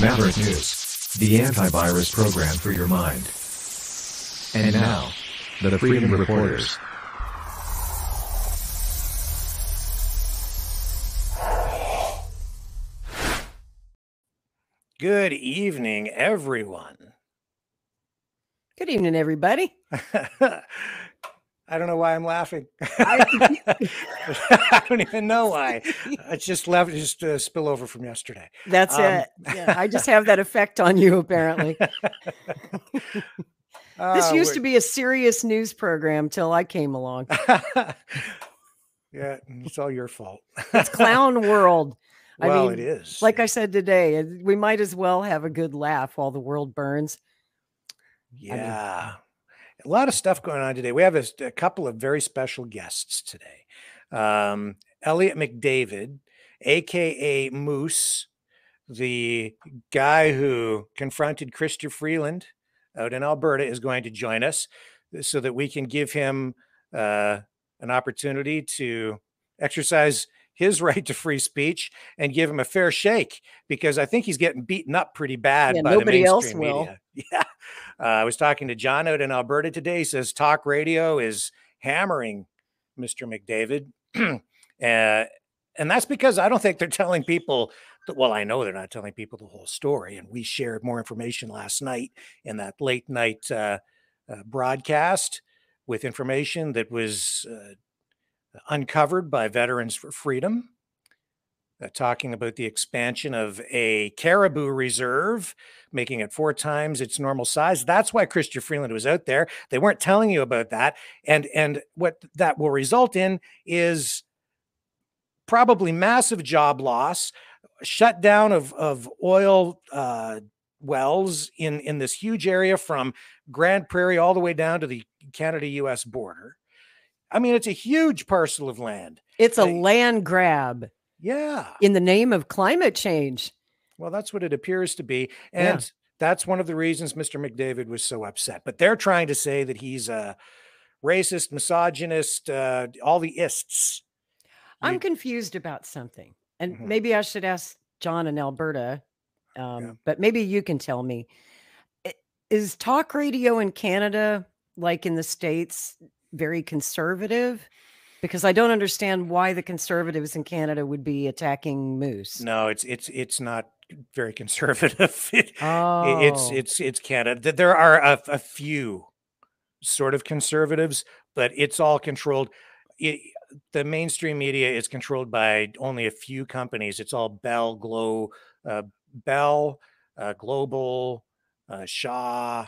Maverick News, the antivirus program for your mind. And now, the Freedom Reporters. Good evening, everyone. Good evening, everybody. I don't know why I'm laughing. I don't even know why. It's just a spillover from yesterday. That's it. Yeah, I just have that effect on you, apparently. This used to be a serious news program till I came along. Yeah, it's all your fault. It's clown world. Well, it is. Like I said today, we might as well have a good laugh while the world burns. Yeah. A lot of stuff going on today. We have a couple of very special guests today. Elliot McDavid, a.k.a. Moose, the guy who confronted Chrystia Freeland out in Alberta, is going to join us so that we can give him an opportunity to exercise his right to free speech and give him a fair shake, because I think he's getting beaten up pretty bad by the mainstream media. Yeah. I was talking to John out in Alberta today. He says talk radio is hammering Mr. McDavid. And that's because I don't think they're telling people that, well, I know they're not telling people the whole story. And we shared more information last night in that late night broadcast with information that was uncovered by Veterans for Freedom, talking about the expansion of a caribou reserve, making it 4 times its normal size. That's why Chrystia Freeland was out there. They weren't telling you about that. And what that will result in is probably massive job loss, shutdown of oil wells in this huge area from Grand Prairie all the way down to the Canada-US border. I mean, it's a huge parcel of land. It's a land grab. Yeah. In the name of climate change. Well, that's what it appears to be. And that's one of the reasons Mr. McDavid was so upset. But they're trying to say that he's a racist, misogynist, all the ists. I'm confused about something. And maybe I should ask John in Alberta, but maybe you can tell me. Is talk radio in Canada, like in the States, very conservative? Because I don't understand why the conservatives in Canada would be attacking Moose. No, it's not very conservative. It's Canada. There are a few sort of conservatives, but it's all controlled. The mainstream media is controlled by only a few companies. It's all Bell, Global, Shaw,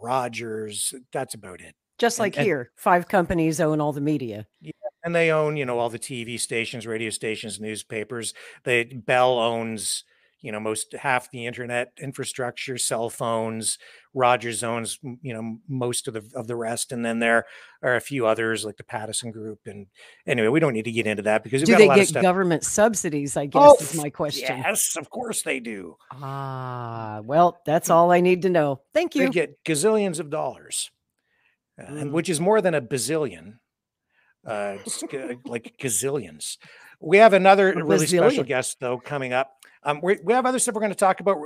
Rogers. That's about it. Just like here, 5 companies own all the media. Yeah, and they own, all the TV stations, radio stations, newspapers. Bell owns, half the internet infrastructure, cell phones. Rogers owns, most of the rest. And then there are a few others like the Pattison Group. And anyway, we don't need to get into that because do they get government subsidies? I guess is my question. Yes, of course they do. Well, that's all I need to know. Thank you. They get gazillions of dollars. And which is more than a bazillion, like gazillions. We have another really special guest, though, coming up. We have other stuff we're going to talk about.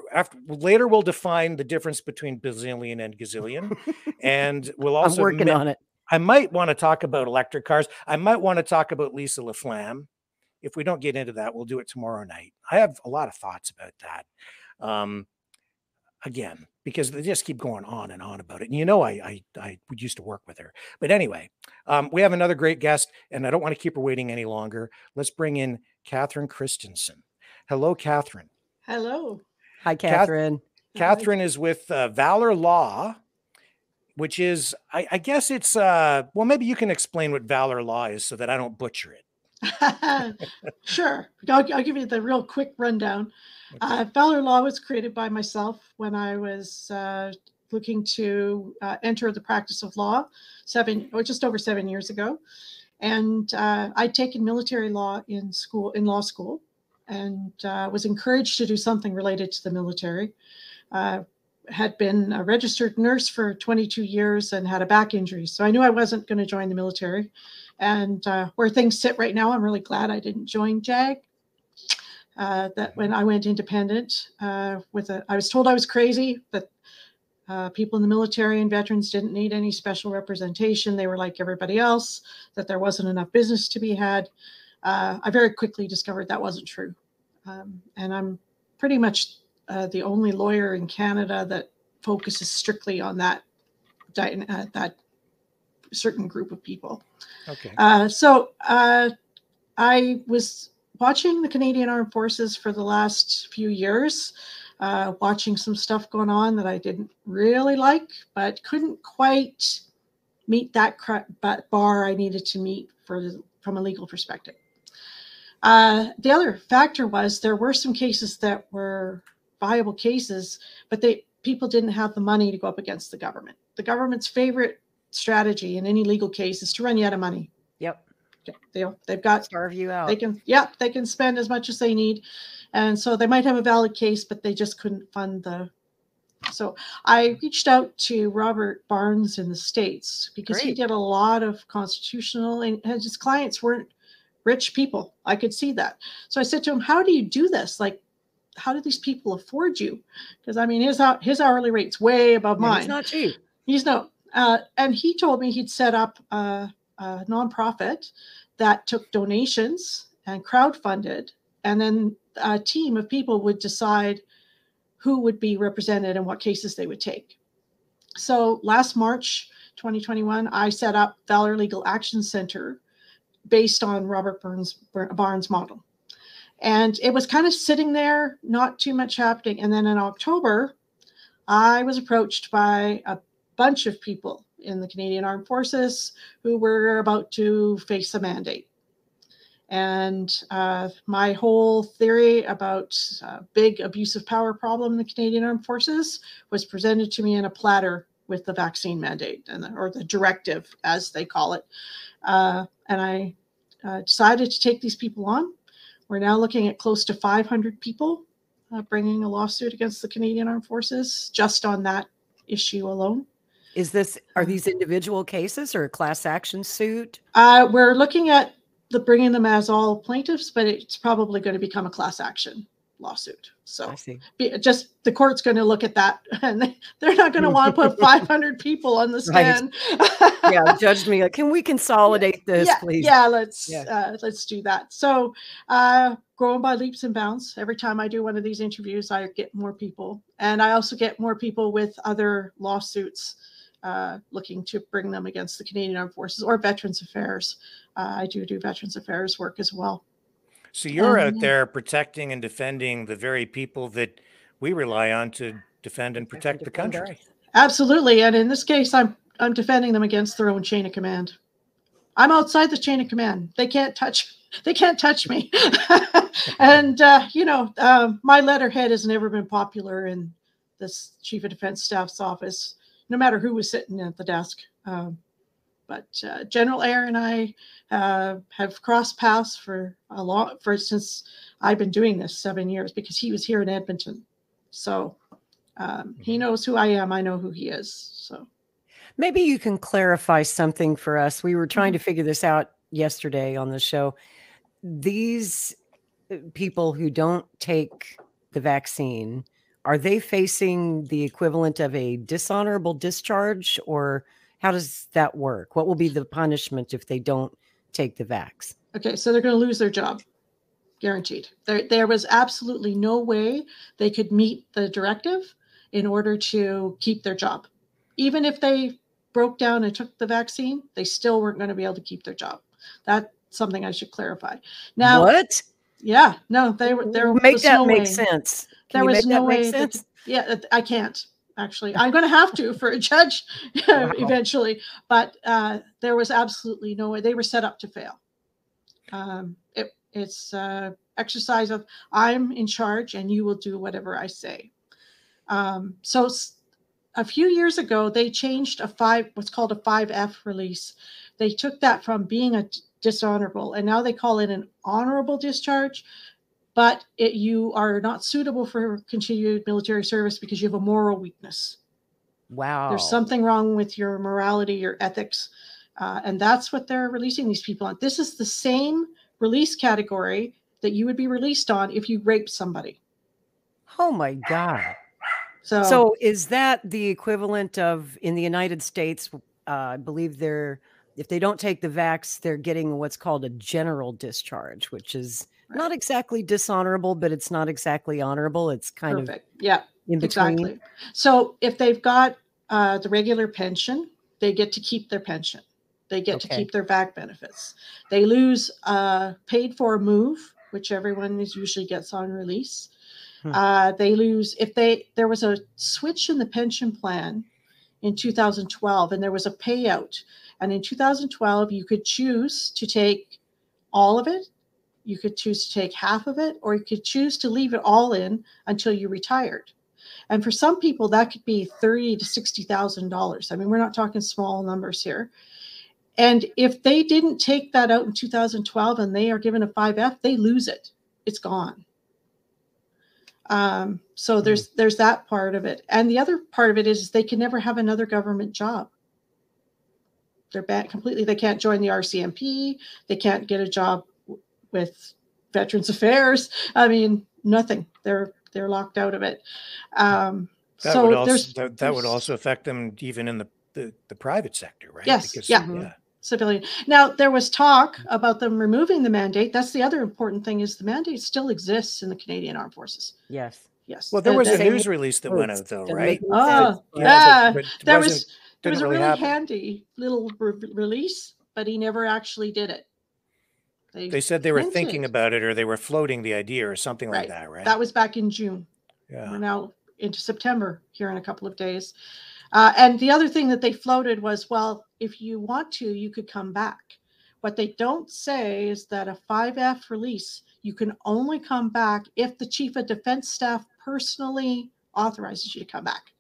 Later, we'll define the difference between bazillion and gazillion. And we'll also... I'm working on it. I might want to talk about electric cars. I might want to talk about Lisa LaFlamme. If we don't get into that, we'll do it tomorrow night. I have a lot of thoughts about that. Again, because they just keep going on and on about it. And I used to work with her. But anyway, we have another great guest, and I don't want to keep her waiting any longer. Let's bring in Catherine Christensen. Hello, Catherine. Hello. Hi, Catherine. Catherine is with Valor Law, which is, I guess it's, well, maybe you can explain what Valor Law is so that I don't butcher it. Sure. I'll give you the real quick rundown. Okay. Valor Law was created by myself when I was looking to enter the practice of law just over 7 years ago. And I'd taken military law in law school, and was encouraged to do something related to the military. Had been a registered nurse for 22 years and had a back injury. So I knew I wasn't going to join the military. And where things sit right now, I'm really glad I didn't join JAG. that when I went independent, I was told I was crazy, that people in the military and veterans didn't need any special representation. They were like everybody else, that there wasn't enough business to be had. I very quickly discovered that wasn't true. And I'm pretty much the only lawyer in Canada that focuses strictly on that certain group of people. Okay. So I was watching the Canadian Armed Forces for the last few years, watching some stuff going on that I didn't really like, but couldn't quite meet that bar I needed to meet from a legal perspective. The other factor was there were some cases that were viable cases, but people didn't have the money to go up against the government. The government's favorite strategy in any legal case is to run you out of money. Yep. They've got starve you out. They can spend as much as they need. And so they might have a valid case, but they just couldn't fund so I reached out to Robert Barnes in the States because he did a lot of constitutional, and his clients weren't rich people. I could see that. So I said to him, how do you do this? Like, how do these people afford you? Because I mean, his hourly rate's way above mine. He's not cheap. He's no. And he told me he'd set up a nonprofit that took donations and crowdfunded, and then a team of people would decide who would be represented and what cases they would take. So last March 2021, I set up Valor Legal Action Center based on Robert Barnes' model. And it was kind of sitting there, not too much happening. And then in October, I was approached by a bunch of people in the Canadian Armed Forces who were about to face a mandate. And my whole theory about big abusive power problem in the Canadian Armed Forces was presented to me in a platter with the vaccine mandate or the directive, as they call it. And I decided to take these people on. We're now looking at close to 500 people bringing a lawsuit against the Canadian Armed Forces just on that issue alone. Are these individual cases or a class action suit? We're looking at bringing them as all plaintiffs, but it's probably going to become a class action lawsuit. So I see. Just the court's going to look at that, and they're not going to want to put 500 people on the stand. Right. Yeah, judge me. Can we consolidate this, please? Yeah, let's do that. So growing by leaps and bounds. Every time I do one of these interviews, I get more people, and I also get more people with other lawsuits looking to bring them against the Canadian Armed Forces or Veterans Affairs. I do Veterans Affairs work as well. So you're out there protecting and defending the very people that we rely on to defend and protect the country. Absolutely. And in this case, I'm defending them against their own chain of command. I'm outside the chain of command. They can't touch me. And, my letterhead has never been popular in this Chief of Defense Staff's office, no matter who was sitting at the desk. But General Eyre and I have crossed paths since I've been doing this 7 years, because he was here in Edmonton. So he knows who I am. I know who he is. So maybe you can clarify something for us. We were trying to figure this out yesterday on the show. These people who don't take the vaccine, are they facing the equivalent of a dishonorable discharge, or how does that work? What will be the punishment if they don't take the vax? Okay, so they're going to lose their job, guaranteed. There was absolutely no way they could meet the directive in order to keep their job. Even if they broke down and took the vaccine, they still weren't going to be able to keep their job. That's something I should clarify. Now, what? Yeah, no, there make that no make way. Sense. There was no way. I can't. Actually, I'm going to have to for a judge eventually, but there was absolutely no way. They were set up to fail. It's exercise of I'm in charge and you will do whatever I say. So a few years ago, they changed what's called a 5F release. They took that from being a dishonorable, and now they call it an honorable discharge. But you are not suitable for continued military service because you have a moral weakness. Wow. There's something wrong with your morality, your ethics. And that's what they're releasing these people on. This is the same release category that you would be released on if you raped somebody. Oh my God. So So is that the equivalent of in the United States? I believe if they don't take the vax, they're getting what's called a general discharge, which is not exactly dishonorable, but it's not exactly honorable. It's kind of in between. Exactly. So if they've got the regular pension, they get to keep their pension. They get to keep their VAC benefits. They lose paid for move, which everyone usually gets on release. They lose if there was a switch in the pension plan in 2012, and there was a payout. And in 2012, you could choose to take all of it, you could choose to take half of it, or you could choose to leave it all in until you retired. And for some people, that could be $30,000 to $60,000. I mean, we're not talking small numbers here. And if they didn't take that out in 2012 and they are given a 5F, they lose it. It's gone. So there's that part of it. And the other part of it is they can never have another government job. They're banned completely. They can't join the RCMP. They can't get a job with Veterans Affairs. I mean, nothing. They're locked out of it. That would also affect them even in the private sector, right? Yes. Because, civilian. Now, there was talk about them removing the mandate. That's the other important thing is the mandate still exists in the Canadian Armed Forces. Yes. Well, there was a news release that went out, though, right? There was a really handy little release, but he never actually did it. They said they were thinking about it, or they were floating the idea or something like that, right? That was back in June. Yeah. We're now into September here in a couple of days. And the other thing that they floated was, well, if you want to, you could come back. What they don't say is that a 5F release, you can only come back if the Chief of Defense Staff personally authorizes you to come back.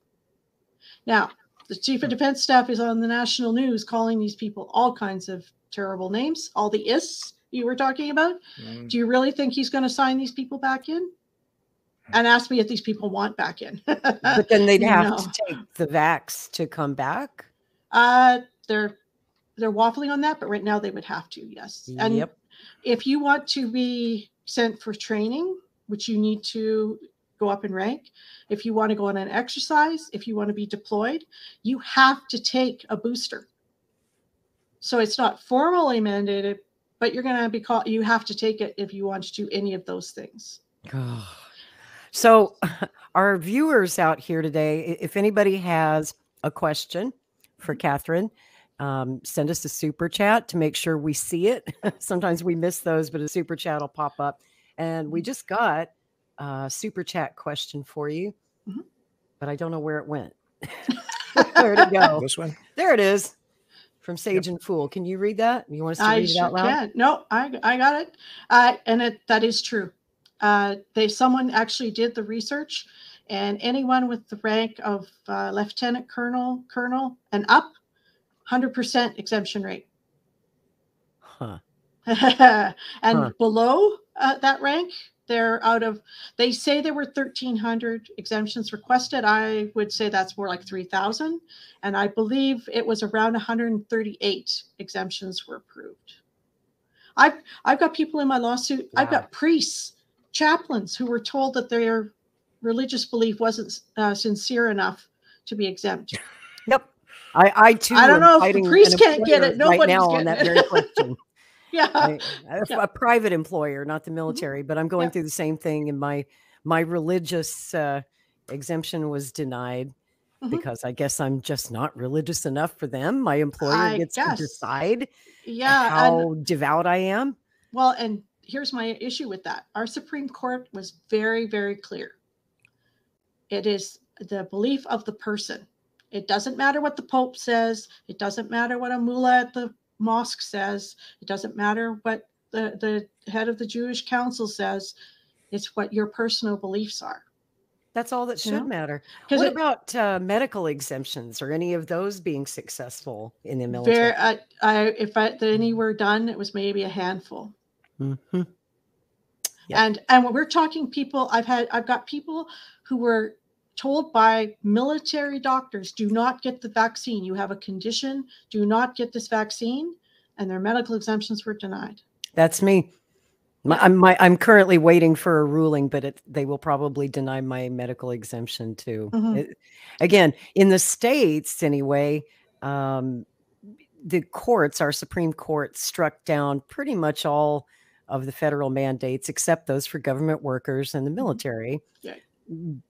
Now, the Chief of Defense Staff is on the national news calling these people all kinds of terrible names, all the ists you were talking about. Do you really think he's going to sign these people back in? And ask me if these people want back in. But then they'd have to take the vax to come back. They're waffling on that, but right now they would have to, yes. And if you want to be sent for training, which you need to go up in rank, if you want to go on an exercise, if you want to be deployed, you have to take a booster. So it's not formally mandated, but you're going to be called, you have to take it if you want to do any of those things. So our viewers out here today, if anybody has a question for Catherine, send us a super chat to make sure we see it. Sometimes we miss those, but a super chat will pop up. And we just got a super chat question for you, but I don't know where it went. Where'd it go? This one? There it is. From Sage and Fool. Can you read that? You want us to read it out loud? Can. No, I got it. And that is true. Someone actually did the research, and anyone with the rank of lieutenant colonel, and up, 100% exemption rate. And below that rank, they say there were 1,300 exemptions requested. I would say that's more like 3,000. And I believe it was around 138 exemptions were approved. I've got people in my lawsuit. Wow. I've got priests, chaplains who were told that their religious belief wasn't sincere enough to be exempt. Yep. I too. I don't know if the priest can't get it. Nobody's right now getting on that it. very question. Yeah. A private employer, not the military, but I'm going through the same thing. And my religious exemption was denied because I guess I'm just not religious enough for them. My employer gets to decide how devout I am. Well, and here's my issue with that. Our Supreme Court was very, very clear. It is the belief of the person. It doesn't matter what the Pope says. It doesn't matter what a mullah at the mosque says. It doesn't matter what the head of the Jewish council says. It's what your personal beliefs are. That's all that should matter. What about medical exemptions or any of those being successful in the military? If any were done, it was maybe a handful. Mm-hmm. Yep. And when we're talking people, I've got people who were told by military doctors, do not get the vaccine. You have a condition, do not get this vaccine. And their medical exemptions were denied. That's me. I'm currently waiting for a ruling, but they will probably deny my medical exemption too. Again, in the States anyway, the courts, our Supreme Court, struck down pretty much all of the federal mandates except those for government workers and the military. Yeah.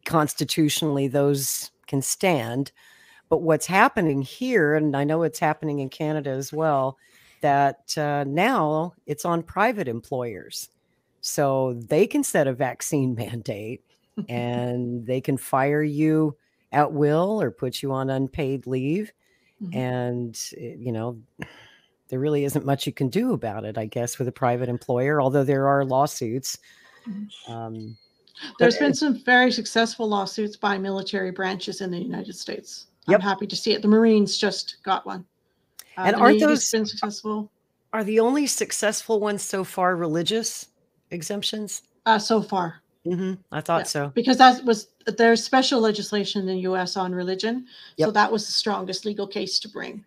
Constitutionally, those can stand. But what's happening here, and I know it's happening in Canada as well, that now it's on private employers. So they can set a vaccine mandate and they can fire you at will or put you on unpaid leave. And, there really isn't much you can do about it, I guess, with a private employer, although there are lawsuits. There's been some very successful lawsuits by military branches in the United States. I'm happy to see it. The Marines just got one. And aren't those been successful? Are the only successful ones so far religious exemptions? So far. I thought so. Because there's special legislation in the U.S. on religion. So that was the strongest legal case to bring.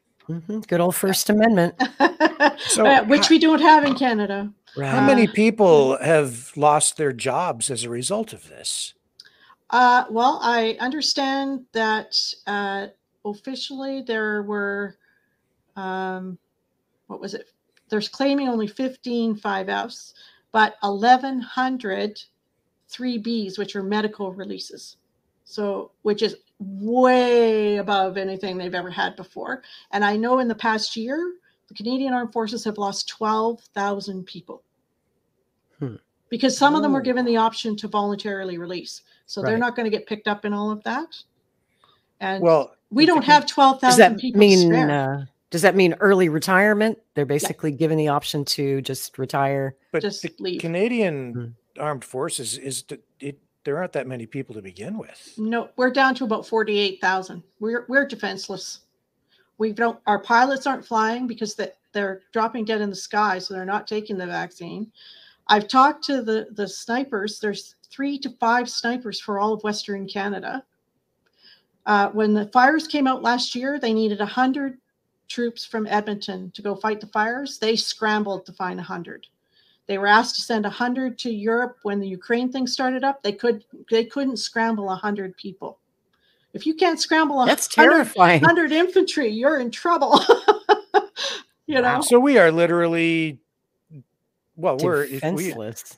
Good old First Amendment. Which we don't have in Canada. Right. How many people have lost their jobs as a result of this? Well, I understand that officially there were, what was it? There's claiming only 15 5Fs, but 1,100 3Bs, which are medical releases. So, which is way above anything they've ever had before. And I know in the past year, the Canadian Armed Forces have lost 12,000 people. Because some of them were given the option to voluntarily release. So they're not going to get picked up in all of that. And we don't have 12,000 people spare. Does that mean early retirement? They're basically given the option to just retire. But just the leave. Canadian Armed Forces there aren't that many people to begin with. No, we're down to about 48,000. We're defenseless. Our pilots aren't flying because they're dropping dead in the sky, so they're not taking the vaccine. I've talked to the snipers. There's 3 to 5 snipers for all of Western Canada. When the fires came out last year, they needed 100 troops from Edmonton to go fight the fires. They scrambled to find 100. They were asked to send 100 to Europe when the Ukraine thing started up. They couldn't scramble 100 people. If you can't scramble 100 infantry, you're in trouble. So we are literally, defenseless.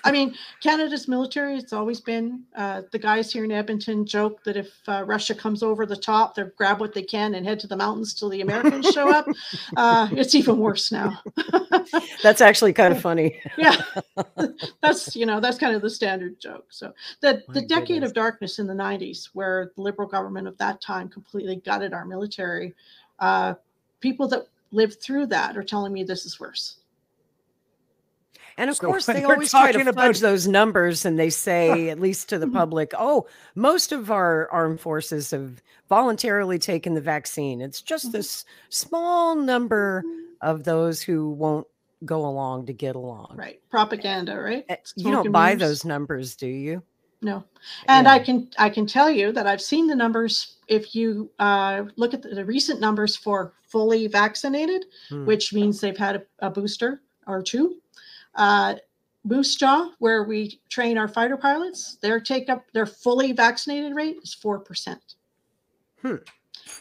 I mean, Canada's military, it's always been, the guys here in Edmonton joke that if Russia comes over the top, they'll grab what they can and head to the mountains till the Americans show up. It's even worse now. That's actually kind of funny. That's kind of the standard joke. So the decade of darkness in the 90s, where the Liberal government of that time completely gutted our military, people that lived through that are telling me this is worse. And of course, they always try to fudge those numbers, and they say, at least to the public, most of our armed forces have voluntarily taken the vaccine. It's just this small number of those who won't go along to get along. Right. Propaganda, right? You don't buy those numbers, do you? No. And I can tell you that I've seen the numbers. If you look at the recent numbers for fully vaccinated, which means they've had a booster or two, Moose Jaw, where we train our fighter pilots, their fully vaccinated rate is 4%.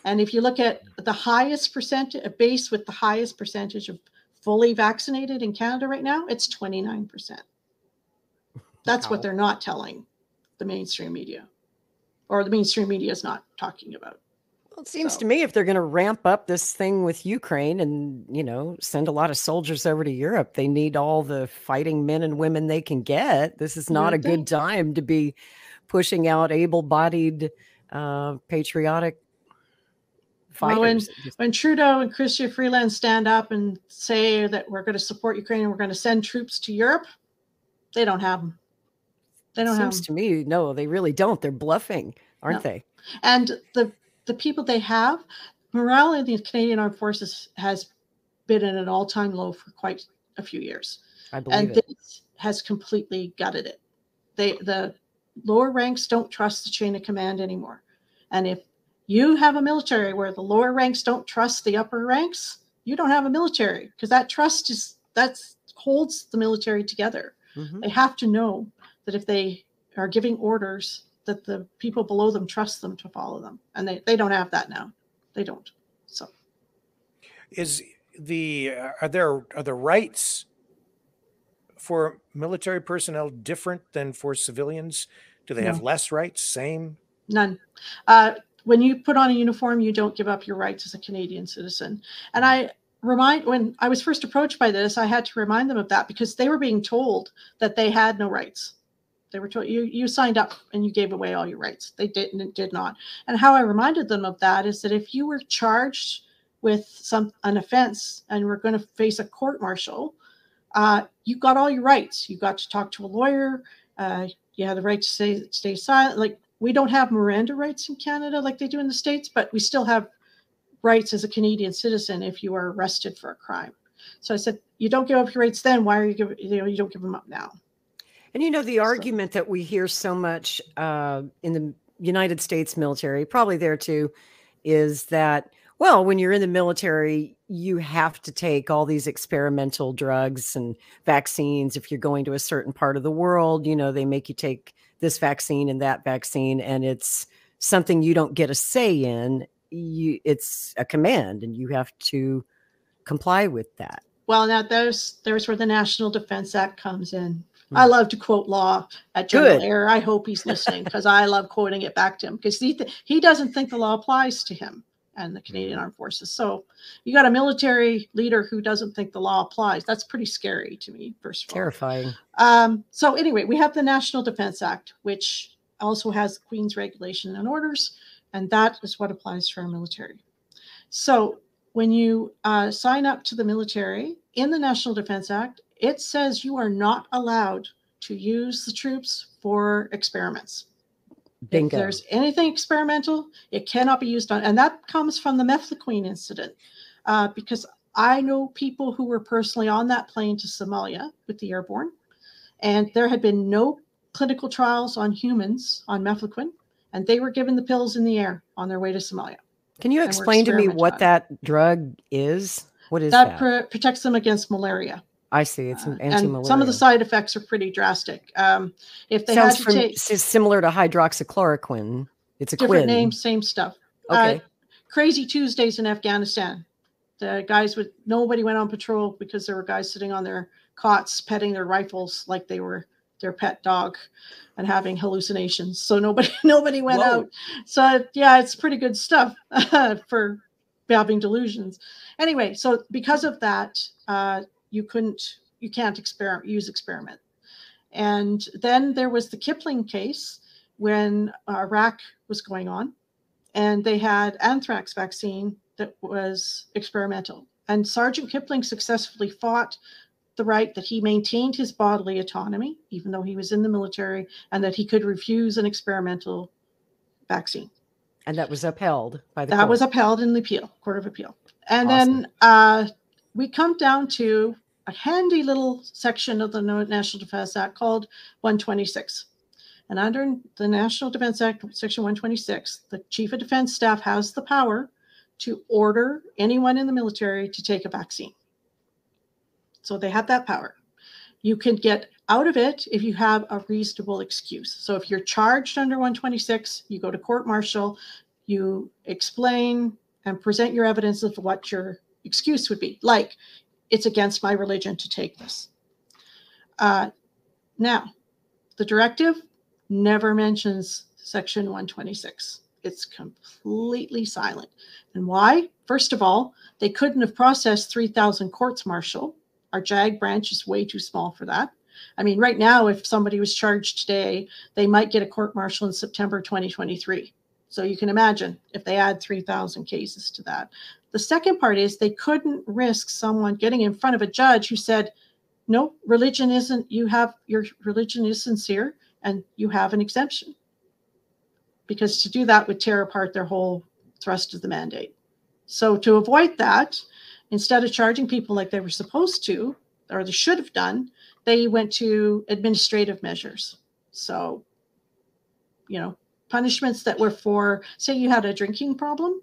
And if you look at the highest percentage, a base with the highest percentage of fully vaccinated in Canada right now, it's 29%. That's what they're not telling the mainstream media, or the mainstream media is not talking about. Well, it seems to me if they're going to ramp up this thing with Ukraine and, send a lot of soldiers over to Europe, they need all the fighting men and women they can get. This is not a good time to be pushing out able-bodied, patriotic fighters. When Trudeau and Chrystia Freeland stand up and say that we're going to support Ukraine and we're going to send troops to Europe, they don't have them. They don't have them. Seems to me, no, they really don't. They're bluffing, aren't they? And the people they have, morale in the Canadian Armed Forces has been at an all-time low for quite a few years. I believe this has completely gutted it. The lower ranks don't trust the chain of command anymore. And if you have a military where the lower ranks don't trust the upper ranks, you don't have a military, because that trust that's holds the military together. They have to know that if they are giving orders, that the people below them trust them to follow them. And they don't have that now. They don't. So are the rights for military personnel different than for civilians? Do they have less rights? Same? None. When you put on a uniform, you don't give up your rights as a Canadian citizen. And when I was first approached by this, I had to remind them of that, because they were being told that they had no rights. They were told you signed up and you gave away all your rights. They did not. And how I reminded them of that is that if you were charged with an offense and were going to face a court martial, you got all your rights. You got to talk to a lawyer. You had the right to stay silent. Like, we don't have Miranda rights in Canada like they do in the States, but we still have rights as a Canadian citizen if you are arrested for a crime. So I said, you don't give up your rights then. Why are you don't give them up now? And the argument that we hear so much in the United States military, probably there too, is that, well, when you're in the military, you have to take all these experimental drugs and vaccines. If you're going to a certain part of the world, they make you take this vaccine and that vaccine, and it's something you don't get a say in. It's a command, and you have to comply with that. Well, now there's where the National Defense Act comes in. I love to quote law at General Eyre. I hope he's listening, because I love quoting it back to him, because he doesn't think the law applies to him and the Canadian Armed Forces. So you got a military leader who doesn't think the law applies. That's pretty scary to me, first of all. Terrifying. So anyway, we have the National Defense Act, which also has Queen's Regulation and Orders, and that is what applies to our military. So when you sign up to the military, in the National Defense Act, it says you are not allowed to use the troops for experiments. Bingo. If there's anything experimental, it cannot be used on, and that comes from the Methlequeen incident, because I know people who were personally on that plane to Somalia with the airborne, and there had been no clinical trials on humans on Methlequeen, and they were given the pills in the air on their way to Somalia. Can you explain to me what that drug is? What is that? That protects them against malaria. I see. It's an anti-malaria. And some of the side effects are pretty drastic. If they Sounds had to take, it's similar to hydroxychloroquine. It's a different quin. name, same stuff. Okay. Crazy Tuesdays in Afghanistan. The guys nobody went on patrol because there were guys sitting on their cots petting their rifles like they were their pet dog and having hallucinations. So nobody went out. So yeah, it's pretty good stuff for having delusions. Anyway, so because of that, you can't use experiment. And then there was the Kipling case when Iraq was going on, and they had anthrax vaccine that was experimental. And Sergeant Kipling successfully fought the right that he maintained his bodily autonomy, even though he was in the military, and that he could refuse an experimental vaccine. And that was upheld by the court. That was upheld in the Court of Appeal. And awesome. Then we come down to a handy little section of the National Defense Act called 126. And under the National Defense Act, Section 126, the Chief of Defense Staff has the power to order anyone in the military to take a vaccine. So they have that power. You can get out of it if you have a reasonable excuse. So if you're charged under 126, you go to court-martial, you explain and present your evidence of what your excuse would be. Like, it's against my religion to take this. Now, the directive never mentions Section 126. It's completely silent. And why? First of all, they couldn't have processed 3,000 courts-martial. Our JAG branch is way too small for that. I mean, right now, if somebody was charged today, they might get a court-martial in September 2023. So you can imagine if they add 3,000 cases to that. The second part is they couldn't risk someone getting in front of a judge who said, no, your religion is sincere and you have an exemption. Because to do that would tear apart their whole thrust of the mandate. So to avoid that, instead of charging people like they were supposed to, or they should have done, they went to administrative measures. So, punishments that were for, say you had a drinking problem,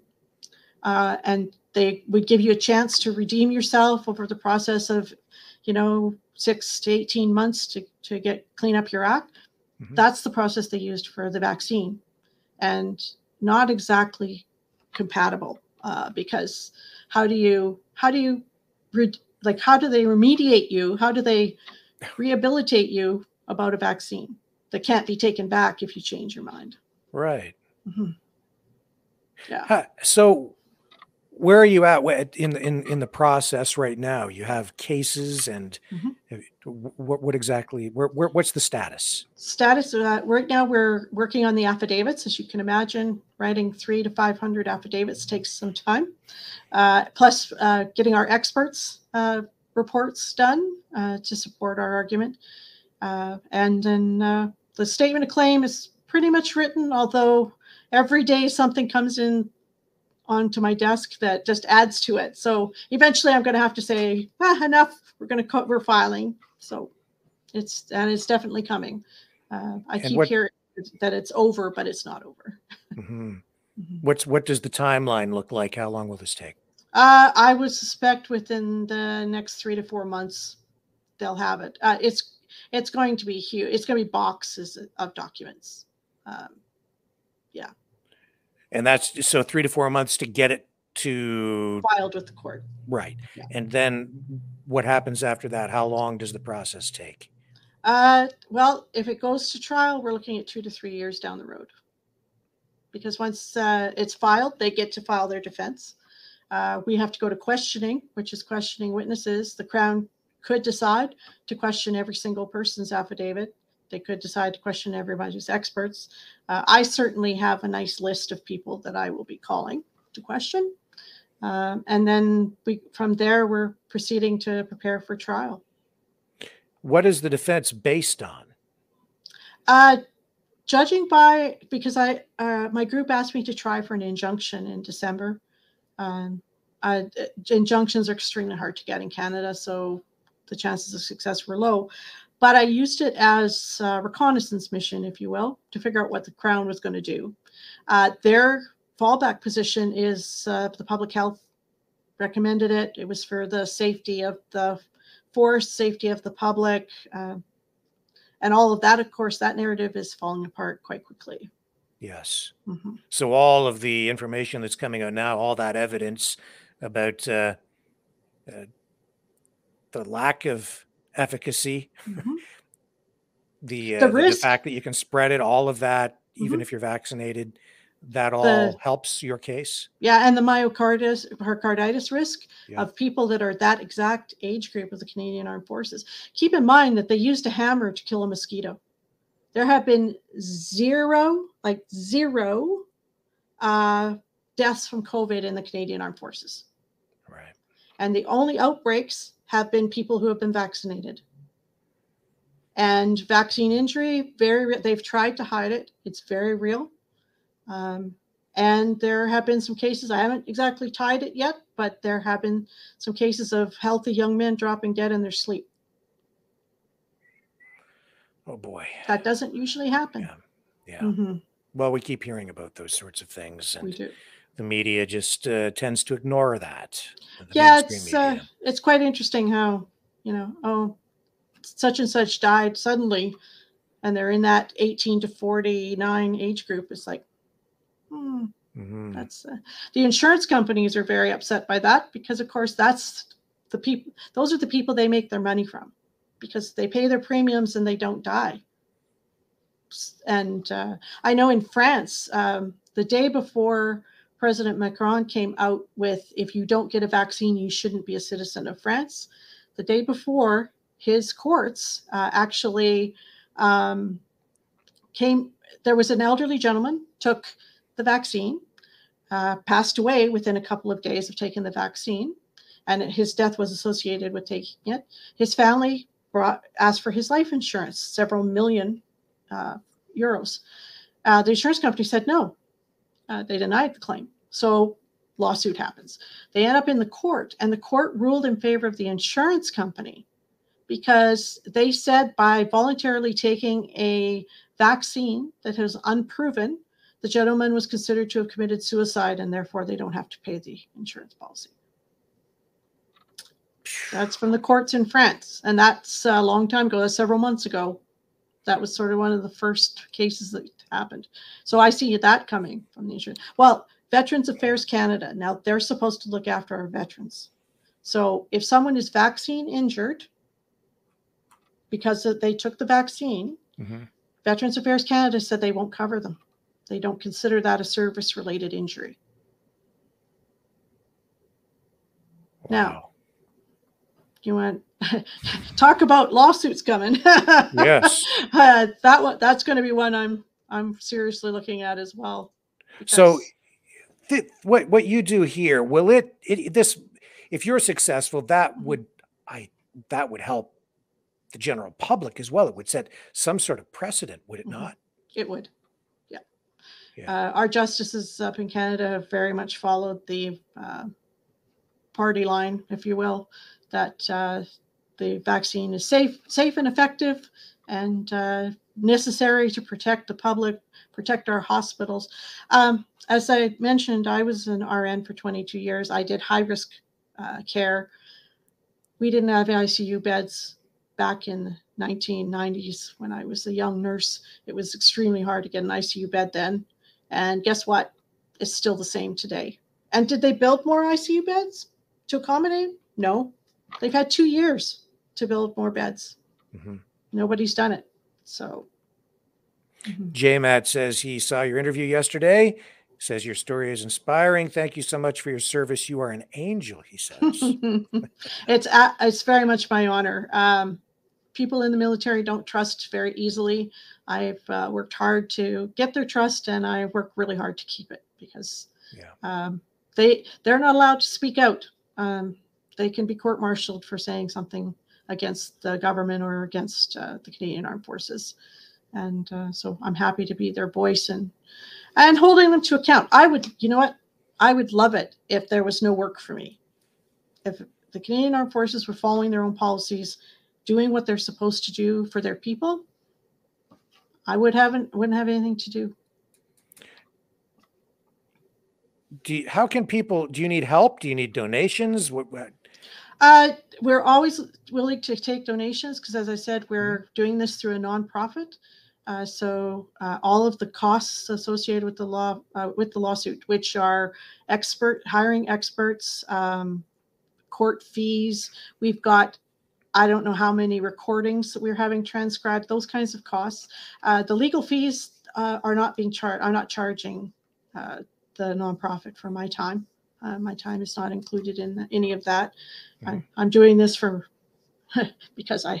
and they would give you a chance to redeem yourself over the process of, 6 to 18 months to clean up your act. That's the process they used for the vaccine, and not exactly compatible, because how do they remediate you? How do they rehabilitate you about a vaccine that can't be taken back if you change your mind? Right. Yeah. So where are you at in the process right now? You have cases, and what exactly? What's the status? Right now we're working on the affidavits. As you can imagine, writing 300 to 500 affidavits takes some time. Plus, getting our experts reports done to support our argument, and then the statement of claim is pretty much written. Although every day something comes in onto my desk that just adds to it. So eventually I'm going to have to say, enough, we're filing. So it's definitely coming. I keep hearing that it's over, but it's not over. What does the timeline look like? How long will this take? I would suspect within the next 3 to 4 months, they'll have it. It's going to be huge. It's going to be boxes of documents. Yeah. And that's so 3 to 4 months to get it to filed with the court. Right. Yeah. And then what happens after that? How long does the process take? Well, if it goes to trial, we're looking at 2 to 3 years down the road. Because once it's filed, they get to file their defense. We have to go to questioning, which is questioning witnesses. The Crown could decide to question every single person's affidavit. They could decide to question everybody's experts. I certainly have a nice list of people that I will be calling to question. And then from there, we're proceeding to prepare for trial. What is the defense based on? Judging by, because my group asked me to try for an injunction in December. Injunctions are extremely hard to get in Canada, so the chances of success were low. But I used it as a reconnaissance mission, if you will, to figure out what the Crown was going to do. Their fallback position is the public health recommended it. It was for the safety of the force, safety of the public, and all of that. Of course, that narrative is falling apart quite quickly. Yes. So all of the information that's coming out now, all that evidence about the lack of efficacy, the fact that you can spread it, all of that, even if you're vaccinated, that all helps your case. Yeah, and the myocarditis risk of people that are that exact age group of the Canadian Armed Forces. Keep in mind that they used a hammer to kill a mosquito. There have been zero deaths from COVID in the Canadian Armed Forces. Right. And the only outbreaks have been people who have been vaccinated. And vaccine injury, they've tried to hide it. It's very real. And there have been some cases, I haven't exactly tied it yet, but there have been some cases of healthy young men dropping dead in their sleep. Oh boy. That doesn't usually happen. Yeah. Well, we keep hearing about those sorts of things, and we do. The media just tends to ignore that. Yeah, it's quite interesting how, such and such died suddenly, and they're in that 18 to 49 age group. It's like, that's the insurance companies are very upset by that, because of course those are the people they make their money from, because they pay their premiums and they don't die. And I know in France, the day before President Macron came out with, if you don't get a vaccine, you shouldn't be a citizen of France. The day before, his courts actually there was an elderly gentleman, took the vaccine, passed away within a couple of days of taking the vaccine, and his death was associated with taking it. His family asked for his life insurance, several million euros. The insurance company said no. They denied the claim. So lawsuit happens. They end up in the court, and the court ruled in favor of the insurance company, because they said by voluntarily taking a vaccine that was unproven, the gentleman was considered to have committed suicide, and therefore they don't have to pay the insurance policy. That's from the courts in France. And that's a long time ago. That's several months ago. That was sort of one of the first cases that happened. So I see that coming from the insurance. Well, Veterans Affairs Canada, now they're supposed to look after our veterans. So if someone is vaccine injured because they took the vaccine, Veterans Affairs Canada said they won't cover them. They don't consider that a service-related injury. Wow. Now, you want talk about lawsuits coming? Yes, that's going to be one I'm seriously looking at as well. So, what you do here, will this, if you're successful, that would help the general public as well. It would set some sort of precedent, would it not? It would. Yeah. Our justices up in Canada have very much followed the party line, if you will, that the vaccine is safe and effective and necessary to protect the public, protect our hospitals. As I mentioned, I was an RN for 22 years. I did high-risk care. We didn't have ICU beds back in the 1990s when I was a young nurse. It was extremely hard to get an ICU bed then. And guess what? It's still the same today. And did they build more ICU beds to accommodate? No. They've had 2 years to build more beds. Nobody's done it. So. J-Matt says he saw your interview yesterday. Says your story is inspiring. Thank you so much for your service. You are an angel, he says. It's very much my honor. People in the military don't trust very easily. I've worked hard to get their trust, and I work really hard to keep it because they're not allowed to speak out. They can be court-martialed for saying something against the government or against the Canadian Armed Forces. And so I'm happy to be their voice and holding them to account. You know what? I would love it if there was no work for me. If the Canadian Armed Forces were following their own policies, doing what they're supposed to do for their people, I wouldn't have anything to do. How can people, do you need help? Do you need donations? What? We're always willing to take donations because, as I said, we're doing this through a nonprofit. So all of the costs associated with the lawsuit, which are hiring experts, court fees. We've got, I don't know how many recordings that we're having transcribed, those kinds of costs. The legal fees are not being charged. I'm not charging the nonprofit for my time. My time is not included in any of that. I'm doing this because I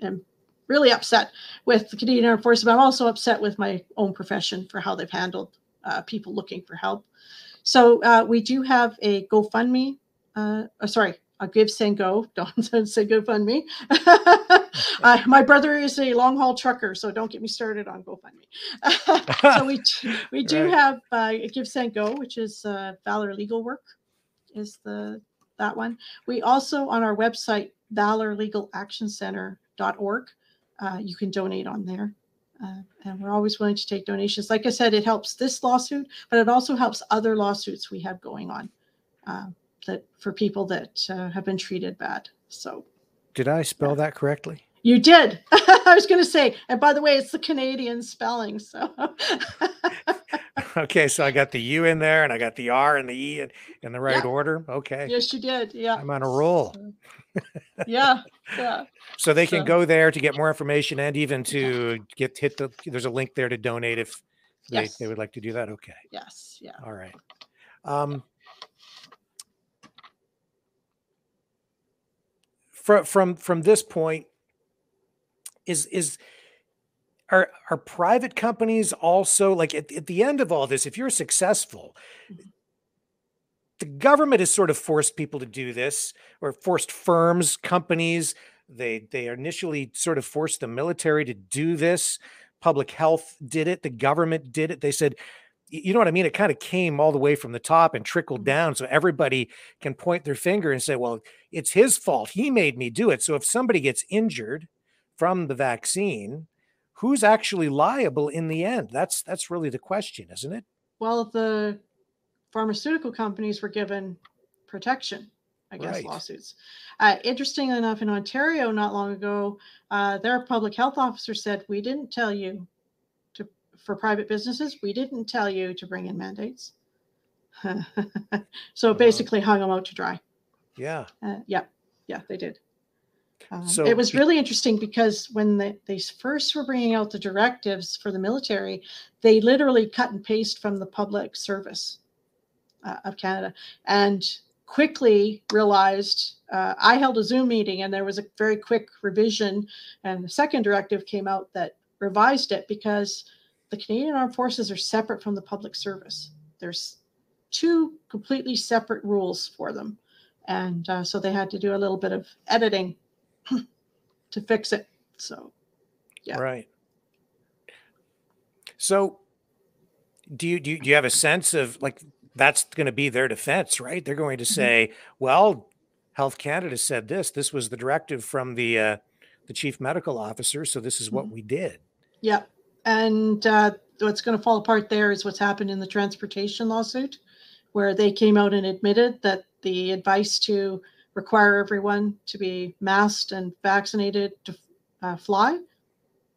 am really upset with the Canadian Armed Forces, but I'm also upset with my own profession for how they've handled people looking for help. So we do have a GoFundMe, a Give, Send, Go. Don't say GoFundMe. My brother is a long haul trucker, so don't get me started on GoFundMe. So we do have a Give, Send, Go, which is Valor Legal Work, is that one. We also, on our website, valorlegalactioncenter.org, you can donate on there. And we're always willing to take donations. Like I said, it helps this lawsuit, but it also helps other lawsuits we have going on that for people that have been treated bad. So, did I spell that correctly? You did. I was going to say, and by the way, it's the Canadian spelling. So, okay, so I got the U in there, and I got the R and the E in the right order. Okay. Yes, you did. Yeah, I'm on a roll. Yeah. So they can go there to get more information and even to there's a link there to donate if they would like to do that. Okay. Yes. Yeah. All right. From this point, are private companies also, like at the end of all this, if you're successful, the government has sort of forced people to do this, or forced firms, companies. They initially sort of forced the military to do this. Public health did it. The government did it. They said, you know what I mean? It kind of came all the way from the top and trickled down. So everybody can point their finger and say, well, it's his fault. He made me do it. So if somebody gets injured from the vaccine, who's actually liable in the end? That's really the question, isn't it? Well, the pharmaceutical companies were given protection. I guess, lawsuits. Interestingly enough, in Ontario, not long ago, their public health officer said, we didn't tell you for private businesses, we didn't tell you to bring in mandates. So basically hung them out to dry. Yeah. Yeah, they did. So it was really interesting because when they first were bringing out the directives for the military, they literally cut and paste from the public service of Canada, and quickly realized, I held a Zoom meeting and there was a very quick revision, and the second directive came out that revised it because the Canadian Armed Forces are separate from the public service. There's two completely separate rules for them. And so they had to do a little bit of editing to fix it. So, yeah. Right. So do you have a sense of, like, that's going to be their defense, right? They're going to say, well, Health Canada said this was the directive from the chief medical officer, so this is what we did. Yeah. And what's going to fall apart there is what's happened in the transportation lawsuit, where they came out and admitted that the advice to require everyone to be masked and vaccinated to fly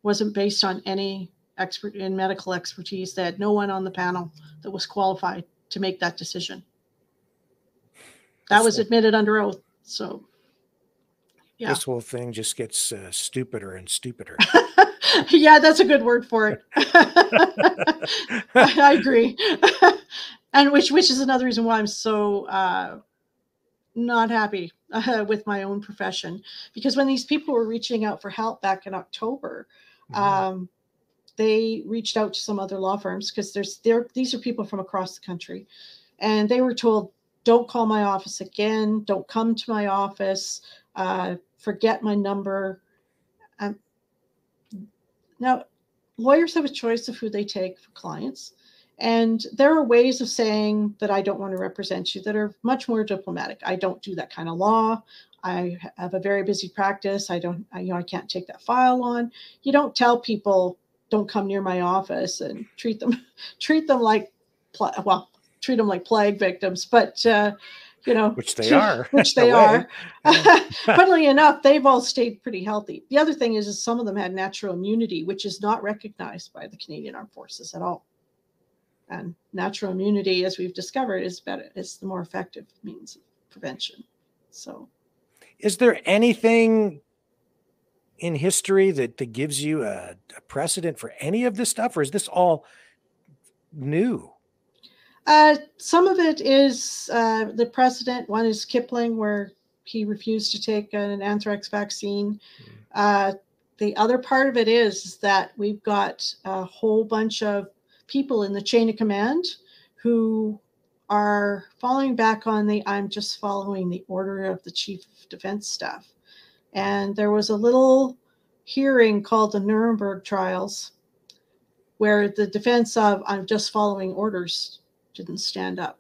wasn't based on any expert in medical expertise. They had no one on the panel that was qualified to make that decision. That was admitted under oath. So, yeah. This whole thing just gets stupider and stupider. Yeah, that's a good word for it. I agree. And which is another reason why I'm so not happy with my own profession, because when these people were reaching out for help back in October, they reached out to some other law firms, because these are people from across the country, and they were told, don't call my office again, don't come to my office, forget my number. Now, lawyers have a choice of who they take for clients. And there are ways of saying that I don't want to represent you that are much more diplomatic. I don't do that kind of law. I have a very busy practice. I can't take that file on. You don't tell people, don't come near my office, and treat them like plague victims, but which they are. Which they are. Funnily enough, they've all stayed pretty healthy. The other thing is some of them had natural immunity, which is not recognized by the Canadian Armed Forces at all. And natural immunity, as we've discovered, is better. It's the more effective means of prevention. So, is there anything in history that gives you a precedent for any of this stuff, or is this all new? Some of it is the precedent. One is Kipling, where he refused to take an anthrax vaccine. The other part of it is that we've got a whole bunch of people in the chain of command who are falling back on I'm just following the order of the Chief of Defense Staff. And there was a little hearing called the Nuremberg trials, where the defense of I'm just following orders didn't stand up.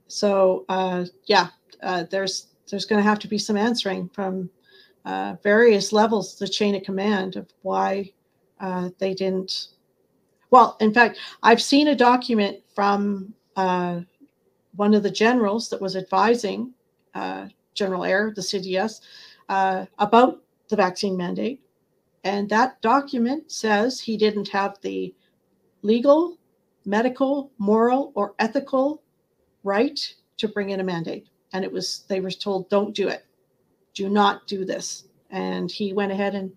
So there's going to have to be some answering from various levels, the chain of command, of why they didn't. Well, in fact, I've seen a document from one of the generals that was advising General Eyre, the CDS, about the vaccine mandate. And that document says he didn't have the legal, medical, moral, or ethical right to bring in a mandate. And they were told, don't do it. Do not do this. And he went ahead and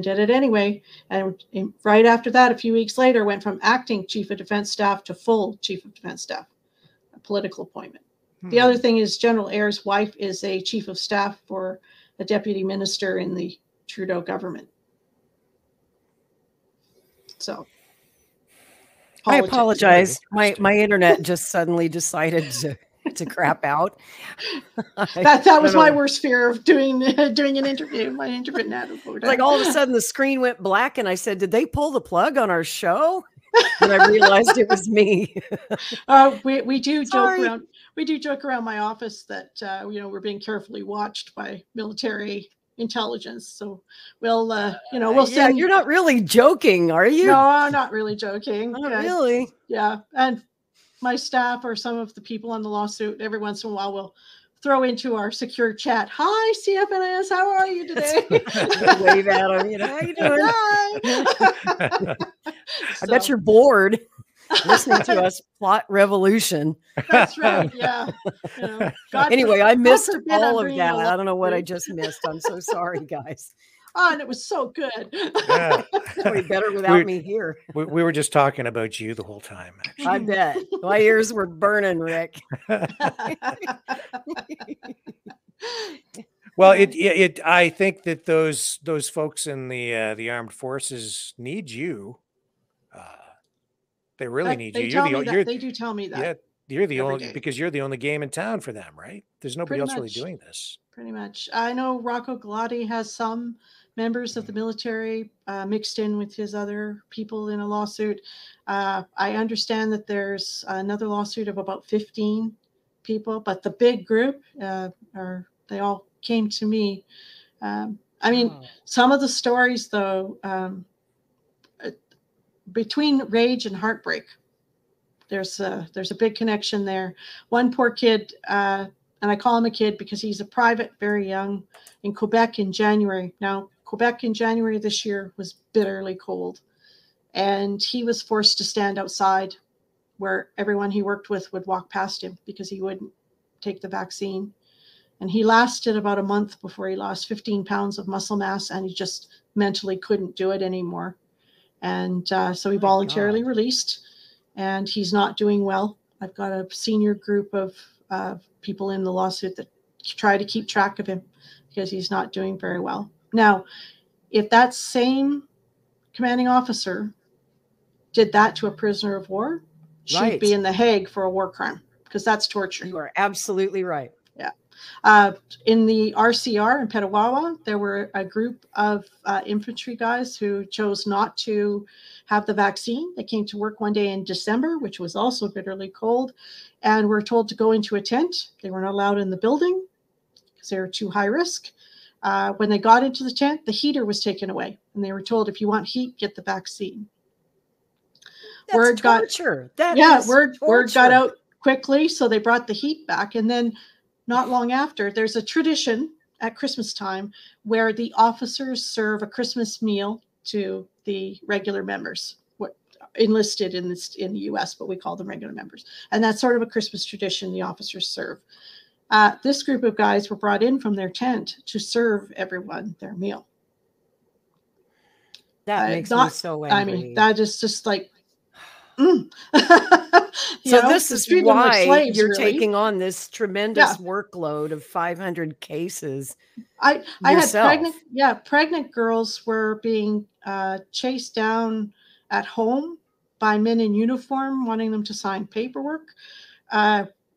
did it anyway. And right after that, a few weeks later, went from acting Chief of Defense Staff to full Chief of Defense Staff, a political appointment. The other thing is General Eyre's wife is a Chief of Staff for a deputy minister in the Trudeau government. So I apologize. My internet just suddenly decided to crap out. That was my worst fear of doing an interview. My internet would like all of a sudden the screen went black, and I said, "Did they pull the plug on our show?" And I realized it was me. We do joke around. We do joke around my office that we're being carefully watched by military intelligence. So we'll we'll send. You're not really joking, are you? No, I'm not really joking. Not really. Yeah, and my staff or some of the people on the lawsuit, every once in a while will throw into our secure chat. Hi, CFNS, how are you today? Wave at them, you know, how you doing? Hi. I bet you're bored listening to us plot revolution. That's right. Yeah. You know, anyway, I missed all of that. that. I don't know what I just missed. I'm so sorry, guys. Oh, and it was so good. Yeah. Way better without me here. We were just talking about you the whole time, actually. I bet. My ears were burning, Rick. Well, I think that those folks in the armed forces need you. They really need you. They do tell me that. Yeah, you're the only because you're the only game in town for them, right? There's nobody else really doing this. Pretty much. I know Rocco Galati has some members of the military mixed in with his other people in a lawsuit. I understand that there's another lawsuit of about 15 people, but the big group they all came to me. I mean, some of the stories though, between rage and heartbreak, there's a big connection there. One poor kid, and I call him a kid because he's a private, very young, in Quebec in January. Now, Quebec in January this year was bitterly cold, and he was forced to stand outside where everyone he worked with would walk past him because he wouldn't take the vaccine. And he lasted about a month before he lost 15 pounds of muscle mass, and he just mentally couldn't do it anymore. And so he voluntarily released, and he's not doing well. I've got a senior group of people in the lawsuit that try to keep track of him because he's not doing very well. Now, if that same commanding officer did that to a prisoner of war, she'd be in The Hague for a war crime because that's torture. You are absolutely right. Yeah. In the RCR in Petawawa, there were a group of infantry guys who chose not to have the vaccine. They came to work one day in December, which was also bitterly cold, and were told to go into a tent. They were not allowed in the building because they were too high risk. When they got into the tent, the heater was taken away, and they were told, if you want heat, get the vaccine. That's torture. Word got out quickly, so they brought the heat back. And then not long after, there's a tradition at Christmas time where the officers serve a Christmas meal to the regular members, enlisted in the U.S., but we call them regular members. And that's sort of a Christmas tradition the officers serve. This group of guys were brought in from their tent to serve everyone their meal. That makes me so angry. I mean, that is just like, so this is why you're taking on this tremendous workload of 500 cases. I had pregnant girls were being chased down at home by men in uniform wanting them to sign paperwork.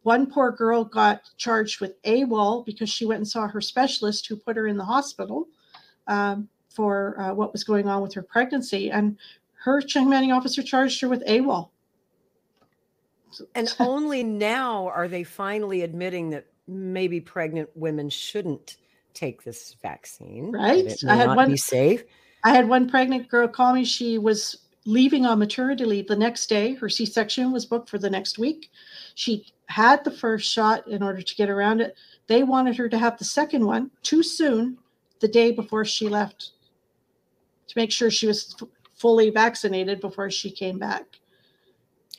One poor girl got charged with AWOL because she went and saw her specialist who put her in the hospital for what was going on with her pregnancy, and her commanding officer charged her with AWOL. And only now are they finally admitting that maybe pregnant women shouldn't take this vaccine. Right. Be safe. I had one pregnant girl call me. She was leaving on maternity leave the next day. Her C-section was booked for the next week. She had the first shot in order to get around it. They wanted her to have the second one too soon, the day before she left, to make sure she was fully vaccinated before she came back.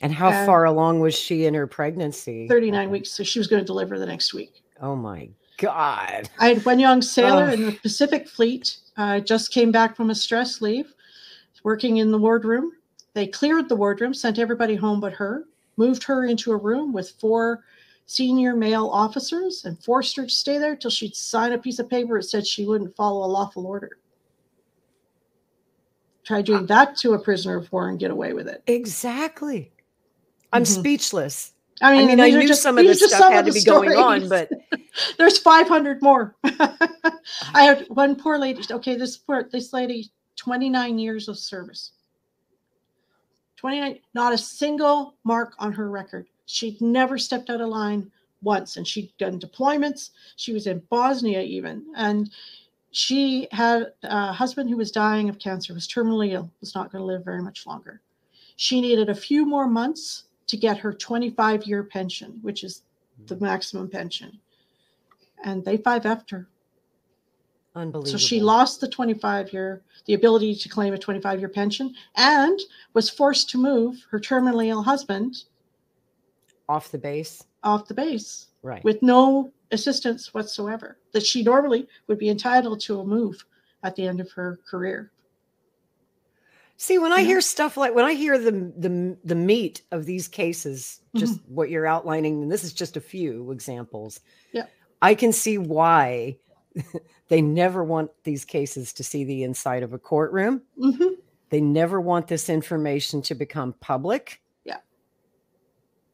And how far along was she in her pregnancy? 39 weeks. So she was going to deliver the next week. Oh my God. I had one young sailor in the Pacific Fleet, just came back from a stress leave, working in the wardroom. They cleared the wardroom, sent everybody home but her, moved her into a room with 4 senior male officers and forced her to stay there till she'd sign a piece of paper that said she wouldn't follow a lawful order. Try doing that to a prisoner of war and get away with it. Exactly. I'm speechless. I mean, I knew some of this stuff had to be going on, but there's 500 more. I had one poor lady. Okay, this lady, 29 years of service. 29, not a single mark on her record. She'd never stepped out of line once, and she'd done deployments. She was in Bosnia even, and she had a husband who was dying of cancer, was terminally ill, was not going to live very much longer. She needed a few more months to get her 25-year pension, which is the maximum pension. and they 5F'd her. Unbelievable. So she lost the ability to claim a 25-year pension, and was forced to move her terminally ill husband off the base. Right. With no assistance whatsoever that she normally would be entitled to a move at the end of her career. See, when I hear stuff like, when I hear the meat of these cases, just what you're outlining, and this is just a few examples. Yeah. I can see why they never want these cases to see the inside of a courtroom. They never want this information to become public. Yeah.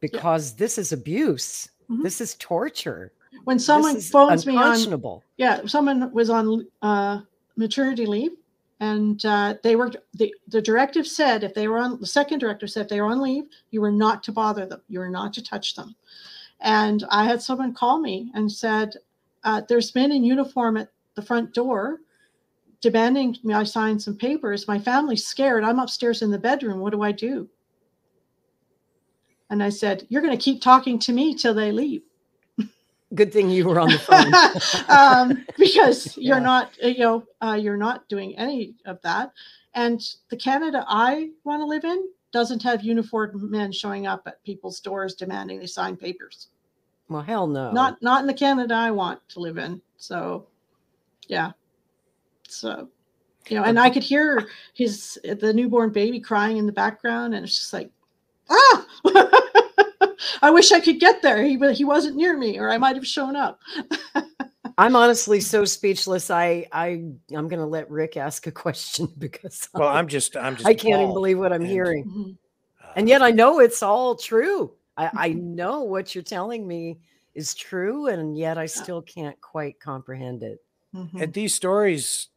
Because this is abuse. This is torture. When someone phones me on, someone was on maternity leave, and the directive said, if they were on, the second directive said, if they were on leave, you were not to bother them. You were not to touch them. And I had someone call me and said, there's men in uniform at the front door demanding me I sign some papers. My family's scared. I'm upstairs in the bedroom. What do I do? And I said, you're going to keep talking to me till they leave. Good thing you were on the phone. Because you're not, you're not doing any of that. And the Canada I want to live in doesn't have uniformed men showing up at people's doors demanding they sign papers. Well, hell no. Not in the Canada I want to live in. So, yeah. So, and I could hear the newborn baby crying in the background, and it's just like, I wish I could get there. He wasn't near me, or I might have shown up. I'm honestly so speechless. I'm going to let Rick ask a question because I'm just I can't even believe what I'm hearing. And yet I know it's all true. I know what you're telling me is true, and yet I still can't quite comprehend it. And these stories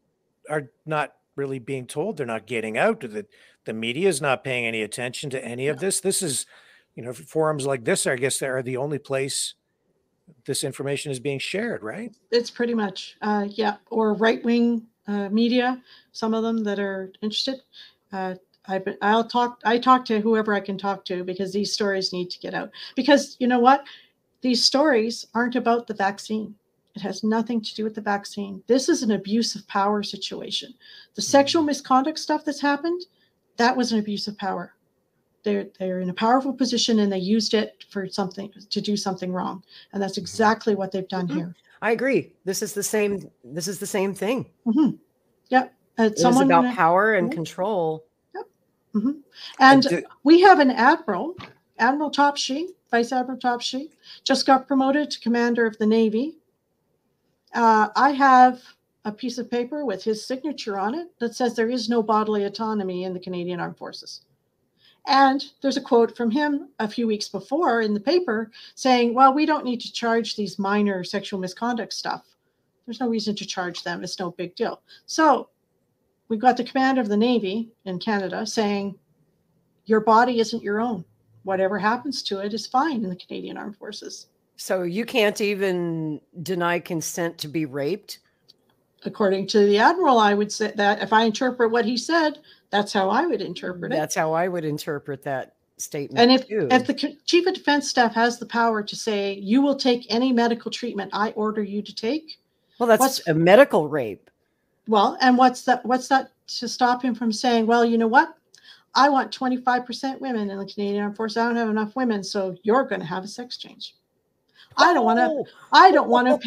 are not really being told. They're not getting out. The media is not paying any attention to any of this. This is, forums like this, I guess, they are the only place this information is being shared, right? It's pretty much, or right-wing media, some of them that are interested. I talk to whoever I can talk to, because these stories need to get out. Because you know what? These stories aren't about the vaccine. It has nothing to do with the vaccine. This is an abuse of power situation. The sexual misconduct stuff that's happened, that was an abuse of power. They're in a powerful position, and they used it for something, to do something wrong. And that's exactly what they've done here. I agree. This is the same thing. Yep. It's about power and control. Yep. And we have an Admiral Topshee, Vice Admiral Topshee, just got promoted to Commander of the Navy. I have a piece of paper with his signature on it that says there is no bodily autonomy in the Canadian Armed Forces. And there's a quote from him a few weeks before in the paper saying, well, we don't need to charge these minor sexual misconduct stuff. There's no reason to charge them. It's no big deal. So we've got the Commander of the Navy in Canada saying, your body isn't your own. Whatever happens to it is fine in the Canadian Armed Forces. So you can't even deny consent to be raped? According to the Admiral, I would say that if I interpret what he said, that's how I would interpret it. That's how I would interpret that statement. And if the Chief of Defense Staff has the power to say, you will take any medical treatment I order you to take. Well, that's a medical rape. Well, and what's that to stop him from saying, well, you know what? I want 25% women in the Canadian Armed Forces. I don't have enough women, so you're going to have a sex change. I don't want to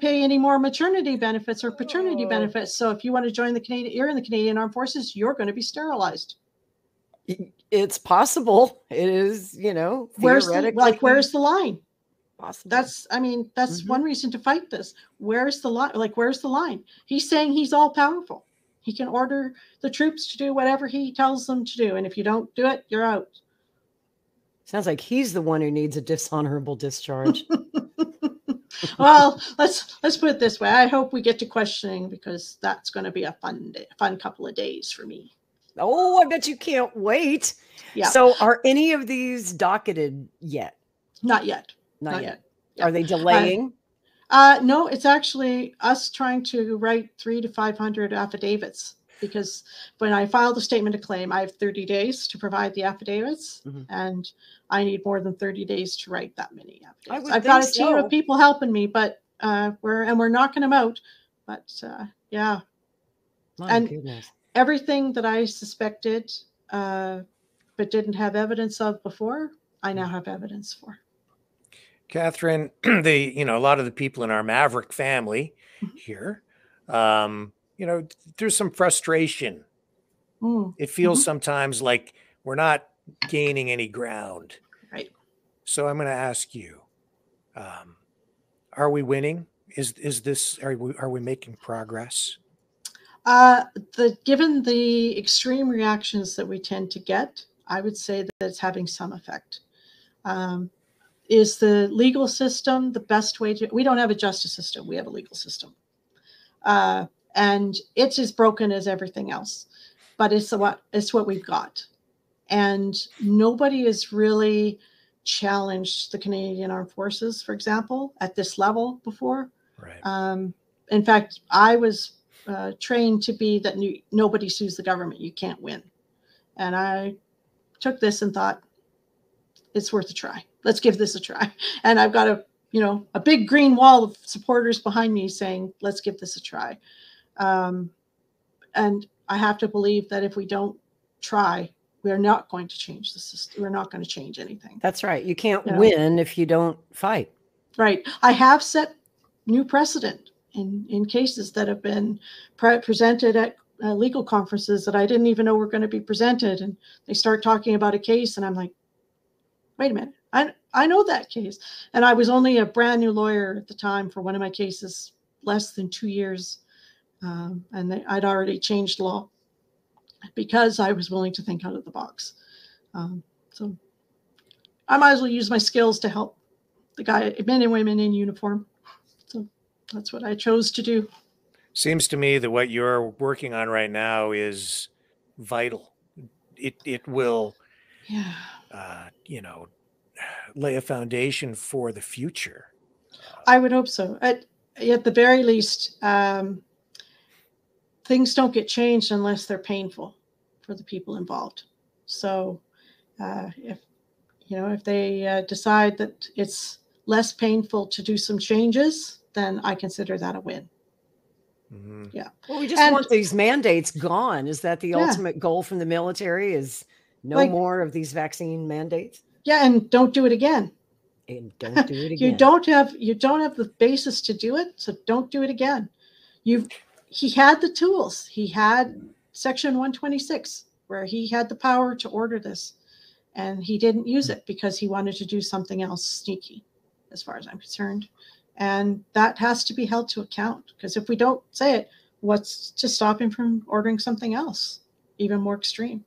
pay any more maternity benefits or paternity benefits. So if you want to join you're in the Canadian Armed Forces, you're going to be sterilized. It's possible. It is, theoretically. Where's the line? Possible. That's one reason to fight this. Where's the line? Where's the line? He's saying he's all powerful. He can order the troops to do whatever he tells them to do. And if you don't do it, you're out. Sounds like he's the one who needs a dishonorable discharge. Well, let's put it this way. I hope we get to questioning, because that's going to be a fun couple of days for me. Oh, I bet you can't wait. Yeah. So are any of these docketed yet? Not yet. Not yet. Yeah. Are they delaying? No, it's actually us trying to write 300 to 500 affidavits. because when I filed a statement of claim, I have 30 days to provide the affidavits, and I need more than 30 days to write that many affidavits. I've got a team of people helping me, but we're knocking them out. But yeah, My goodness. Everything that I suspected but didn't have evidence of before, I now have evidence for. Catherine, a lot of the people in our Maverick family here, there's some frustration. It feels sometimes like we're not gaining any ground. Right. So I'm going to ask you, are we winning? Are we making progress? Given the extreme reactions that we tend to get, I would say that it's having some effect. Is the legal system the best way to? We don't have a justice system. We have a legal system. And it's as broken as everything else. But it's what we've got. And nobody has really challenged the Canadian Armed Forces, for example, at this level before. Right. In fact, I was trained to be that nobody sues the government. You can't win. And I took this and thought, it's worth a try. Let's give this a try. And I've got a big green wall of supporters behind me saying, let's give this a try. And I have to believe that if we don't try, we're not going to change the system. We're not going to change anything. That's right. You can't win if you don't fight. Right. I have set new precedent in cases that have been presented at legal conferences that I didn't even know were going to be presented. And they start talking about a case and I'm like, wait a minute. I know that case. And I was only a brand new lawyer at the time for one of my cases, less than 2 years. And I'd already changed law because I was willing to think out of the box. So I might as well use my skills to help the men and women in uniform. So that's what I chose to do. Seems to me that what you're working on right now is vital. It will, lay a foundation for the future. I would hope so. At the very least, things don't get changed unless they're painful for the people involved. So if they decide that it's less painful to do some changes, then I consider that a win. Mm-hmm. Yeah. Well, we just want these mandates gone. Is that the ultimate goal from the military? Is no more of these vaccine mandates? Yeah, and don't do it again. And don't do it again. You don't have the basis to do it, so don't do it again. He had the tools. He had Section 126, where he had the power to order this, and he didn't use it because he wanted to do something else sneaky, as far as I'm concerned. And that has to be held to account, because if we don't say it, what's to stop him from ordering something else, even more extreme?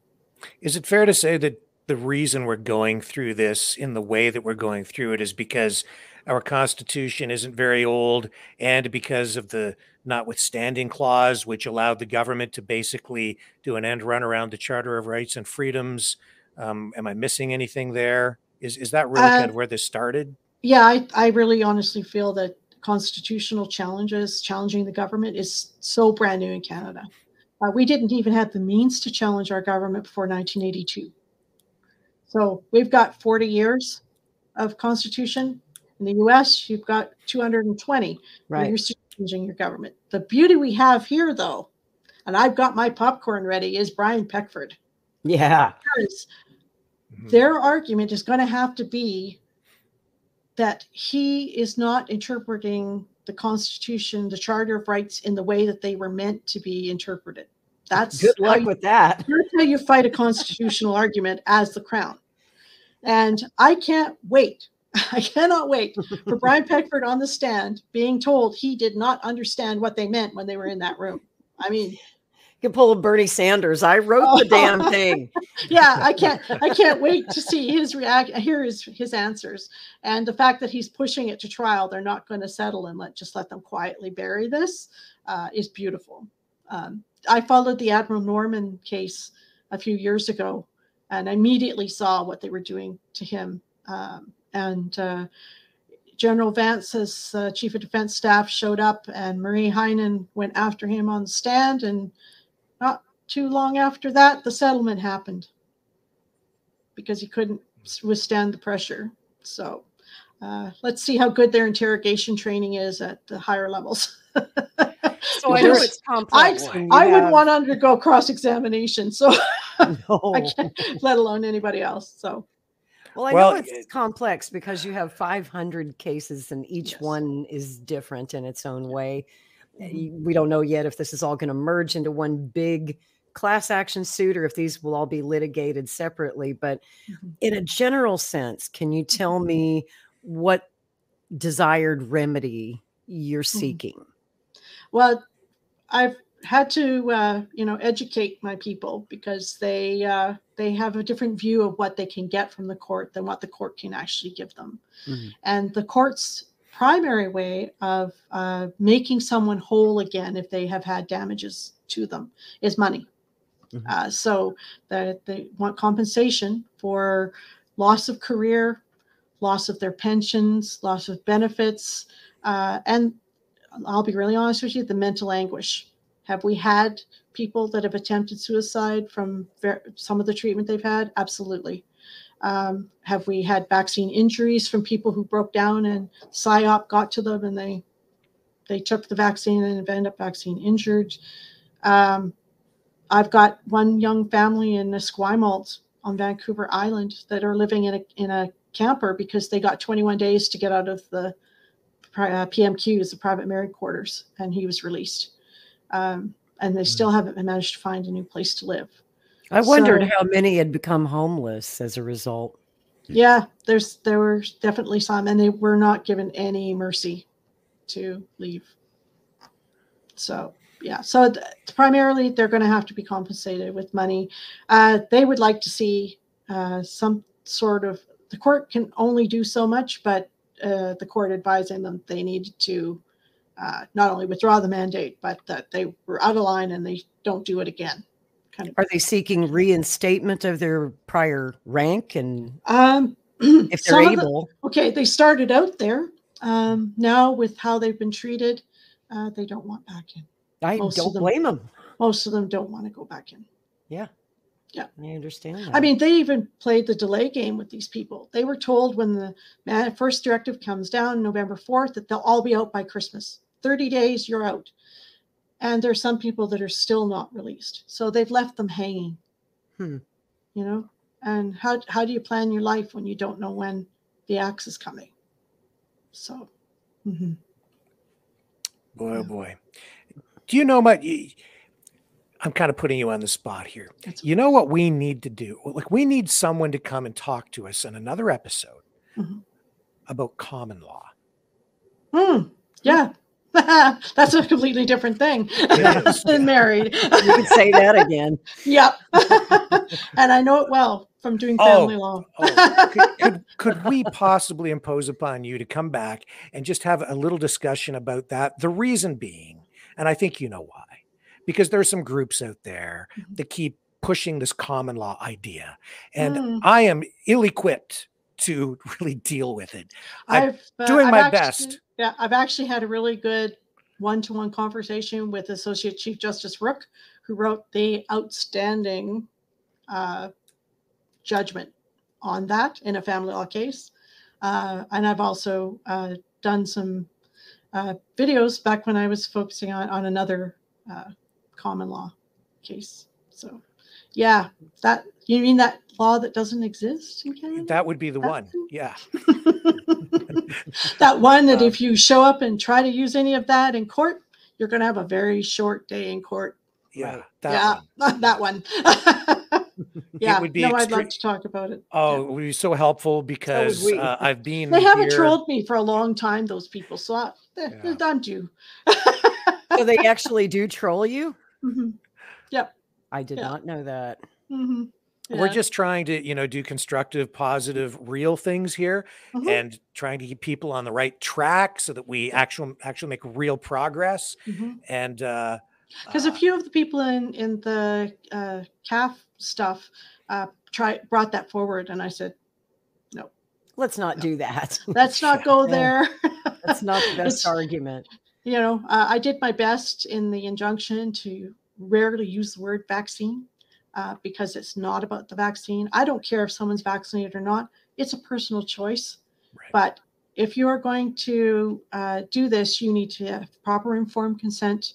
Is it fair to say that the reason we're going through this in the way that we're going through it is because our Constitution isn't very old, and because of the notwithstanding clause, which allowed the government to basically do an end run around the Charter of Rights and Freedoms? Am I missing anything there? Is that really kind of where this started? Yeah, I really honestly feel that constitutional challenging the government is so brand new in Canada. We didn't even have the means to challenge our government before 1982. So we've got 40 years of Constitution. In the US, you've got 220. Right. You're still changing your government. The beauty we have here, though, and I've got my popcorn ready, is Brian Peckford. Yeah. Because their argument is going to have to be that he is not interpreting the Constitution, the Charter of Rights, in the way that they were meant to be interpreted. That's good luck with that. That's how you fight a constitutional argument as the Crown. And I can't wait. I cannot wait for Brian Peckford on the stand being told he did not understand what they meant when they were in that room. I mean, you can pull a Bernie Sanders. I wrote the damn thing. Yeah, I can't wait to see his hear his answers. And the fact that he's pushing it to trial, they're not going to settle and let them quietly bury this, is beautiful. I followed the Admiral Norman case a few years ago and immediately saw what they were doing to him. General Vance, as Chief of Defense Staff, showed up, and Marie Heinen went after him on the stand, and not too long after that, the settlement happened because he couldn't withstand the pressure. So let's see how good their interrogation training is at the higher levels. So I know it's complex. I would want to undergo cross-examination, so no. I can't, let alone anybody else. So, well, I know it's complex because you have 500 cases and each one is different in its own way. We don't know yet if this is all going to merge into one big class action suit or if these will all be litigated separately. But in a general sense, can you tell me what desired remedy you're seeking? Well, I've had to, educate my people because they have a different view of what they can get from the court than what the court can actually give them. And the court's primary way of making someone whole again if they have had damages to them is money. So they want compensation for loss of career, loss of their pensions, loss of benefits, and I'll be really honest with you, the mental anguish. Have we had people that have attempted suicide from some of the treatment they've had? Absolutely. Have we had vaccine injuries from people who broke down and PSYOP got to them and they took the vaccine and ended up vaccine injured? I've got one young family in Esquimalt on Vancouver Island that are living in a camper because they got 21 days to get out of the PMQs, the private married quarters, and he was released. And they still haven't managed to find a new place to live. I wondered how many had become homeless as a result. Yeah, there were definitely some, and they were not given any mercy to leave. So, yeah. So primarily they're going to have to be compensated with money. They would like to see some sort of, the court can only do so much, but the court advising them they needed to not only withdraw the mandate, but that they were out of line and they don't do it again. Are they seeking reinstatement of their prior rank? And if they're able. They started out there. Now with how they've been treated, they don't want back in. I don't blame them. Most of them don't want to go back in. Yeah. Yeah, I understand that. I mean, they even played the delay game with these people. They were told when the first directive comes down November 4th that they'll all be out by Christmas. 30 days, you're out. And there's some people that are still not released. So they've left them hanging. And how do you plan your life when you don't know when the axe is coming? So, boy, oh boy. Do you know what? I'm kind of putting you on the spot here. You know what we need to do? Like, we need someone to come and talk to us in another episode about common law. Yeah. That's a completely different thing than married. You can say that again. Yep. And I know it well from doing family law. Could we possibly impose upon you to come back and just have a little discussion about that? The reason being, and I think you know why, because there's some groups out there that keep pushing this common law idea, and I am ill-equipped to really deal with it. I'm doing my best. Yeah, I've actually had a really good one-to-one conversation with Associate Chief Justice Rook, who wrote the outstanding judgment on that in a family law case. And I've also done some videos back when I was focusing on another common law case. So, yeah, that, you mean that law that doesn't exist in Canada? That would be the one. Yeah. That one that if you show up and try to use any of that in court, you're going to have a very short day in court. Yeah. Right? That one. Yeah. I'd love to talk about it. Oh, it would be so helpful because I've been. They haven't trolled me for a long time, those people. So I'm due. So they actually do troll you? Yep. I did not know that. Yeah. We're just trying to, do constructive, positive, real things here, and trying to keep people on the right track so that we actually make real progress. And because a few of the people in the CAF stuff brought that forward, and I said, no, let's not do that. Let's not go there. That's not the best argument. I did my best in the injunction to rarely use the word vaccine because it's not about the vaccine. I don't care if someone's vaccinated or not. It's a personal choice. Right. But if you are going to do this, you need to have proper informed consent.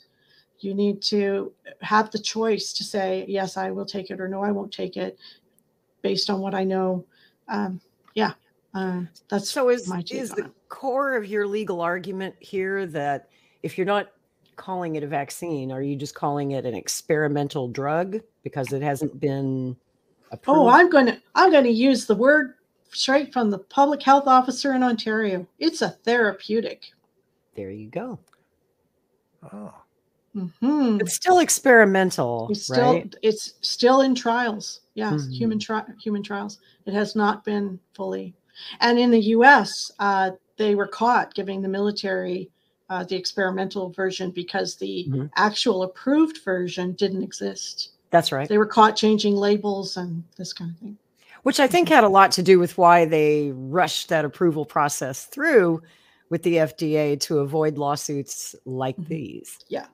You need to have the choice to say, yes, I will take it, or no, I won't take it, based on what I know. That's so is the core of your legal argument here that if you're not calling it a vaccine, are you just calling it an experimental drug because it hasn't been approved? Oh, I'm going to use the word straight from the public health officer in Ontario. It's a therapeutic. There you go. Oh. Mm-hmm. It's still experimental, right? It's still in trials. Yes, human trials. It has not been fully. And in the U.S., they were caught giving the military the experimental version because the actual approved version didn't exist. That's right. They were caught changing labels and this kind of thing. Which I think had a lot to do with why they rushed that approval process through with the FDA to avoid lawsuits like these. Yeah.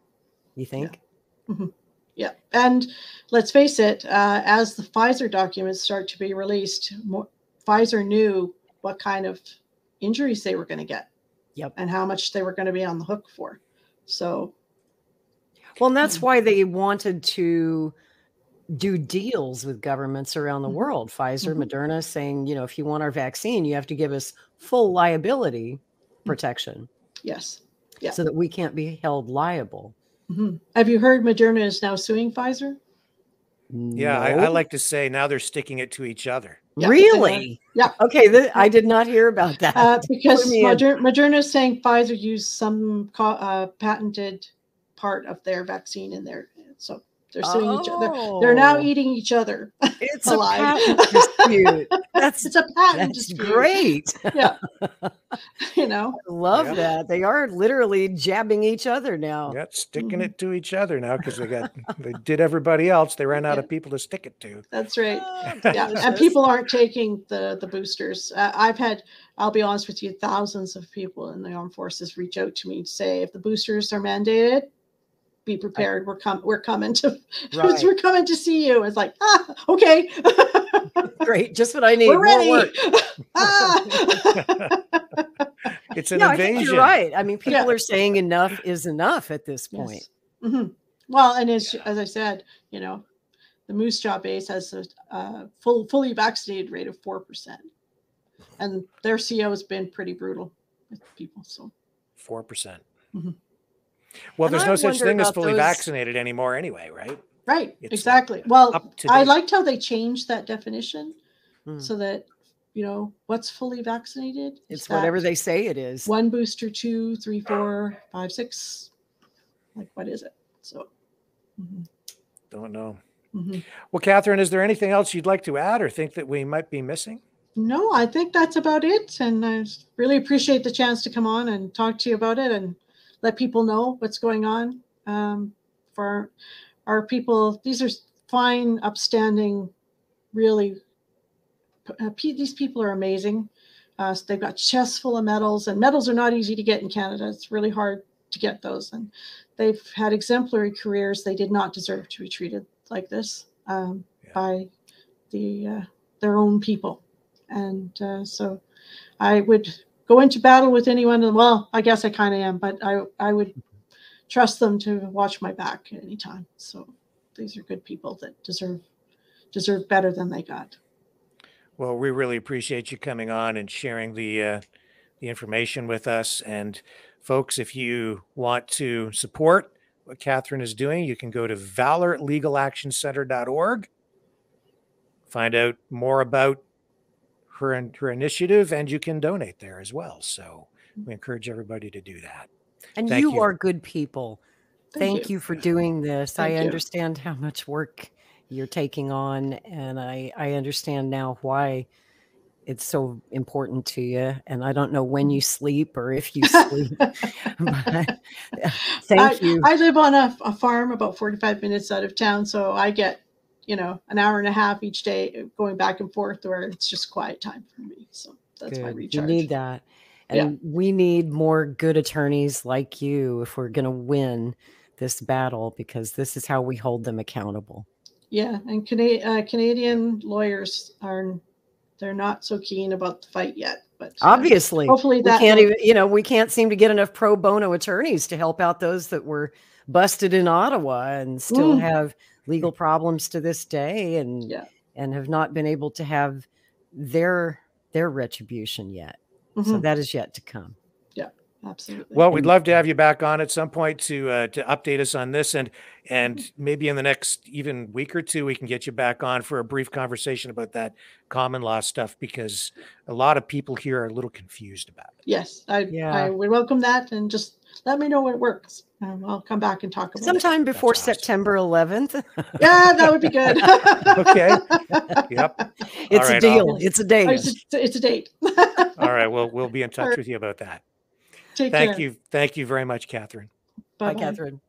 You think? Yeah. Yeah. And let's face it, as the Pfizer documents start to be released, Pfizer knew what kind of injuries they were going to get. Yep. And how much they were going to be on the hook for. So. Well, and that's why they wanted to do deals with governments around the world. Pfizer, Moderna saying, if you want our vaccine, you have to give us full liability protection. Yes. Yeah. So that we can't be held liable. Have you heard Moderna is now suing Pfizer? Yeah, No. I like to say now they're sticking it to each other. Yeah, really? Yeah. Okay, I did not hear about that. Because Moderna is saying Pfizer used some patented part of their vaccine in there. So they're suing each other. They're now eating each other. It's a patent dispute. It's a patent dispute. Great. Yeah. I love that. They are literally jabbing each other now. Yeah, sticking it to each other now because they did everybody else. They ran out of people to stick it to. That's right. And people aren't taking the boosters. I'll be honest with you, thousands of people in the armed forces reach out to me to say, if the boosters are mandated, be prepared. We're coming to we're coming to see you. It's like, okay. Great, just what I need. We're ready. More work. It's an invasion. I think you're right. I mean, people are saying enough is enough at this point. Yes. Well, and as I said, the Moose Jaw base has a fully vaccinated rate of 4%, and their CO has been pretty brutal with people. So 4%. Well, there's no such thing as fully vaccinated anymore anyway, right? Right, exactly. Well, I liked how they changed that definition so that, what's fully vaccinated? It's whatever they say it is. 1 booster, 2, 3, 4, 5, 6. Like, what is it? So. Don't know. Well, Catherine, is there anything else you'd like to add or think that we might be missing? No, I think that's about it. And I really appreciate the chance to come on and talk to you about it and let people know what's going on for our people. These are fine, upstanding, really, these people are amazing. They've got chests full of medals, and medals are not easy to get in Canada. It's really hard to get those. And they've had exemplary careers. They did not deserve to be treated like this by their own people. And so I would go into battle with anyone. Well, I guess I kind of am, but I would trust them to watch my back at any time. So these are good people that deserve better than they got. Well, we really appreciate you coming on and sharing the information with us. And folks, if you want to support what Catherine is doing, you can go to valorlegalactioncenter.org, find out more about her initiative, and you can donate there as well. So we encourage everybody to do that. And you are good people. Thank you for doing this. I understand how much work you're taking on, and I understand now why it's so important to you. And I don't know when you sleep or if you sleep. But, thank you. I live on a farm about 45 minutes out of town, so I get an hour and a half each day going back and forth, where it's just quiet time for me. So that's my recharge. You need that. And we need more good attorneys like you if we're going to win this battle, because this is how we hold them accountable. Yeah, and Canadian lawyers they're not so keen about the fight yet. But obviously, hopefully that we can't seem to get enough pro bono attorneys to help out those that were busted in Ottawa and still have legal problems to this day, and have not been able to have their retribution yet. So that is yet to come. Yeah, absolutely. Well, we'd love to have you back on at some point to update us on this, and maybe in the next even week or two, we can get you back on for a brief conversation about that common law stuff, because a lot of people here are a little confused about it. Yes, I would welcome that, and just let me know when it works. I'll come back and talk about it. Sometime before September 11th. Yeah, that would be good. Okay. Yep. It's a deal. It's a date. It's a date. All right. Well, we'll be in touch with you about that. Thank you. Thank you very much, Catherine. Bye, Catherine.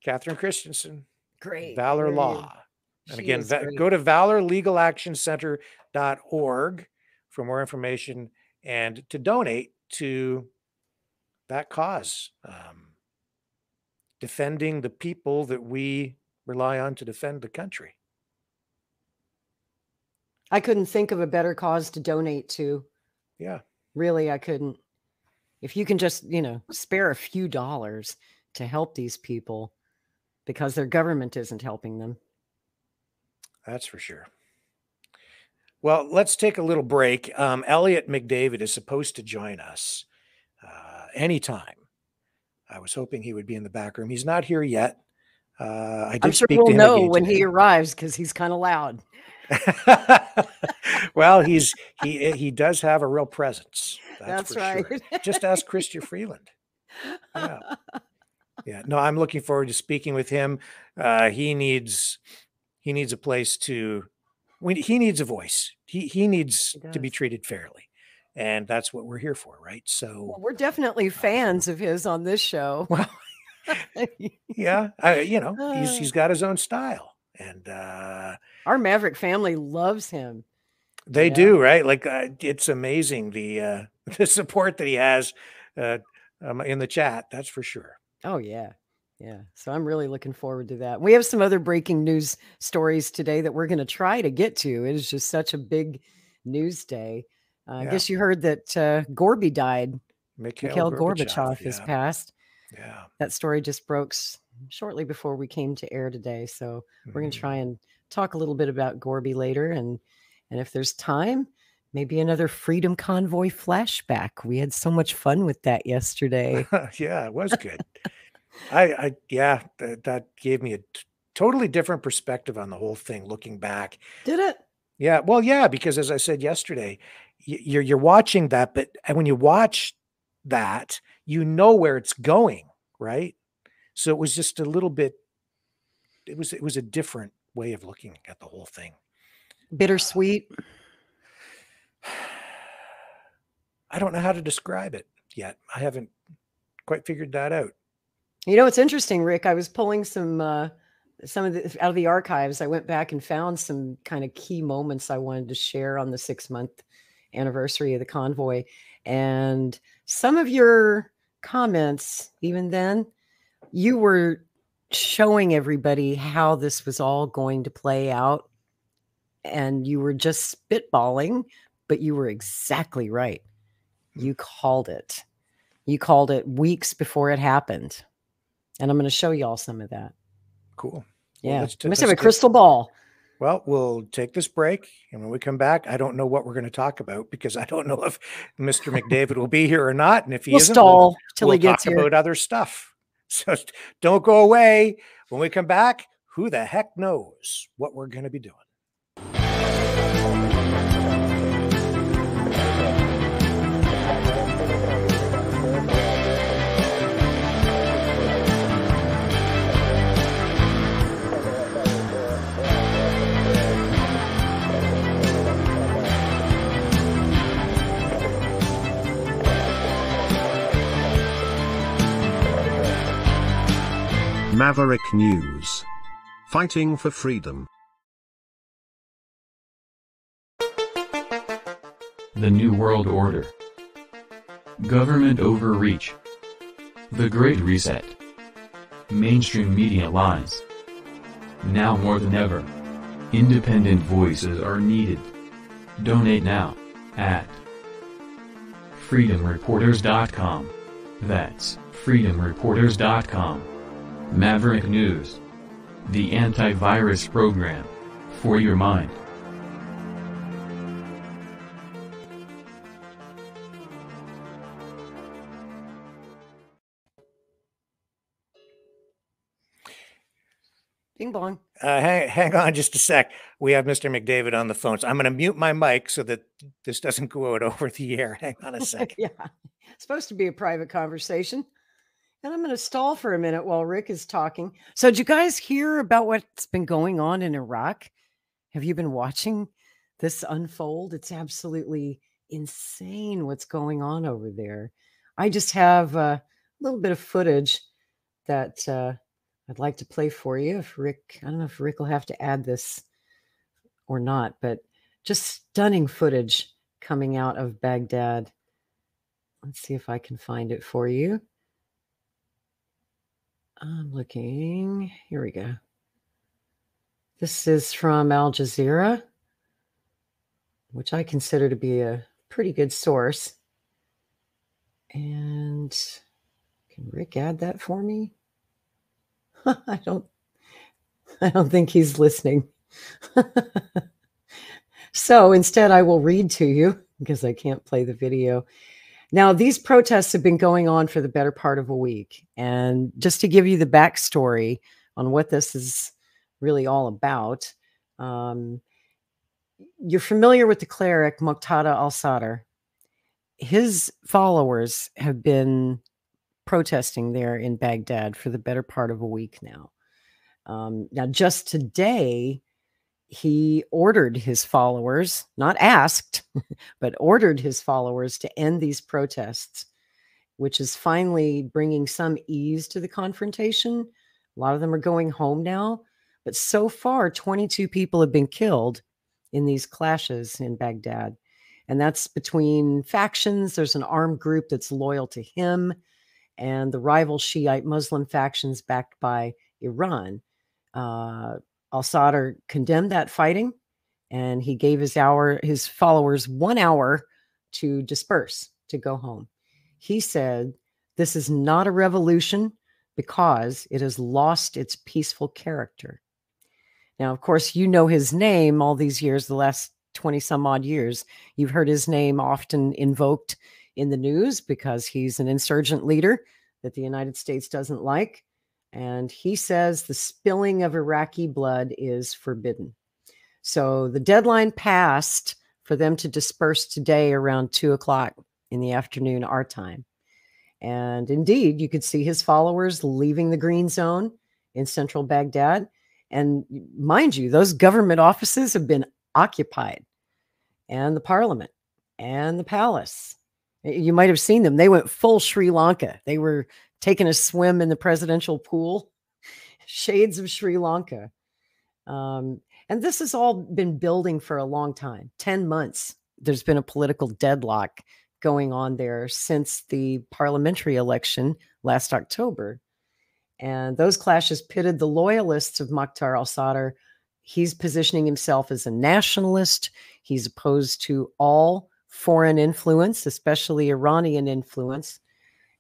Catherine Christensen. Great. Valor Law. And again, go to valorlegalactioncenter.org for more information and to donate to that cause, defending the people that we rely on to defend the country. I couldn't think of a better cause to donate to. Yeah. Really, I couldn't. If you can just, spare a few dollars to help these people because their government isn't helping them. That's for sure. Well, let's take a little break. Elliot McDavid is supposed to join us anytime. I was hoping he would be in the back room. He's not here yet. I'm sure we'll know when he arrives because he's kind of loud. Well, he does have a real presence. That's right. Sure. Just ask Chrystia Freeland. Yeah. No, I'm looking forward to speaking with him. He needs a place to. He needs a voice. He needs to be treated fairly, and that's what we're here for, right? So we're definitely fans of his on this show. Well, yeah, he's got his own style, and our Maverick family loves him. They do, right? Like it's amazing the support that he has in the chat. That's for sure. Oh yeah. Yeah. So I'm really looking forward to that. We have some other breaking news stories today that we're going to try to get to. It is just such a big news day. I guess you heard that Gorby died. Mikhail Gorbachev has passed. Yeah. That story just broke shortly before we came to air today. So we're going to try and talk a little bit about Gorby later. And if there's time, maybe another Freedom Convoy flashback. We had so much fun with that yesterday. Yeah, it was good. That gave me a totally different perspective on the whole thing looking back. Did it? Yeah. Well, yeah, because as I said yesterday, you're watching that, but when you watch that, you know where it's going, right? So it was just a little bit, it was a different way of looking at the whole thing. Bittersweet. I don't know how to describe it yet. I haven't quite figured that out. It's interesting, Rick. I was pulling some of the out of the archives. I went back and found some kind of key moments I wanted to share on the 6-month anniversary of the convoy. And some of your comments, even then, you were showing everybody how this was all going to play out. And you were just spitballing, but you were exactly right. You called it. You called it weeks before it happened. And I'm going to show you all some of that. Cool. Yeah. Well, you must have a crystal ball. Well, we'll take this break. And when we come back, I don't know what we're going to talk about because I don't know if Mr. McDavid will be here or not. And if he isn't, stall till he gets talk here. About other stuff. So don't go away. When we come back, who the heck knows what we're going to be doing? Maverick News. Fighting for freedom. The New World Order. Government overreach. The Great Reset. Mainstream media lies. Now more than ever, independent voices are needed. Donate now at freedomreporters.com. That's freedomreporters.com. Maverick News, the antivirus program for your mind. Ding bong. Hang on just a sec. We have Mr. McDavid on the phone. So I'm going to mute my mic so that this doesn't go out over the air. Hang on a second. Yeah, it's supposed to be a private conversation. And I'm going to stall for a minute while Rick is talking. So did you guys hear about what's been going on in Iraq? Have you been watching this unfold? It's absolutely insane what's going on over there. I just have a little bit of footage that I'd like to play for you. If Rick, I don't know if Rick will have to add this or not, but just stunning footage coming out of Baghdad. Let's see if I can find it for you. I'm looking. Here we go. This is from Al Jazeera, which I consider to be a pretty good source. And can Rick add that for me? I don't think he's listening. So instead, I will read to you because I can't play the video. Now, these protests have been going on for the better part of a week. And just to give you the backstory on what this is really all about, you're familiar with the cleric Muqtada al-Sadr. His followers have been protesting there in Baghdad for the better part of a week now. Now, just today, he ordered his followers, not asked, but ordered his followers to end these protests, which is finally bringing some ease to the confrontation. A lot of them are going home now, but so far, 22 people have been killed in these clashes in Baghdad. And that's between factions. There's an armed group that's loyal to him and the rival Shiite Muslim factions backed by Iran. Al-Sadr condemned that fighting, and he gave his followers 1 hour to disperse, to go home. He said, this is not a revolution because it has lost its peaceful character. Now, of course, you know his name all these years, the last 20 some odd years. You've heard his name often invoked in the news because he's an insurgent leader that the United States doesn't like. And he says the spilling of Iraqi blood is forbidden. So the deadline passed for them to disperse today around 2:00 in the afternoon, our time. And indeed, you could see his followers leaving the green zone in central Baghdad. And mind you, those government offices have been occupied, and the parliament and the palace. You might have seen them. They went full Sri Lanka. They were taking a swim in the presidential pool, shades of Sri Lanka. And this has all been building for a long time, 10 months. There's been a political deadlock going on there since the parliamentary election last October. And those clashes pitted the loyalists of Muqtada al-Sadr. He's positioning himself as a nationalist. He's opposed to all foreign influence, especially Iranian influence.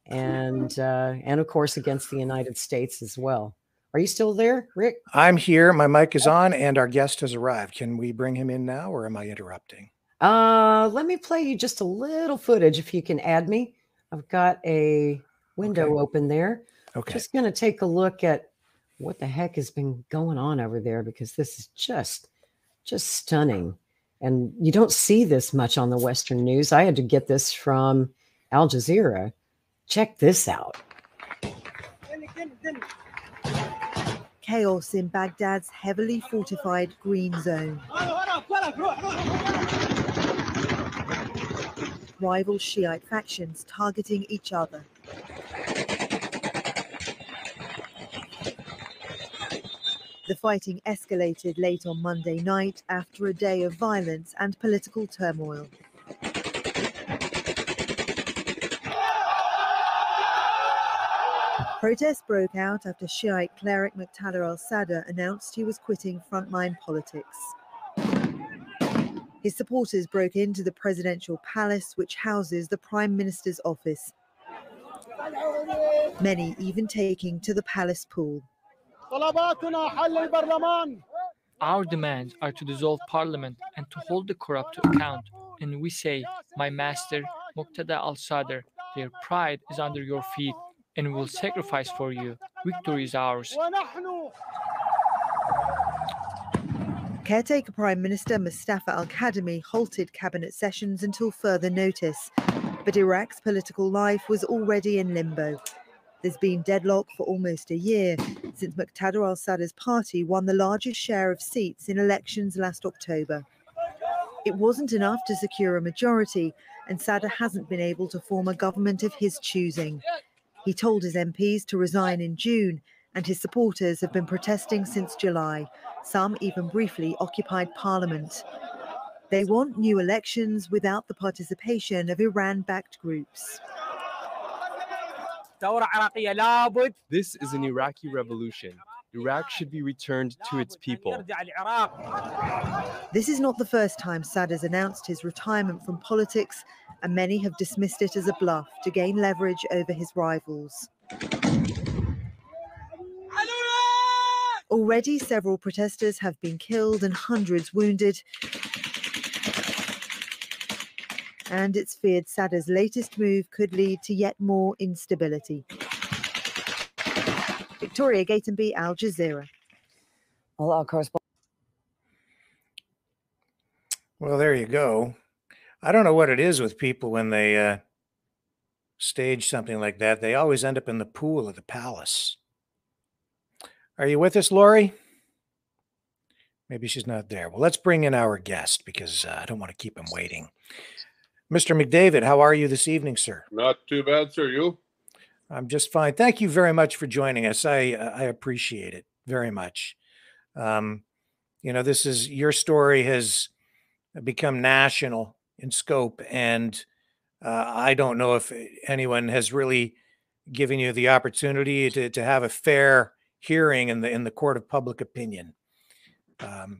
And of course, against the United States as well. Are you still there, Rick? I'm here. My mic is on, and our guest has arrived. Can we bring him in now, or am I interrupting? Let me play you just a little footage if you can add me. I've got a window open there. Okay. Just going to take a look at what the heck has been going on over there, because this is just stunning. And you don't see this much on the Western news. I had to get this from Al Jazeera. Check this out. Chaos in Baghdad's heavily fortified green zone. Rival Shiite factions targeting each other. The fighting escalated late on Monday night after a day of violence and political turmoil. Protests broke out after Shiite cleric Muqtada al-Sadr announced he was quitting frontline politics. His supporters broke into the presidential palace, which houses the Prime Minister's office, many even taking to the palace pool. Our demands are to dissolve parliament and to hold the corrupt to account. And we say, my master, Muqtada al-Sadr, their pride is under your feet, and we will sacrifice for you. Victory is ours. Caretaker Prime Minister Mustafa al-Kadhimi halted cabinet sessions until further notice, but Iraq's political life was already in limbo. There's been deadlock for almost a year since Muqtada al-Sadr's party won the largest share of seats in elections last October. It wasn't enough to secure a majority, and Sadr hasn't been able to form a government of his choosing. He told his MPs to resign in June, and his supporters have been protesting since July. Some even briefly occupied parliament. They want new elections without the participation of Iran-backed groups. This is an Iraqi revolution. Iraq should be returned to its people. This is not the first time Sadr's announced his retirement from politics, and many have dismissed it as a bluff to gain leverage over his rivals. Already, several protesters have been killed and hundreds wounded. And it's feared Sadr's latest move could lead to yet more instability. Victoria Gatenby, Al Jazeera. Well, correspondent. Well, there you go. I don't know what it is with people when they stage something like that. They always end up in the pool of the palace. Are you with us, Lori? Maybe she's not there. Well, let's bring in our guest because I don't want to keep him waiting. Mr. McDavid, how are you this evening, sir? Not too bad, sir. You? I'm just fine. Thank you very much for joining us. I appreciate it very much. You know, this is your story has become national in scope, and I don't know if anyone has really given you the opportunity to have a fair hearing in the court of public opinion.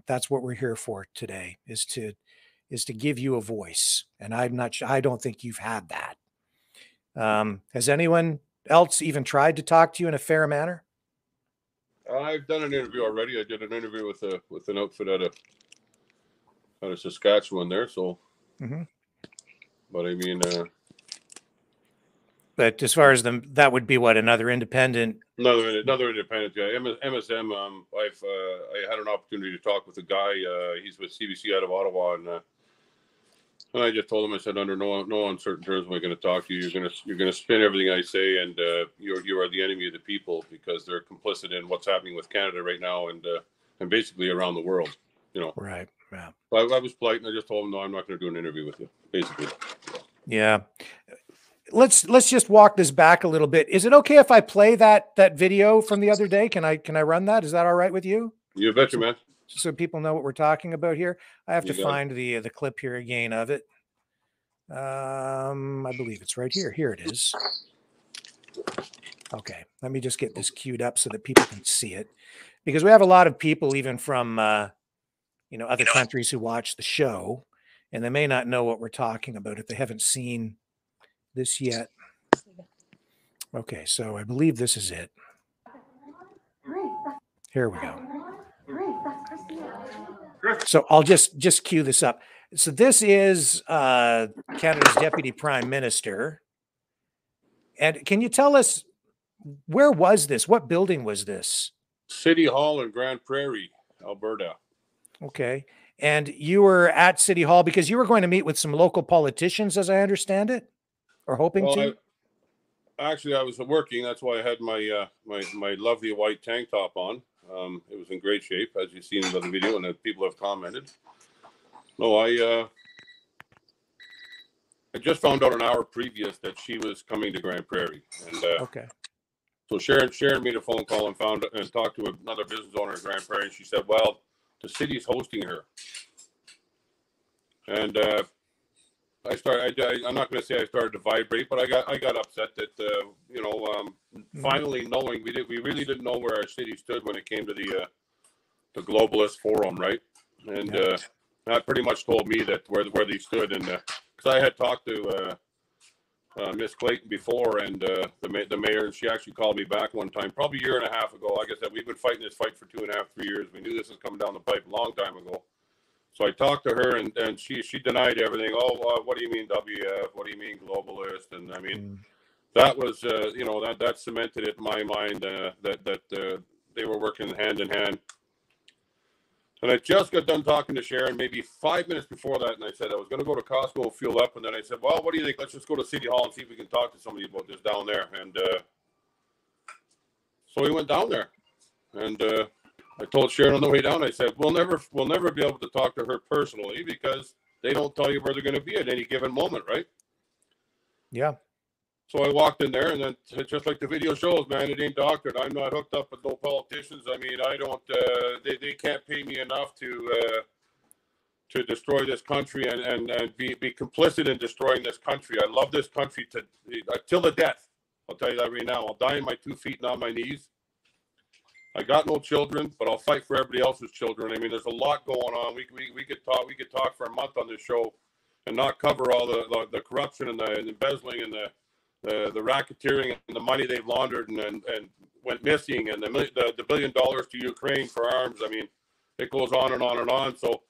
That's what we're here for today, is to give you a voice, and I don't think you've had that. Has anyone else even tried to talk to you in a fair manner? I've done an interview already. I did an interview with an outfit out of Saskatchewan there. So, but I mean, but as far as that would be what, another independent. Another independent guy, MSM. I had an opportunity to talk with a guy. He's with CBC out of Ottawa, and I just told him, I said, under no uncertain terms am I going to talk to you. You're gonna spin everything I say, and you are the enemy of the people because they're complicit in what's happening with Canada right now, and basically around the world. You know. Right. Yeah. I was polite, and I just told him, no, I'm not going to do an interview with you. Basically. Yeah. Let's just walk this back a little bit. Is it okay if I play that video from the other day? Can I run that? Is that all right with you? You betcha, man. So people know what we're talking about here. I have to find the clip here again of it. I believe it's right here. Here it is. Okay, let me just get this queued up so that people can see it, because we have a lot of people even from other countries who watch the show, and they may not know what we're talking about if they haven't seen this yet. Okay, so I believe this is it. Here we go. So I'll just cue this up. So this is Canada's Deputy Prime Minister. And can you tell us, where was this? What building was this? City Hall in Grand Prairie, Alberta. Okay. And you were at City Hall because you were going to meet with some local politicians, as I understand it, or hoping to? Actually, I was working. That's why I had my my lovely white tank top on. It was in great shape, as you've seen in the video, and that people have commented. No, I just found out an hour previous that she was coming to Grand Prairie, and okay. So Sharon made a phone call and talked to another business owner in Grand Prairie, and she said, "Well, the city's hosting her." And I'm not going to say I started to vibrate, but I got upset that finally knowing we really didn't know where our city stood when it came to the globalist forum, right? And that pretty much told me that where they stood, and because I had talked to Miss Clayton before, and the mayor, and she actually called me back one time, probably a year and a half ago. Like I said, we've been fighting this fight for 2.5, 3 years. We knew this was coming down the pipe a long time ago. So I talked to her, and she denied everything. Oh, what do you mean WF? What do you mean globalist? And I mean, that was that cemented it in my mind that they were working hand in hand. And I just got done talking to Sharon maybe 5 minutes before that, and I said I was going to go to Costco and fuel up, and then I said, well, what do you think? Let's just go to City Hall and see if we can talk to somebody about this down there. And so we went down there, and I told Sharon on the way down, I said, we'll never be able to talk to her personally because they don't tell you where they're going to be at any given moment, right? Yeah. So I walked in there, and then just like the video shows, man, it ain't doctored. I'm not hooked up with no politicians. I mean, I don't. They can't pay me enough to destroy this country and be complicit in destroying this country. I love this country till the death. I'll tell you that right now. I'll die on my 2 feet, not my knees. I got no children, but I'll fight for everybody else's children. I mean, there's a lot going on. We could talk for a month on this show and not cover all the corruption and the embezzling and the racketeering and the money they've laundered and went missing, and the $1 billion to Ukraine for arms. I mean, it goes on and on and on. So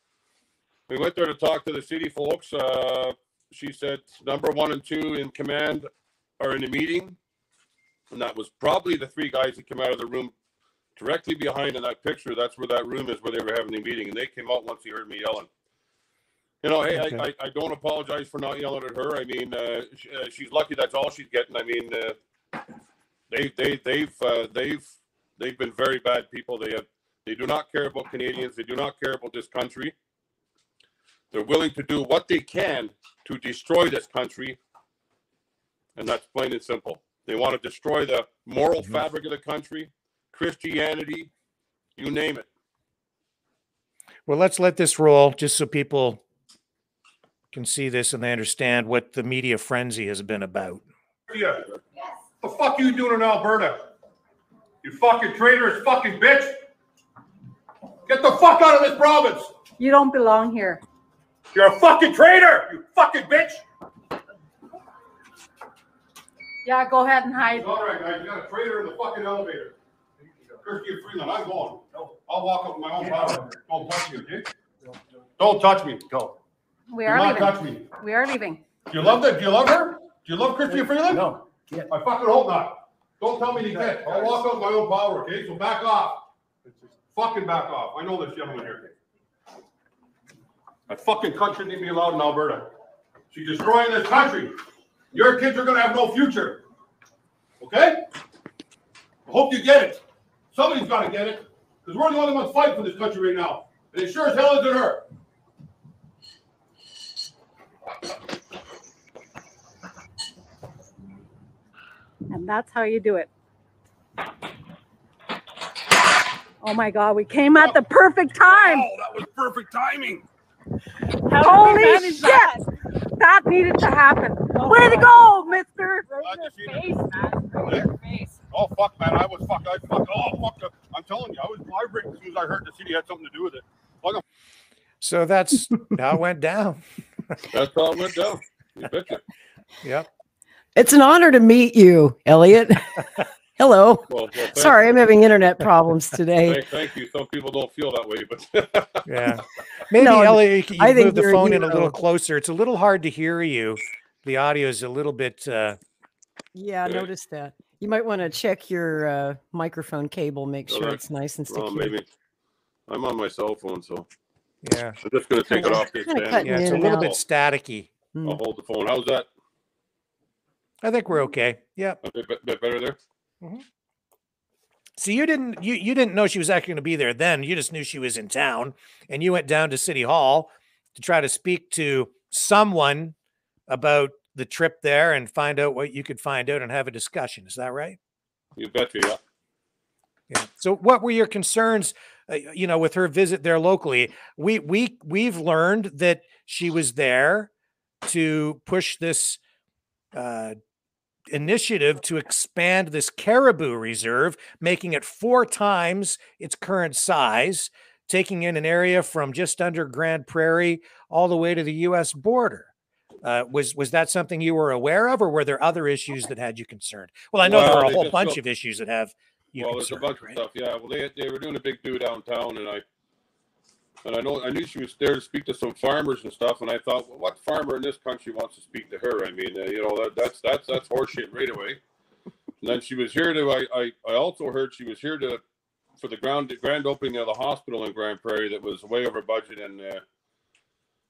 we went there to talk to the city folks. She said number 1 and 2 in command are in the meeting, and that was probably the 3 guys that came out of the room directly behind in that picture. That's where that room is, where they were having the meeting, and they came out once they heard me yelling. Hey, okay. I don't apologize for not yelling at her. I mean, she's lucky. That's all she's getting. I mean, they've been very bad people. They do not care about Canadians. They do not care about this country. They're willing to do what they can to destroy this country, and that's plain and simple. They want to destroy the moral fabric of the country, Christianity, you name it. Well, let's let this roll just so people can see this and they understand what the media frenzy has been about. Yeah. What the fuck are you doing in Alberta? You fucking traitorous fucking bitch. Get the fuck out of this province. You don't belong here. You're a fucking traitor, you fucking bitch. Yeah, go ahead and hide. All right, guys, you got a traitor in the fucking elevator. Chrystia Freeland, I'm going. No. I'll walk up with my own power. Don't touch me, okay? Don't touch me. Go. We are leaving. Touch me. We are leaving. Do you love that? Do you love her? Do you love Chrystia Freeland? No. Yeah. I fucking hope not. Don't tell me to get. I'll walk up with my own power, okay? So back off. Fucking back off. I know this gentleman here. That fucking cunt shouldn't be allowed in Alberta. She's destroying this country. Your kids are going to have no future. Okay? I hope you get it. Somebody's got to get it. Because we're the only ones fighting for this country right now. And it sure as hell isn't her. And that's how you do it. Oh my God, we came at the perfect time. Oh, that was perfect timing. Holy shit. That needed to happen. Way to go, mister. Face, man. Your face. Oh, fuck, man. Oh, fuck. I'm telling you, I was vibrating as soon as I heard the city had something to do with it. So that's how it went down. That's how it went down. You betcha. Yep. It's an honor to meet you, Elliot. Hello. Well, sorry, I'm having internet problems today. Thank you. Some people don't feel that way, but yeah. Maybe Elliot, you move the phone in a little hero. closer. It's a little hard to hear you. The audio is a little bit. Yeah, I noticed that. You might want to check your microphone cable. Make sure it's nice and secure. Maybe. I'm on my cell phone, so yeah. I'm just going to take it off this stand. Yeah, it's a little bit staticky. I'll hold the phone. How's that? I think we're okay. Yeah. A bit better there. Mm-hmm. See, you didn't know she was actually going to be there then. You just knew she was in town, and you went down to City Hall to try to speak to someone about the trip there and find out what you could find out and have a discussion. Is that right? You betcha, yeah. Yeah. So, what were your concerns? With her visit there locally, we've learned that she was there to push this initiative to expand this caribou reserve, making it 4 times its current size, taking in an area from just under Grand Prairie all the way to the U.S. border. Was that something you were aware of, or were there other issues that had you concerned? Well, I know there are a whole bunch of issues that have you concerned. There's a bunch of stuff. Yeah. Well, they were doing a big do downtown, and I knew she was there to speak to some farmers and stuff. And I thought, well, what farmer in this country wants to speak to her? I mean, that's horseshit right away. And then she was here to. I also heard she was here for the grand opening of the hospital in Grand Prairie that was way over budget and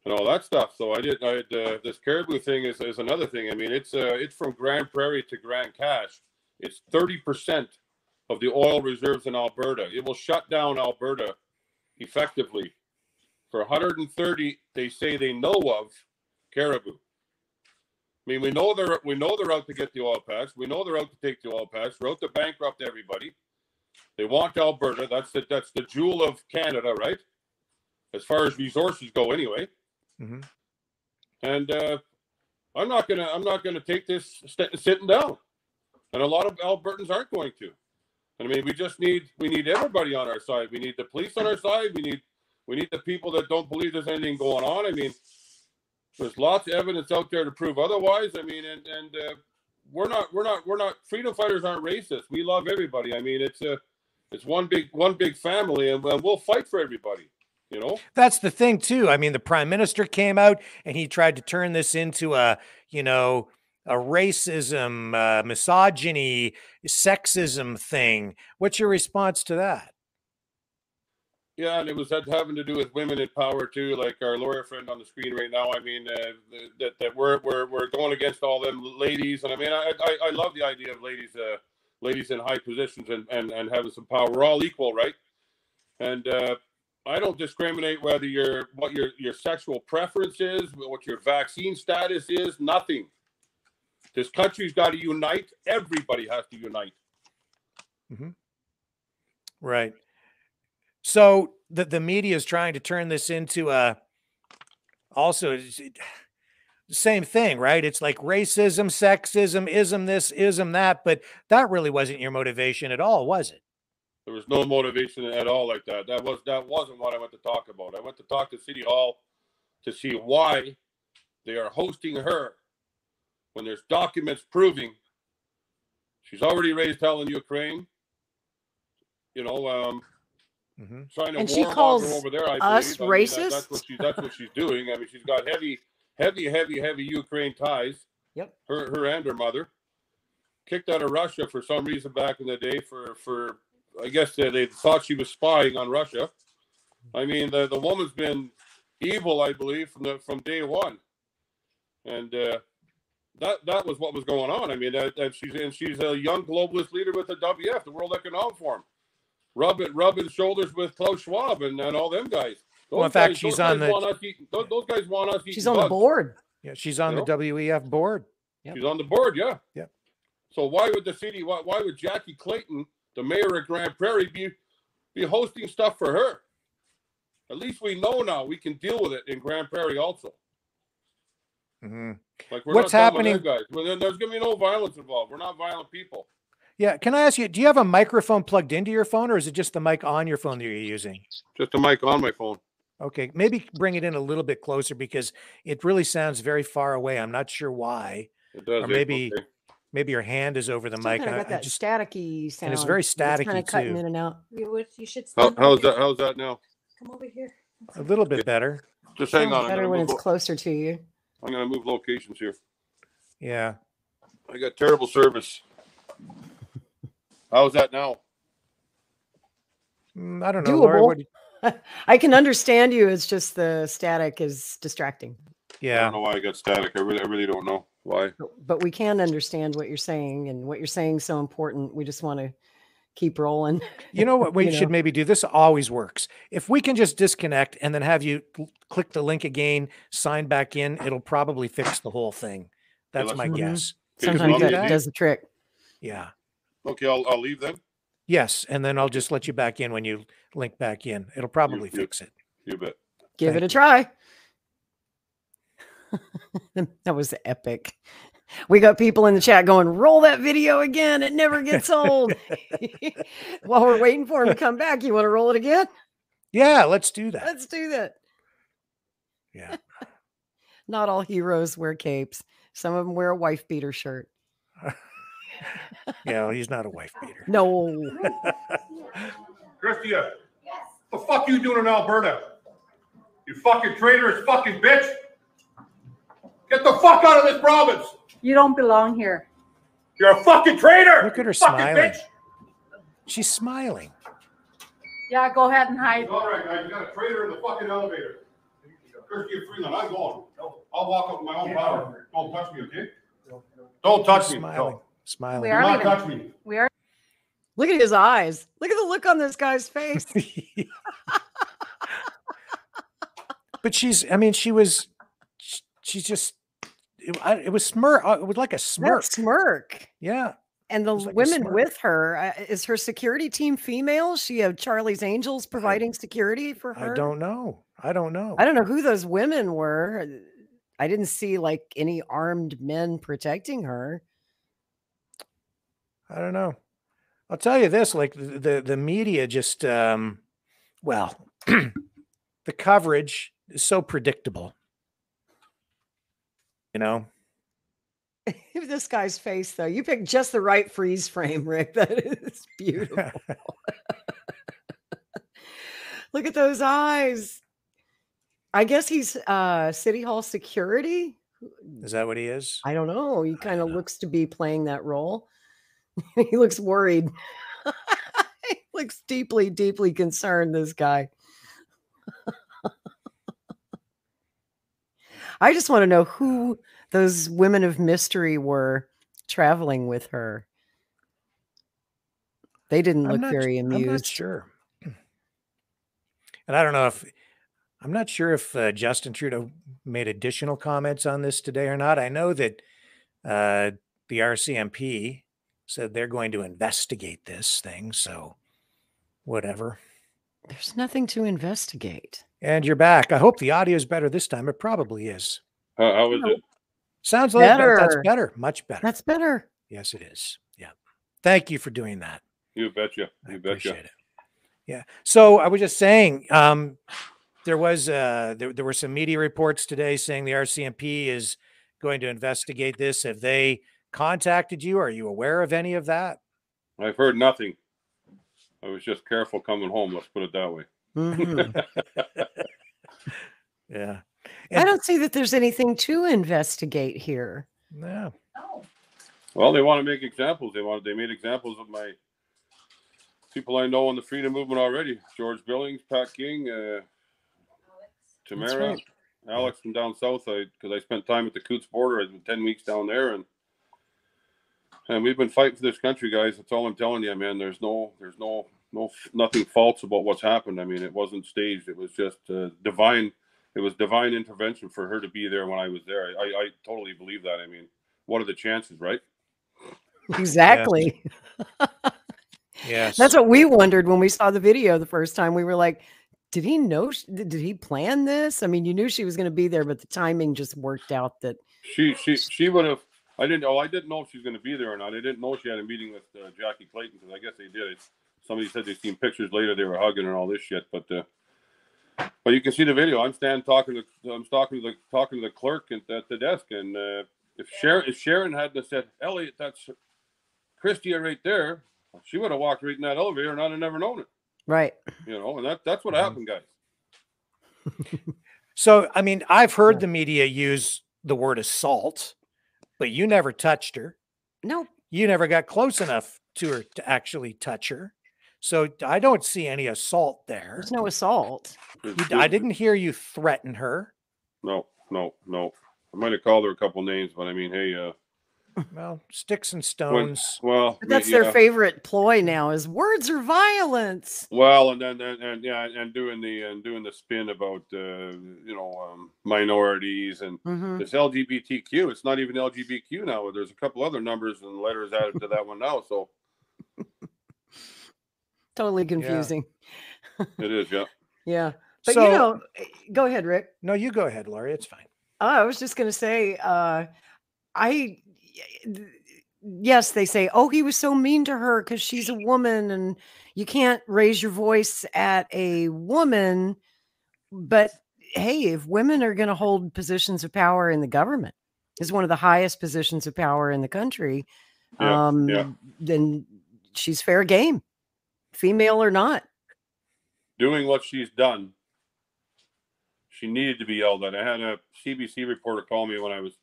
all that stuff. So this caribou thing is another thing. I mean, it's from Grand Prairie to Grand Cache. It's 30% of the oil reserves in Alberta. It will shut down Alberta effectively for 130. They say they know of caribou. I mean, we know they're out to get the oil patch. We know they're out to take the oil patch. They're out to bankrupt everybody. They want Alberta. That's the jewel of Canada, right? As far as resources go, anyway. Mm-hmm. And I'm not gonna take this sitting down, and a lot of Albertans aren't going to. And I mean, we need everybody on our side. We need the police on our side. We need the people that don't believe there's anything going on. I mean, there's lots of evidence out there to prove otherwise. I mean, and we're not freedom fighters aren't racist. We love everybody. I mean, it's one big family, and we'll fight for everybody. You know, that's the thing too. I mean, the prime minister came out and he tried to turn this into a racism, misogyny, sexism thing. What's your response to that? Yeah, and it was having to do with women in power too, like our lawyer friend on the screen right now. I mean, that we're going against all them ladies, and I mean, I love the idea of ladies in high positions and having some power. We're all equal, right? And I don't discriminate whether what your sexual preference is, what your vaccine status is, nothing. This country's got to unite. Everybody has to unite. Mm-hmm. Right. So the media is trying to turn this into also same thing, right? It's like racism, sexism, ism this, ism that, but that really wasn't your motivation at all, was it? There was no motivation at all like that. That wasn't what I went to talk about. I went to talk to City Hall to see why they are hosting her when there's documents proving she's already raised hell in Ukraine. You know, trying to she calls over there. I us believe. Racist. That's what she's doing. I mean, she's got heavy Ukraine ties. Yep. Her and her mother kicked out of Russia for some reason back in the day for I guess they thought she was spying on Russia. I mean, the woman's been evil, I believe, from day one, and that was what was going on. I mean, she's a young globalist leader with the WF, the World Economic Forum, rubbing shoulders with Klaus Schwab and all them guys. Well, in fact, she's on those guys want us. She's on the board. Yeah, she's on the WEF board. Yep. She's on the board. Yeah. Yeah. So why would the city? Why would Jackie Clayton, the mayor of Grand Prairie, be hosting stuff for her? At least we know now we can deal with it in Grand Prairie also. Mm-hmm. Like we're what's not happening, guys? Well, there's gonna be no violence involved. We're not violent people. Yeah. Can I ask you? Do you have a microphone plugged into your phone, or is it just the mic on your phone that you're using? Just a mic on my phone. Okay, maybe bring it in a little bit closer because it really sounds very far away. I'm not sure why. It does. Or maybe your hand is over the mic. I got that staticky sound. And it's very staticky kind of too. Cutting in and out. You should. How's that now? Come over here. A little bit better. Just hang on. Better when it's closer to you. I'm gonna move locations here. Yeah. I got terrible service. How's that now? I don't know. Doable. Laura, I can understand you. It's just the static is distracting. Yeah. I don't know why I got static. I really don't know why. But we can understand what you're saying, and what you're saying is so important. We just want to keep rolling. You know what we should maybe do? This always works. If we can just disconnect and then have you click the link again, sign back in, it'll probably fix the whole thing. That's my guess. Sometimes that does the trick. Yeah. Okay, I'll leave then. Yes, and then I'll just let you back in when you link back in. It'll probably fix it. You bet. Give it a try. That was epic. We got people in the chat going, roll that video again. It never gets old. While we're waiting for him to come back, you want to roll it again? Yeah, let's do that. Let's do that. Yeah. Not all heroes wear capes. Some of them wear a wife beater shirt. Yeah, well, he's not a wife beater. No. Chrystia, the fuck you doing in Alberta? You fucking traitorous fucking bitch! Get the fuck out of this province! You don't belong here. You're a fucking traitor! Look at her fucking smiling. bitch! She's smiling. Yeah, go ahead and hide. All right, guys, you got a traitor in the fucking elevator. Chrystia Freeland, I'm going. I'll walk up with my own power. Don't touch me, okay? Don't touch me. Smiling. No. Smiling. We Do are not leaving. touch me. We are. Look at his eyes. Look at the look on this guy's face. But she's just, it was smirk. It was like a smirk. That smirk. Yeah. And the like a women smirk. with her, is her security team female? She have Charlie's Angels providing security for her? I don't know. I don't know. I don't know who those women were. I didn't see like any armed men protecting her. I don't know. I'll tell you this, like the media just, well, the coverage is so predictable. You know? This guy's face, though. You picked just the right freeze frame, Rick. That is beautiful. Look at those eyes. I guess he's City Hall security. Is that what he is? I don't know. He kind of looks to be playing that role. He looks worried. He looks deeply, deeply concerned, this guy. I just want to know who those women of mystery were traveling with her. They didn't look very amused. I'm not sure. And I don't know if, I'm not sure if Justin Trudeau made additional comments on this today or not. I know that the RCMP said they're going to investigate this thing. So whatever. There's nothing to investigate. And you're back. I hope the audio is better this time. It probably is. How was it? Sounds like Better. that's better. Much better. That's better. Yes, it is. Yeah. Thank you for doing that. You betcha. I You betcha. appreciate it. Yeah. So I was just saying, there was there were some media reports today saying the RCMP is going to investigate this. Have they contacted you? Are you aware of any of that? I've heard nothing. I was just careful coming home. Let's put it that way. Mhm. Yeah. I don't see that there's anything to investigate here. Yeah. Well, they want to make examples. They made examples of my people I know in the freedom movement already. George Billings, Pat King, Tamara, right. Alex from down south. Because I spent time at the Coots border. I've been 10 weeks down there, and we've been fighting for this country, guys. That's all I'm telling you, man. There's nothing false about what's happened. I mean, it wasn't staged. It was just divine. It was divine intervention for her to be there when I was there. I totally believe that. I mean, what are the chances, right? Exactly. Yes. That's what we wondered when we saw the video the first time. We were like, did he know? Did he plan this? I mean, you knew she was going to be there, but the timing just worked out that she would have. I didn't know if she was going to be there or not. I didn't know she had a meeting with Jackie Clayton, because I guess they did. Somebody said they seen pictures later. They were hugging and all this shit, but you can see the video. I'm talking to the clerk at the desk, and if Sharon hadn't said, "Elliot, that's Chrystia right there," she would have walked right in that elevator, and I'd have never known it. right. You know, and that's what happened, guys. So, I mean, I've heard the media use the word assault, but you never touched her. No, You never got close enough to her to actually touch her. So I don't see any assault there. there's no assault. I didn't hear you threaten her. No. I might have called her a couple names, but I mean, hey, Well, sticks and stones. But that's their favorite ploy now is words are violence. Well, and then doing the spin about minorities and Mhm. this LGBTQ. It's not even LGBTQ now. There's a couple other numbers and letters added to that one now. So Totally confusing. it is, yeah. Yeah. But So- go ahead, Rick. No, you go ahead, Laurie. It's fine. I was just going to say, yes, they say, oh, he was so mean to her because she's a woman and you can't raise your voice at a woman. But hey, if women are going to hold positions of power in the government, is one of the highest positions of power in the country, then she's fair game, female or not. Doing what she's done, she needed to be yelled at. I had a CBC reporter call me when I was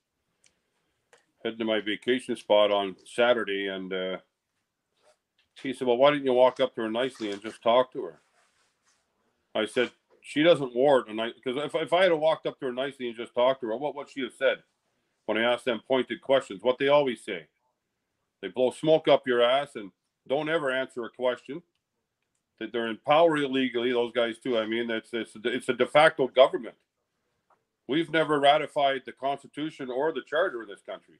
heading to my vacation spot on Saturday, and he said, well, why didn't you walk up to her nicely and just talk to her? I said, she doesn't warrant a nice, because if I had walked up to her nicely and just talked to her, what would she have said when I asked them pointed questions? What they always say. They blow smoke up your ass and don't ever answer a question. That they're in power illegally, those guys too. I mean, it's a de facto government. We've never ratified the Constitution or the Charter of this country.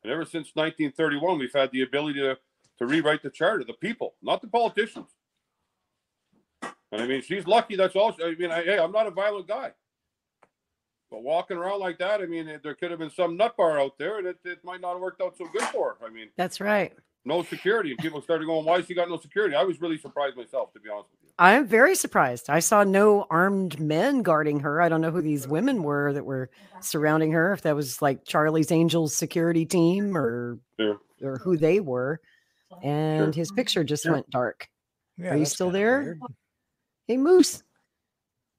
And ever since 1931, we've had the ability to rewrite the Charter, the people, not the politicians. And I mean, she's lucky. That's all. I mean, hey, I'm not a violent guy. But walking around like that, I mean, there could have been some nut bar out there, and it might not have worked out so good for her. I mean, that's right. No security. And people started going, why has she got no security? I was really surprised myself, to be honest with you. I am very surprised. I saw no armed men guarding her. I don't know who these women were that were surrounding her, if that was like Charlie's Angels security team or who they were. And his picture just went dark. Yeah, are you still there? Weird. Hey, Moose.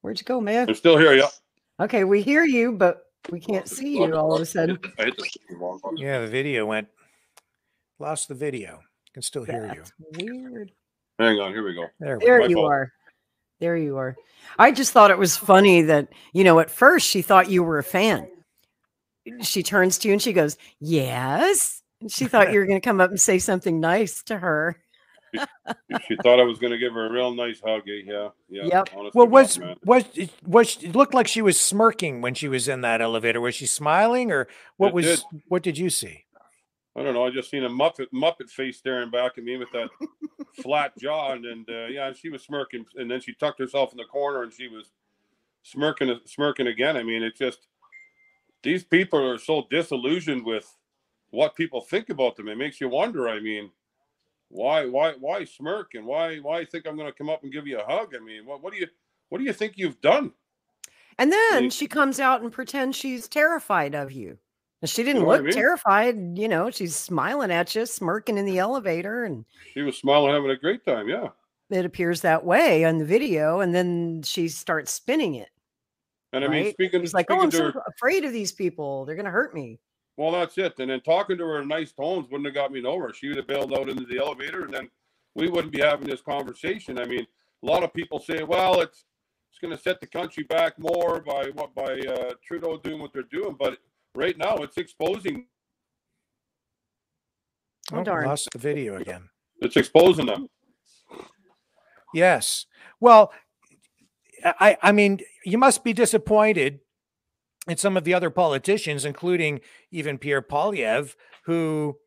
Where'd you go, man? I'm still here, yeah. Okay, we hear you, but we can't see you all of a sudden. Yeah, the video went. Lost the video. Can still hear you. Weird. Hang on, here we go. There you are. There you are. I just thought it was funny that, you know, at first she thought you were a fan. She turns to you and she goes, yes. And she thought you were going to come up and say something nice to her. She thought I was going to give her a real nice hug. Yeah. Yep. Well, was it looked like she was smirking when she was in that elevator? Was she smiling, or what did you see? I don't know. I just seen a Muppet face staring back at me with that flat jaw, and she was smirking, and then she tucked herself in the corner and she was smirking again. I mean, it's just these people are so disillusioned with what people think about them. It makes you wonder. I mean, why smirk, and why think I'm going to come up and give you a hug? I mean, what do you think you've done? And then she comes out and pretends she's terrified of you. She didn't look terrified, you know, she's smiling at you, smirking in the elevator. And she was smiling, having a great time. Yeah. It appears that way on the video. And then she starts spinning it. And I mean, it's like, oh, I'm so afraid of these people. They're going to hurt me. Well, that's it. And then talking to her in nice tones wouldn't have got me nowhere. She would have bailed out into the elevator, and then we wouldn't be having this conversation. I mean, a lot of people say, well, it's going to set the country back more by Trudeau doing what they're doing. But right now, it's exposing. Oh, darn. Lost the video again. It's exposing them. Yes. Well, I mean, you must be disappointed in some of the other politicians, including even Pierre Poilievre, who,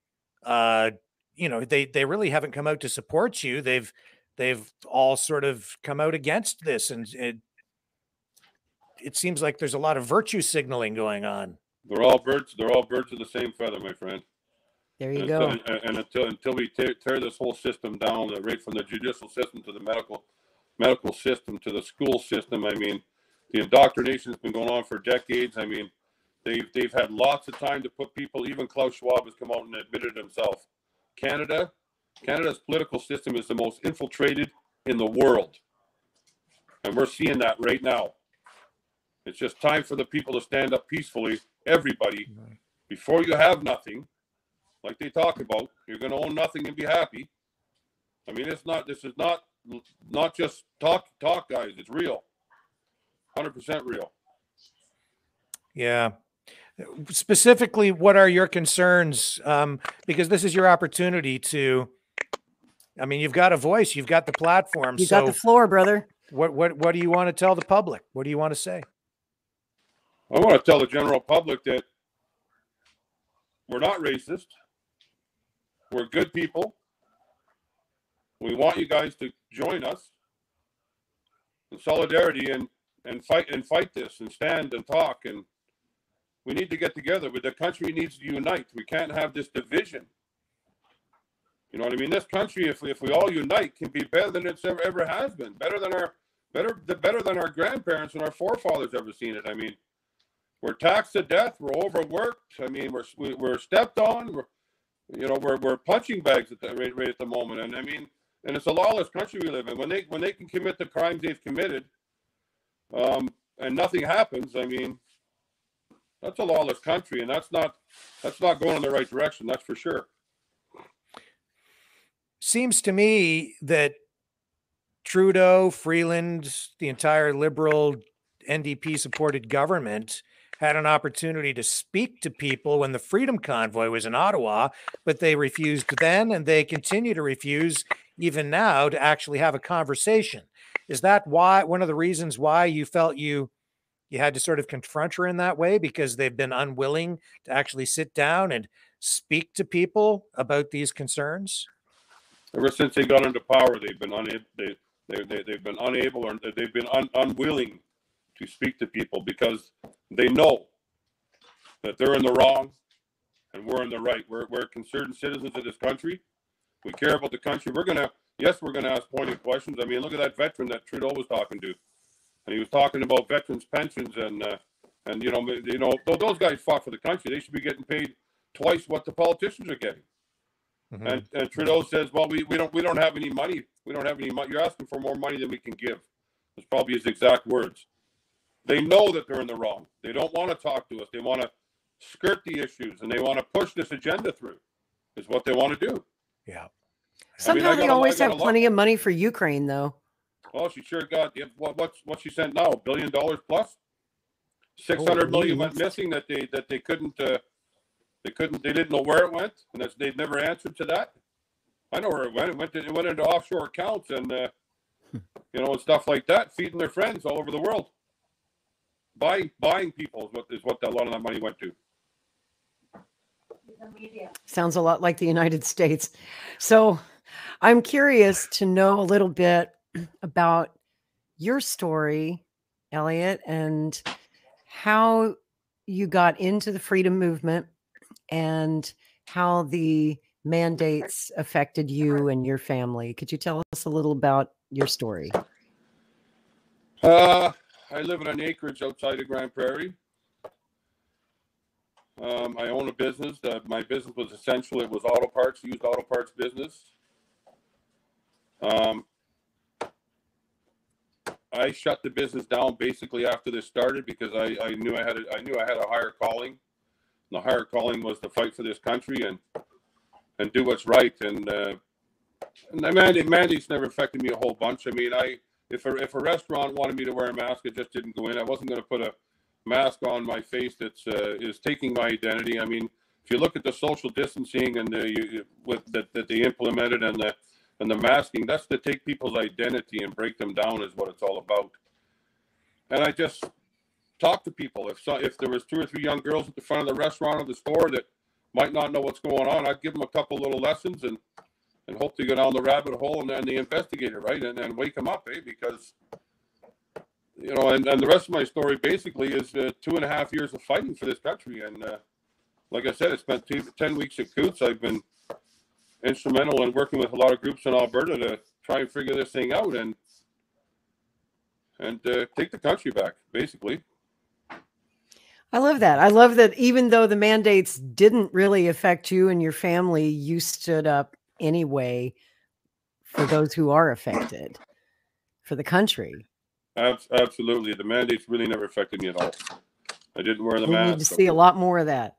you know, they really haven't come out to support you. They've all sort of come out against this, and it seems like there's a lot of virtue signaling going on. They're all birds of the same feather, my friend. There you go. And until we tear this whole system down, right from the judicial system to the medical system to the school system, I mean, the indoctrination has been going on for decades. I mean, they've had lots of time to put people. Even Klaus Schwab has come out and admitted himself. Canada's political system is the most infiltrated in the world, and we're seeing that right now. It's just time for the people to stand up peacefully. Everybody, before you have nothing, like they talk about, you're going to own nothing and be happy. I mean, this is not just talk, guys. It's real. 100% real. Yeah. Specifically, what are your concerns? Because this is your opportunity to, I mean, you've got a voice, you've got the platform. You got the floor, brother. What do you want to tell the public? What do you want to say? I want to tell the general public that we're not racist. We're good people. We want you guys to join us in solidarity and fight this and stand and talk and We need to get together, but the country needs to unite. We can't have this division. You know what I mean? This country, if we all unite, can be better than it's ever has been. Better than our grandparents and our forefathers ever seen it. I mean, we're taxed to death. We're overworked. I mean, we're stepped on. We're punching bags at the right at the moment. And I mean, and it's a lawless country we live in. When they can commit the crimes they've committed, and nothing happens, I mean, that's a lawless country, and that's not going in the right direction. That's for sure. Seems to me that Trudeau, Freeland, the entire Liberal NDP supported government had an opportunity to speak to people when the Freedom Convoy was in Ottawa, but they refused then, and they continue to refuse even now to actually have a conversation. Is that why, one of the reasons why you felt you had to sort of confront her in that way, because they've been unwilling to actually sit down and speak to people about these concerns? Ever since they got into power, they've been unable. They've been unable, or they've been unwilling to speak to people, because they know that they're in the wrong and we're in the right. We're concerned citizens of this country. We care about the country. We're gonna ask pointed questions. I mean, look at that veteran that Trudeau was talking to, and he was talking about veterans' pensions and those guys fought for the country. They should be getting paid twice what the politicians are getting. Mm-hmm. And Trudeau says, well, we don't have any money. We don't have any money. You're asking for more money than we can give. That's probably his exact words. They know that they're in the wrong. They don't want to talk to us. They want to skirt the issues, and they want to push this agenda through, is what they want to do. Yeah. Somehow they always have plenty of money for Ukraine, though. Well, she sure got, what she sent now, $1 billion plus? 600 million went missing that they couldn't, they didn't know where it went, and they've never answered to that. I know where it went. It went into offshore accounts and, and stuff like that, feeding their friends all over the world. Buying people is what a lot of that money went to. Sounds a lot like the United States. So I'm curious to know a little bit about your story, Elliot, and how you got into the freedom movement and how the mandates affected you and your family. Could you tell us a little about your story? I live in an acreage outside of Grand Prairie. I own a business. My business was essential. It was auto parts, used auto parts business. I shut the business down basically after this started, because I knew I had a higher calling. The higher calling was to fight for this country and do what's right. And the mandates never affected me a whole bunch. I mean, if a restaurant wanted me to wear a mask, it just didn't go in. I wasn't going to put a mask on my face that's is taking my identity. I mean, if you look at the social distancing and that they implemented and the masking, that's to take people's identity and break them down, is what it's all about. And I just talk to people. If there was 2 or 3 young girls at the front of the restaurant or the store that might not know what's going on, I'd give them a couple little lessons and hope to go down the rabbit hole and then they investigate it, right? And then wake them up, because, and the rest of my story basically is 2.5 years of fighting for this country. And like I said, I spent 10 weeks at Coots. I've been instrumental in working with a lot of groups in Alberta to try and figure this thing out and take the country back, basically. I love that. I love that even though the mandates didn't really affect you and your family, you stood up anyway for those who are affected, for the country. Absolutely. The mandates really never affected me at all. I didn't wear the mask. We need to see a lot more of that.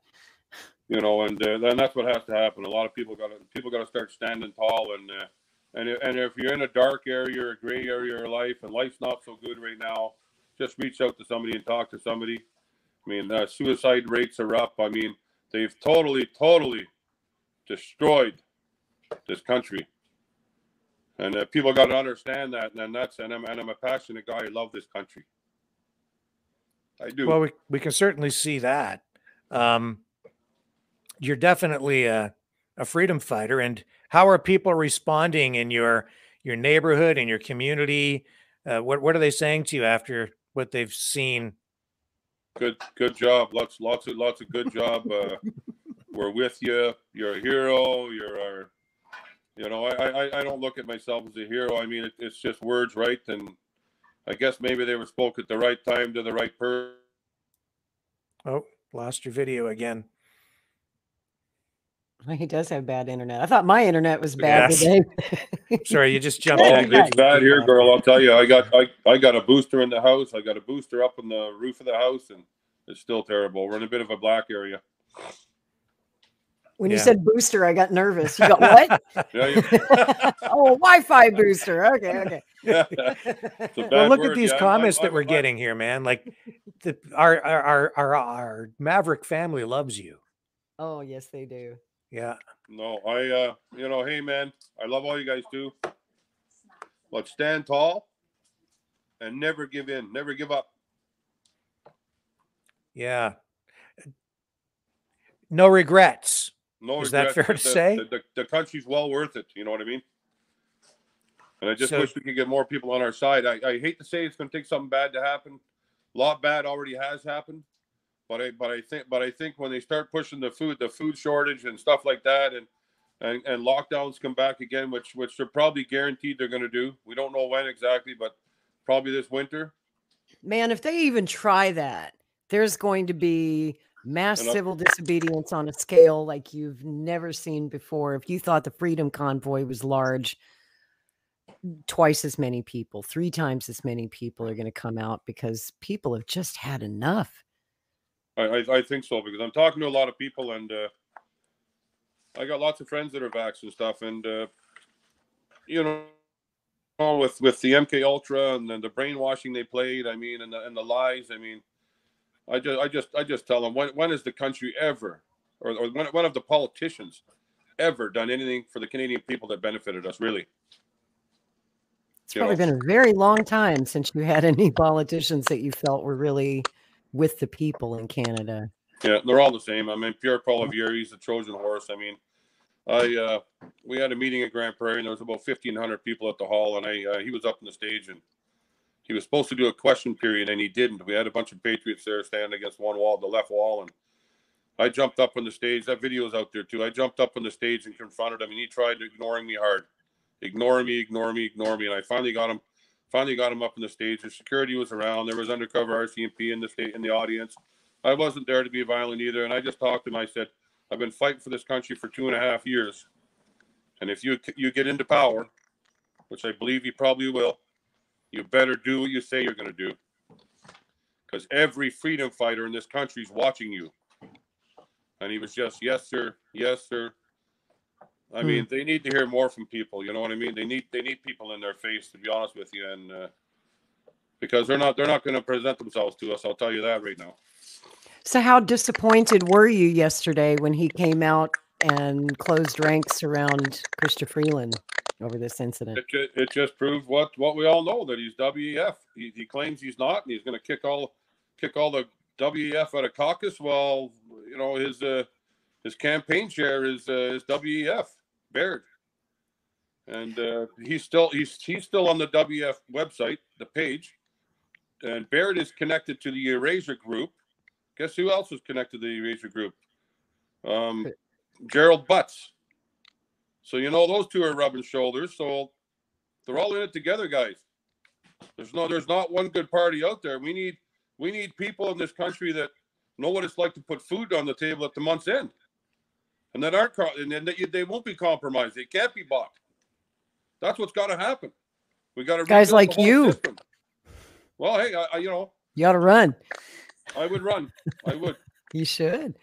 And that's what has to happen. A lot of people got to start standing tall, and if you're in a dark area or a gray area of your life, and life's not so good right now, just reach out to somebody and talk to somebody. I mean, suicide rates are up. I mean, they've totally destroyed this country, and people got to understand that. And I'm a passionate guy. I love this country. I do. Well, we can certainly see that. You're definitely a freedom fighter. And how are people responding in your neighborhood, in your community? What are they saying to you after what they've seen Good job. Lots of good job. We're with you. You're a hero. You're our. You know, I don't look at myself as a hero. I mean, it's just words, right? And I guess maybe they were spoke at the right time to the right person. Oh, lost your video again. He does have bad internet. I thought my internet was bad today. Sorry, you just jumped. It's bad here, girl. I'll tell you. I got a booster in the house. I got a booster up on the roof of the house, and it's still terrible. We're in a bit of a black area. When you said booster, I got nervous. You got what? Oh, Wi-Fi booster. Okay. Well, look at these comments that we're getting here, man. Like our Maverick family loves you. Oh, yes, they do. Yeah. No, hey, man, I love all you guys do. Let's stand tall and never give in, never give up. Yeah. No regrets. No Is regrets. that fair to say? The country's well worth it. You know what I mean? And I just wish we could get more people on our side. I hate to say it's going to take something bad to happen. A lot bad already has happened. But I think when they start pushing the food shortage and stuff like that, and lockdowns come back again, which they're probably guaranteed they're going to do. We don't know when exactly, but probably this winter. Man, if they even try that, there's going to be mass civil disobedience on a scale like you've never seen before. If you thought the Freedom Convoy was large, twice as many people, 3 times as many people are going to come out because people have just had enough. I think so, because I'm talking to a lot of people, and I got lots of friends that are vaxxed and stuff, and you know, with the MK Ultra and then the brainwashing they played, I mean, and the lies, I mean, I just tell them, when has the country ever, or when have the politicians ever done anything for the Canadian people that benefited us, really? It's probably been a very long time since you had any politicians that you felt were really with the people in Canada. Yeah, they're all the same. I mean, Pierre Poilievre, he's the Trojan horse. I mean, we had a meeting at Grand Prairie, and there was about 1,500 people at the hall, and he was up on the stage, and he was supposed to do a question period, and he didn't. We had a bunch of patriots there standing against one wall, the left wall, and I jumped up on the stage. That video's out there too. I jumped up on the stage and confronted him, and he tried ignoring me hard, ignore me, and I finally got him up on the stage. The security was around. There was undercover RCMP in the audience. I wasn't there to be violent either, and I just talked to him. I said, I've been fighting for this country for 2.5 years, and if you get into power, which I believe you probably will, you better do what you say you're going to do, because every freedom fighter in this country is watching you. And he was just, yes, sir, yes, sir. I mean, they need to hear more from people. You know what I mean? They need people in their face, to be honest with you, and because they're not going to present themselves to us. I'll tell you that right now. So, how disappointed were you yesterday when he came out and closed ranks around Chrystia Freeland over this incident? It just proved what we all know, that he's WEF. He claims he's not, and he's going to kick all the WEF out of caucus. Well, you know, his campaign chair is WEF, Baird, and he's still on the WEF website, the page, and Baird is connected to the Erasure Group. Guess who else is connected to the Erasure Group? Gerald Butts. So you know those two are rubbing shoulders. So they're all in it together, guys. There's not one good party out there. We need people in this country that know what it's like to put food on the table at the month's end, and that aren't, and they won't be compromised. They can't be bought. That's what's got to happen. We got to guys like you. System. Well, hey, you know, you ought to run. I would run. I would. You should.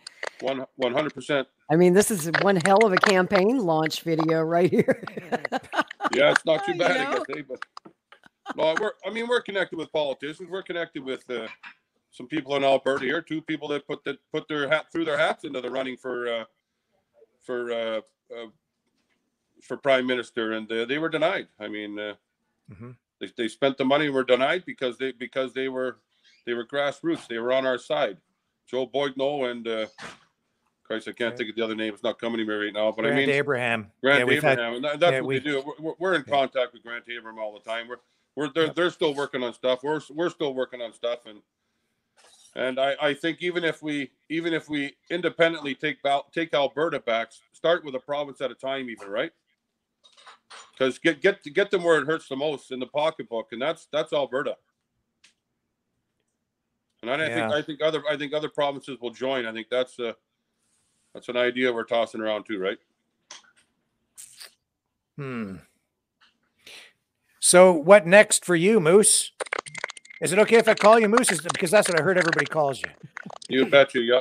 100%. I mean, this is one hell of a campaign launch video right here. Yeah, it's not too bad, I guess, eh? But no, we're connected with politicians. We're connected with some people in Alberta here. 2 people that put their hats into the running for prime minister, and they were denied. I mean, they spent the money and were denied because they were grassroots. They were on our side. Joe Boigneau and Christ, I can't think of the other name. It's not coming to me right now. But Grant I mean, Abraham. Grant Abraham, and that's what we do. We're in contact with Grant Abraham all the time. They're still working on stuff. We're still working on stuff, and And I think even if we independently take Alberta back, start with a province at a time, even, right? Because get them where it hurts the most in the pocketbook, and that's Alberta. And I think other provinces will join. I think that's an idea we're tossing around too, right? So what next for you, Moose? Is it okay if I call you Moose? Because that's what I heard everybody calls you. You betcha. Yeah.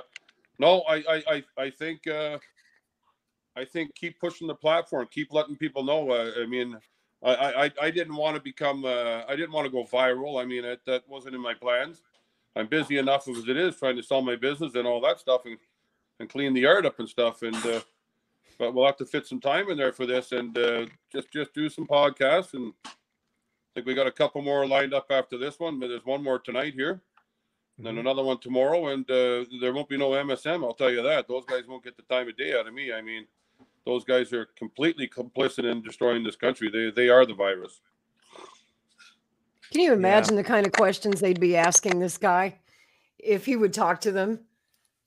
No, I think keep pushing the platform, keep letting people know. I mean, I didn't want to become. I didn't want to go viral. I mean, that wasn't in my plans. I'm busy enough as it is trying to sell my business and all that stuff and clean the yard up and stuff. And but we'll have to fit some time in there for this and just do some podcasts. And I think we got a couple more lined up after this one, but there's one more tonight here, and then another one tomorrow. And there won't be no MSM. I'll tell you that. Those guys won't get the time of day out of me. I mean, those guys are completely complicit in destroying this country. They are the virus. Can you imagine the kind of questions they'd be asking this guy if he would talk to them?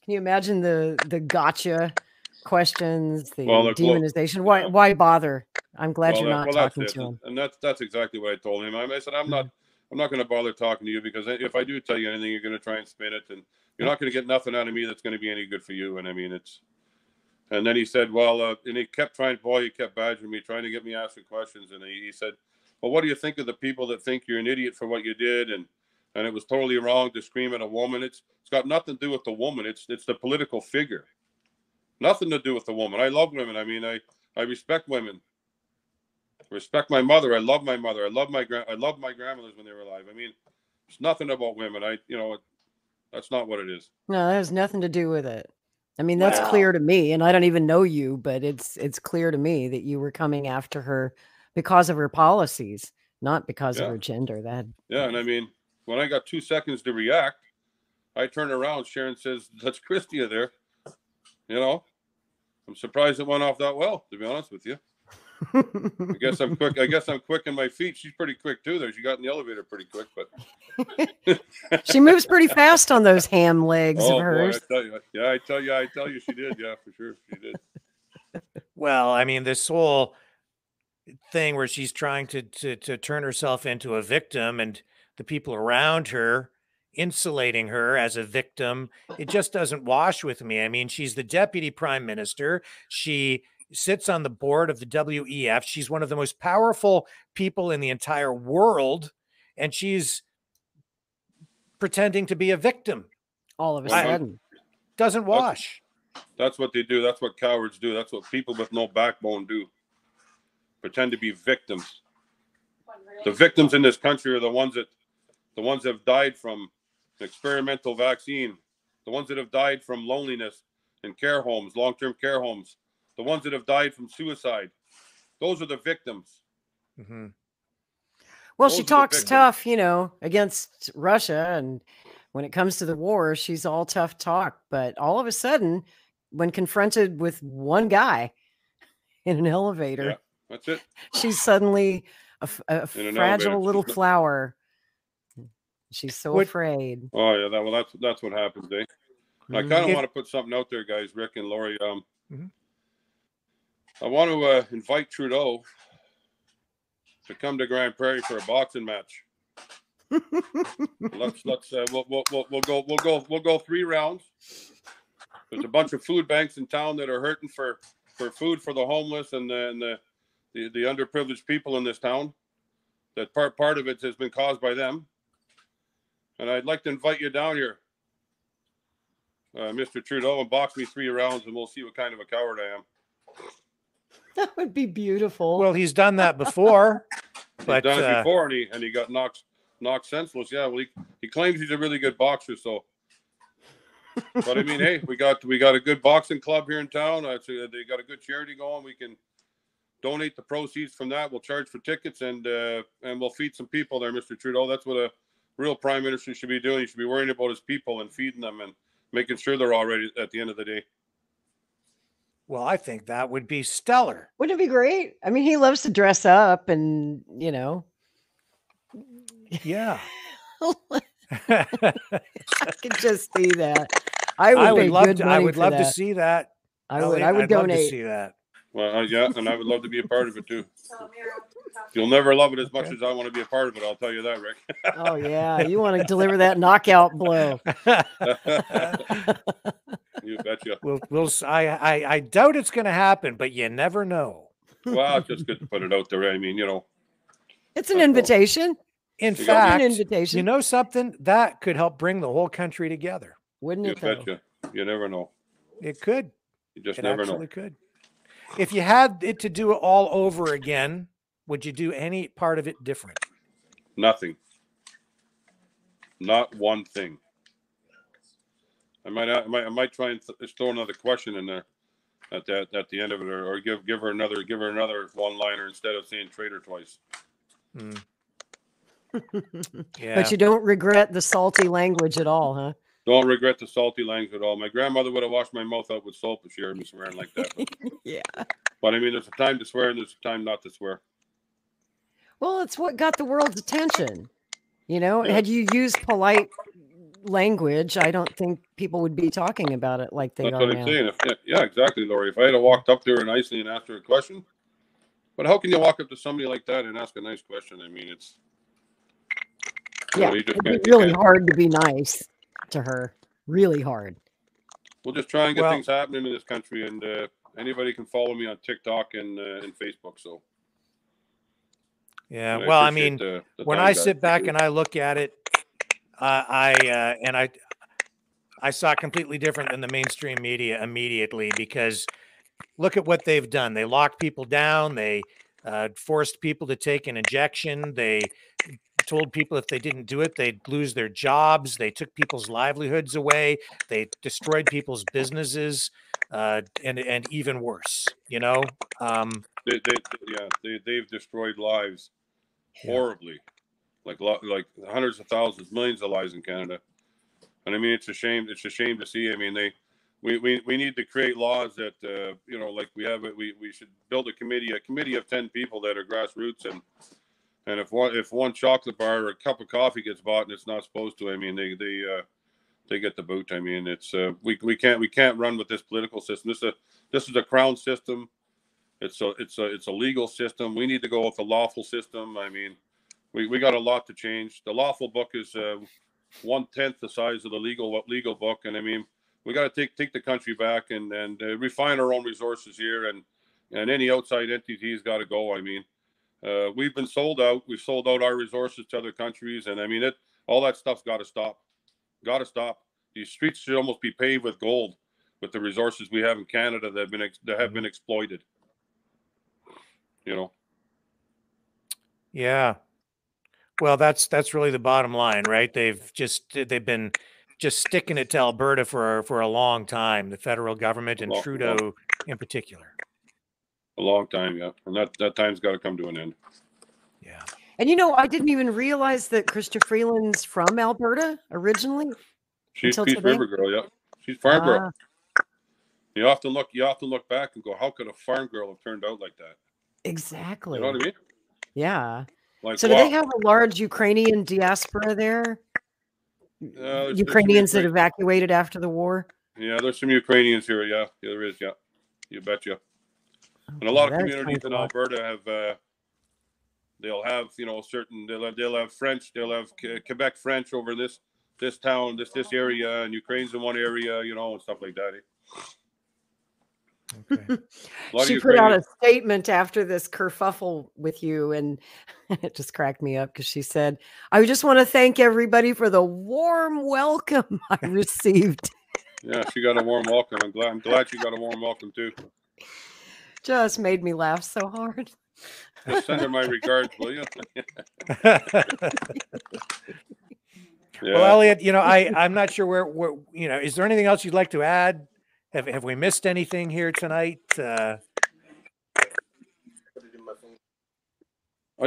Can you imagine the gotcha questions, the demonization? Why bother? I'm glad you're not talking to him. And that's exactly what I told him. I said, I'm not going to bother talking to you, because if I do tell you anything, you're going to try and spin it, and you're not going to get nothing out of me that's going to be any good for you. And I mean, and then he said, well, and he kept he kept badgering me, trying to get me asking questions. And he said, well, what do you think of the people that think you're an idiot for what you did? And it was totally wrong to scream at a woman. It's got nothing to do with the woman. It's the political figure. Nothing to do with the woman. I love women. I mean, I respect women. I respect my mother. I love my mother. I love my grandmothers when they were alive. I mean, it's nothing about women. That's not what it is. No, that has nothing to do with it. I mean, that's clear to me, and I don't even know you, but it's clear to me that you were coming after her because of her policies, not because of her gender. And I mean, when I got 2 seconds to react, I turn around. Sharon says, "That's Chrystia there." I'm surprised it went off that well, to be honest with you. I guess I'm quick. I guess I'm quick in my feet. She's pretty quick too. There, she got in the elevator pretty quick, but she moves pretty fast on those ham legs of hers. Boy, I tell you, she did. Yeah, for sure, she did. Well, I mean, this whole thing where she's trying to turn herself into a victim, and the people around her insulating her as a victim, it just doesn't wash with me. I mean, she's the deputy prime minister. She sits on the board of the WEF. She's one of the most powerful people in the entire world, and she's pretending to be a victim. All of a sudden. Doesn't wash. That's what they do. That's what cowards do. That's what people with no backbone do. Pretend to be victims. The victims in this country are the ones that have died from an experimental vaccine, the ones that have died from loneliness in care homes, long-term care homes, the ones that have died from suicide. Those are the victims. Mm-hmm. Well, she talks tough, against Russia. And when it comes to the war, she's all tough talk. But all of a sudden, when confronted with one guy in an elevator, that's it. She's suddenly a fragile little flower. She's so afraid. Oh yeah, that's what happens, eh? I kind of want to put something out there, guys, Rick and Lori. I want to invite Trudeau to come to Grand Prairie for a boxing match. We'll go 3 rounds. There's a bunch of food banks in town that are hurting for food for the homeless and the underprivileged people in this town. That part of it has been caused by them. And I'd like to invite you down here, Mr. Trudeau, and box me 3 rounds, and we'll see what kind of a coward I am. That would be beautiful. Well, he's done that before. He's done it before, and he got knocked senseless. Yeah, well, he claims he's a really good boxer. So, but I mean, hey, we got a good boxing club here in town. They got a good charity going. We can donate the proceeds from that. We'll charge for tickets, and we'll feed some people there, Mr. Trudeau. That's what a real prime minister should be doing. He should be worrying about his people and feeding them and making sure they're all ready at the end of the day. Well, I think that would be stellar. Wouldn't it be great? I mean, he loves to dress up and, Yeah. I could just see that. I would love to. I would love to see that. I would. I would donate. Love to see that. Well, yeah, and I would love to be a part of it too. You'll never love it as much as I want to be a part of it. I'll tell you that, Rick. Oh yeah, you want to deliver that knockout blow. You betcha. I doubt it's going to happen, but you never know. Well, it's just good to put it out there. I mean, it's an invitation. In fact, an invitation. You know something that could help bring the whole country together, wouldn't it? You betcha. You never know. It could. You just never know. It could. If you had it to do it all over again, would you do any part of it different? Nothing. Not one thing. I might try and throw another question in there at the end of it, or give her another one-liner instead of saying traitor twice. Yeah. But you don't regret the salty language at all, huh? Don't regret the salty language at all. My grandmother would have washed my mouth out with soap if she heard me swearing like that. Yeah. But I mean, there's a time to swear and there's a time not to swear. Well, it's what got the world's attention. Had you used polite language, I don't think people would be talking about it like they are now. That's what I'm saying. Yeah, exactly, Lori. If I had walked up there nicely and asked her a question, but how can you walk up to somebody like that and ask a nice question? I mean, it's it'd be really hard to be nice to her. Really hard. We'll just try and get things happening in this country, and anybody can follow me on TikTok and Facebook. So. Yeah, well, I mean, when I sit back and I look at it, I saw it completely different than the mainstream media immediately, because look at what they've done. They locked people down. They forced people to take an injection. They told people if they didn't do it, they'd lose their jobs. They took people's livelihoods away. They destroyed people's businesses, and even worse, They've destroyed lives horribly, like hundreds of thousands, millions of lives in Canada. And I mean, it's a shame. It's a shame to see. I mean, we need to create laws that like we should build a committee of 10 people that are grassroots, and if one chocolate bar or a cup of coffee gets bought and it's not supposed to, I mean, they get the boot. I mean, it's we can't run with this political system. This is a crown system. It's a legal system. We need to go with a lawful system. I mean, we got a lot to change. The lawful book is 1/10 the size of the legal book, and I mean, we got to take the country back and refine our own resources here, and any outside entities got to go. I mean, we've been sold out. We've sold out our resources to other countries, and I mean, all that stuff's got to stop. Got to stop. These streets should almost be paved with gold, with the resources we have in Canada that have been exploited. Yeah. Well, that's really the bottom line, right? They've been just sticking it to Alberta for a long time, the federal government and Trudeau in particular. A long time, yeah. And that time's got to come to an end. Yeah. And I didn't even realize that Chrystia Freeland's from Alberta originally. She's Peace River girl, yeah. She's farm girl. You have to look back and go, how could a farm girl have turned out like that? Exactly. You know what I mean? Yeah. So do they have a large Ukrainian diaspora there? Ukrainians that evacuated after the war? Yeah, there's some Ukrainians here. Yeah, there is. Yeah, you betcha. And a lot of communities in Alberta have, they'll have, certain, they'll have French, they'll have Quebec French over this town, this area, and Ukraine's in one area, and stuff like that. Okay. She put out a statement after this kerfuffle with you, and it just cracked me up because she said, "I just want to thank everybody for the warm welcome I received." Yeah, she got a warm welcome. I'm glad she got a warm welcome too. Just made me laugh so hard. Just send her my regards, will you? Yeah. Well, Elliot, I'm not sure where is there anything else you'd like to add? Have we missed anything here tonight? I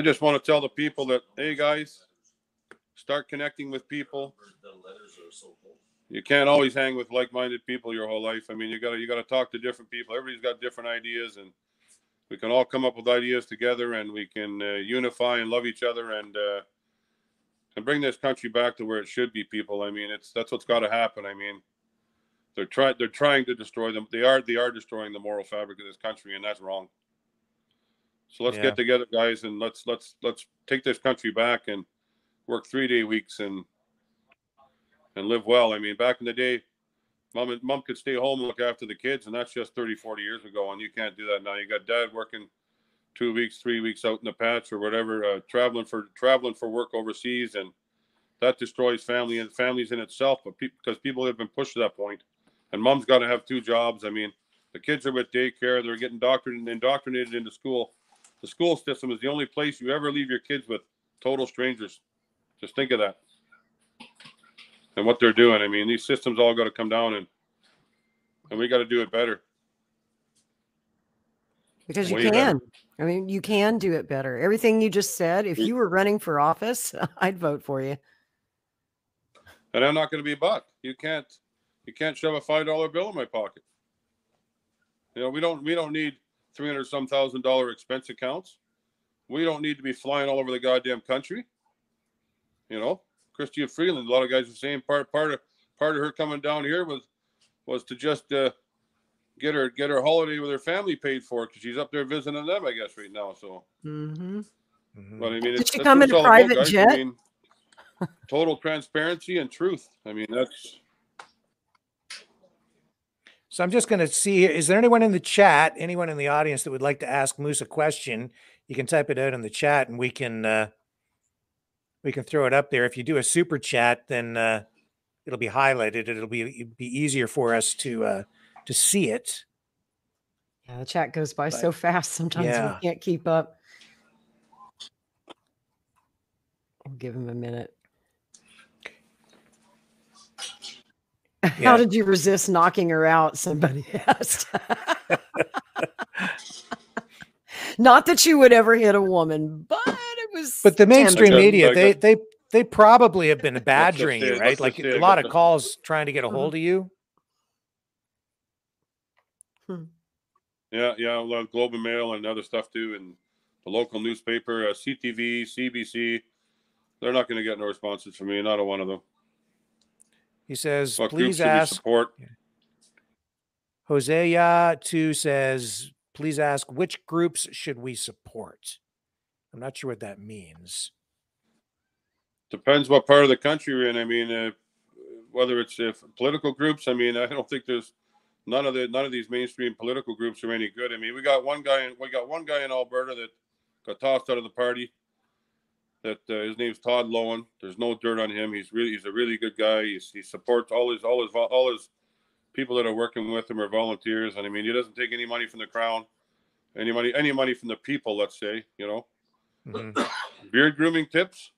just want to tell the people that, hey guys, start connecting with people. You can't always hang with like-minded people your whole life. I mean, you gotta talk to different people. Everybody's got different ideas, and we can all come up with ideas together, and we can unify and love each other, and and bring this country back to where it should be, people. I mean, that's what's got to happen. I mean, they're trying to destroy them. They are destroying the moral fabric of this country, and that's wrong. So let's get together, guys, and let's take this country back and work 3-day weeks and live well. I mean, back in the day, mom could stay home and look after the kids, and that's just 30, 40 years ago, and you can't do that now. You got dad working 2 weeks, 3 weeks out in the patch or whatever, traveling for work overseas, and that destroys families in itself. But because people have been pushed to that point, and mom's got to have 2 jobs. I mean, the kids are with daycare; they're getting indoctrinated into school. The school system is the only place you ever leave your kids with total strangers. Just think of that, and what they're doing. I mean, these systems all got to come down, and we got to do it better. Because you can. I mean, you can do it better. Everything you just said, if you were running for office, I'd vote for you. And I'm not going to be a buck. You can't shove a $5 bill in my pocket. You know, we don't need $300-some thousand expense accounts. We don't need to be flying all over the goddamn country. You know, Chrystia Freeland, a lot of guys are saying part of her coming down here was to just get her holiday with her family paid for, because she's up there visiting them, I guess, right now. So, but I mean, did she come in a private jet? I mean, total transparency and truth. I mean, that's. So I'm just going to see, is there anyone in the chat, anyone in the audience that would like to ask Moose a question? You can type it out in the chat, and we can throw it up there. If you do a super chat, then it'll be highlighted. It'll be easier for us to see it. Yeah, the chat goes by so fast. Sometimes we can't keep up. I'll give him a minute. How did you resist knocking her out? Somebody asked. Not that you would ever hit a woman, but it was. But the mainstream media, they probably have been badgering you, right? Like a lot of calls trying to get a hold of you. Yeah, a lot of Globe and Mail and other stuff too, and the local newspaper, CTV, CBC. They're not going to get no responses from me. Not a one of them. He says, please ask. Support. Hosea 2 says, please ask, which groups should we support? I'm not sure what that means. Depends what part of the country you're in. I mean, whether it's political groups. I mean, I don't think there's none of these mainstream political groups are any good. I mean, we got one guy in Alberta that got tossed out of the party. That his name's Todd Lowen. There's no dirt on him. He's a really good guy. He supports all his people that are working with him are volunteers. And I mean, he doesn't take any money from the crown, any money from the people. Let's say, you know, beard grooming tips.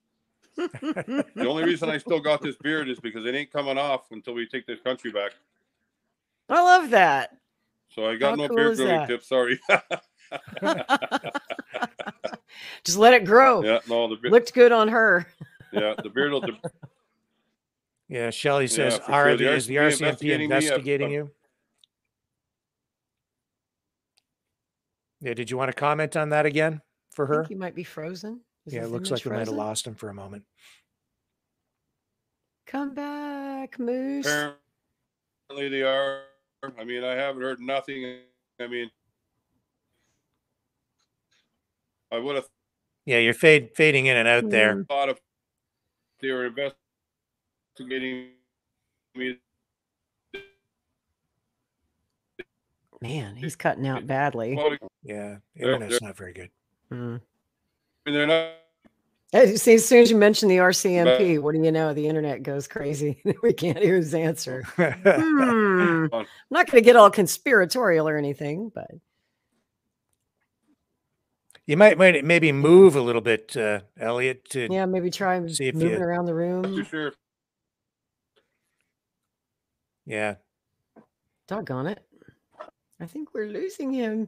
The only reason I still got this beard is because it ain't coming off until we take this country back. I love that. So I got no beard grooming tips. Sorry. Just let it grow. Yeah, no, looked good on her. Yeah, the beard will. Yeah, Shelley says, is the RCMP investigating you? Yeah, did you want to comment on that again for her? I think he might be frozen. Yeah, it looks like we might have lost him for a moment. Come back, Moose. Apparently they are. I mean, I haven't heard nothing. I mean, I would have. Yeah, you're fading in and out there. Thought if they were investigating me. Man, he's cutting out badly. Yeah, internet's not very good. I mean, they're not. As soon as you mention the RCMP, what do you know? The internet goes crazy. We can't hear his answer. I'm not going to get all conspiratorial or anything, but you might maybe move a little bit, Elliot. Yeah, maybe try moving around the room. Sure. Yeah. Doggone it. I think we're losing him.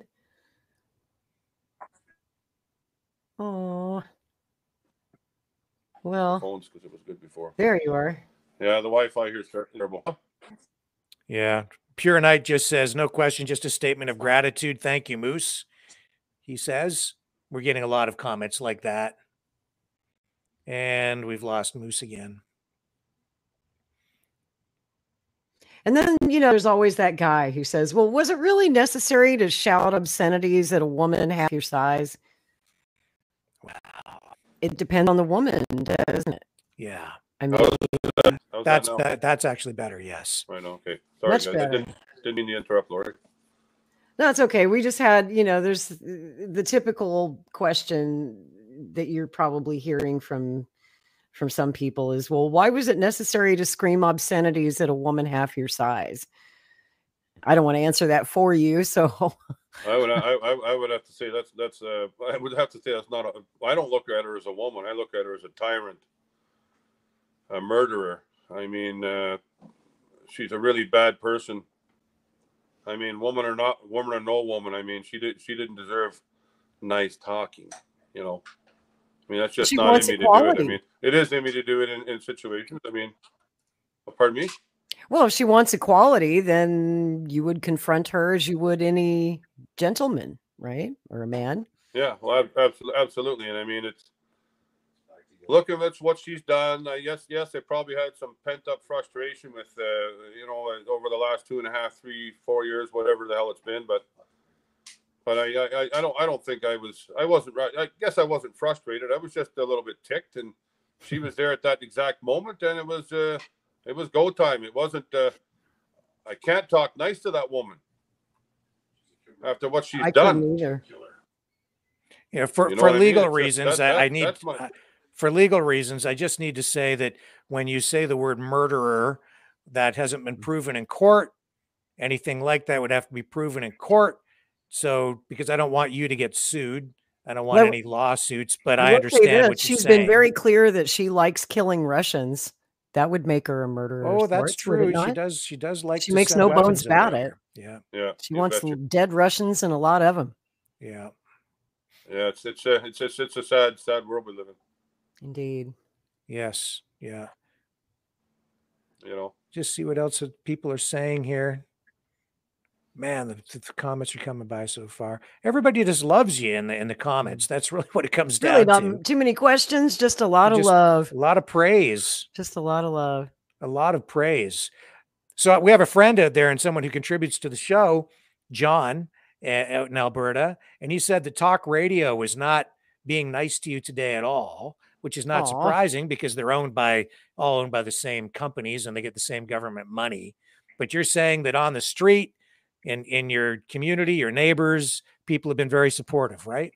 Oh. Well, phones because it was good before. There you are. Yeah, the Wi-Fi here is terrible. Yeah, Pure Knight just says, no question, just a statement of gratitude. Thank you, Moose. He says, we're getting a lot of comments like that. And we've lost Moose again. And then, there's always that guy who says, well, was it really necessary to shout obscenities at a woman half your size? Wow. It depends on the woman, doesn't it? Yeah. I mean, that's actually better. Yes. Right. Okay. Sorry, much guys. better. I didn't mean to interrupt, Lori. No, it's okay. We just had, there's the typical question that you're probably hearing from some people is, well, why was it necessary to scream obscenities at a woman half your size? I don't want to answer that for you. So I would have to say that's I would have to say that's not I don't look at her as a woman. I look at her as a tyrant, a murderer. I mean, she's a really bad person. I mean, woman or no woman. I mean, she didn't deserve nice talking. I mean, that's just not in me to do it. I mean, it is in me to do it in situations. I mean, pardon me? Well, if she wants equality, then you would confront her as you would any gentleman, right? Or a man. Yeah, well, absolutely. And I mean, look at what she's done. Yes, they probably had some pent up frustration with, over the last 2.5, 3, 4 years, whatever the hell it's been. But I don't think I wasn't right. I guess I wasn't frustrated. I was just a little bit ticked, and she was there at that exact moment, and it was go time. It wasn't. I can't talk nice to that woman after what she's done. Either. For legal reasons, for legal reasons, I just need to say that when you say the word murderer, that hasn't been proven in court. Anything like that would have to be proven in court. So, because I don't want you to get sued, I don't want any lawsuits, but I understand what you're saying. She's been very clear that she likes killing Russians. That would make her a murderer. Oh, that's true. She does like. She makes no bones about it. Yeah. She wants dead Russians and a lot of them. Yeah. Yeah, it's a sad world we live in. Indeed. Yes. Yeah. Just see what else people are saying here. Man, the comments are coming by so far. Everybody just loves you in the comments. That's really what it comes down to. Not too many questions, just a lot of love. A lot of praise. Just a lot of love. A lot of praise. So we have a friend out there and someone who contributes to the show, John, out in Alberta, and he said that talk radio was not being nice to you today at all, which is not surprising because they're all owned by the same companies and they get the same government money. But you're saying that on the street, in your community, your neighbors, people have been very supportive, right?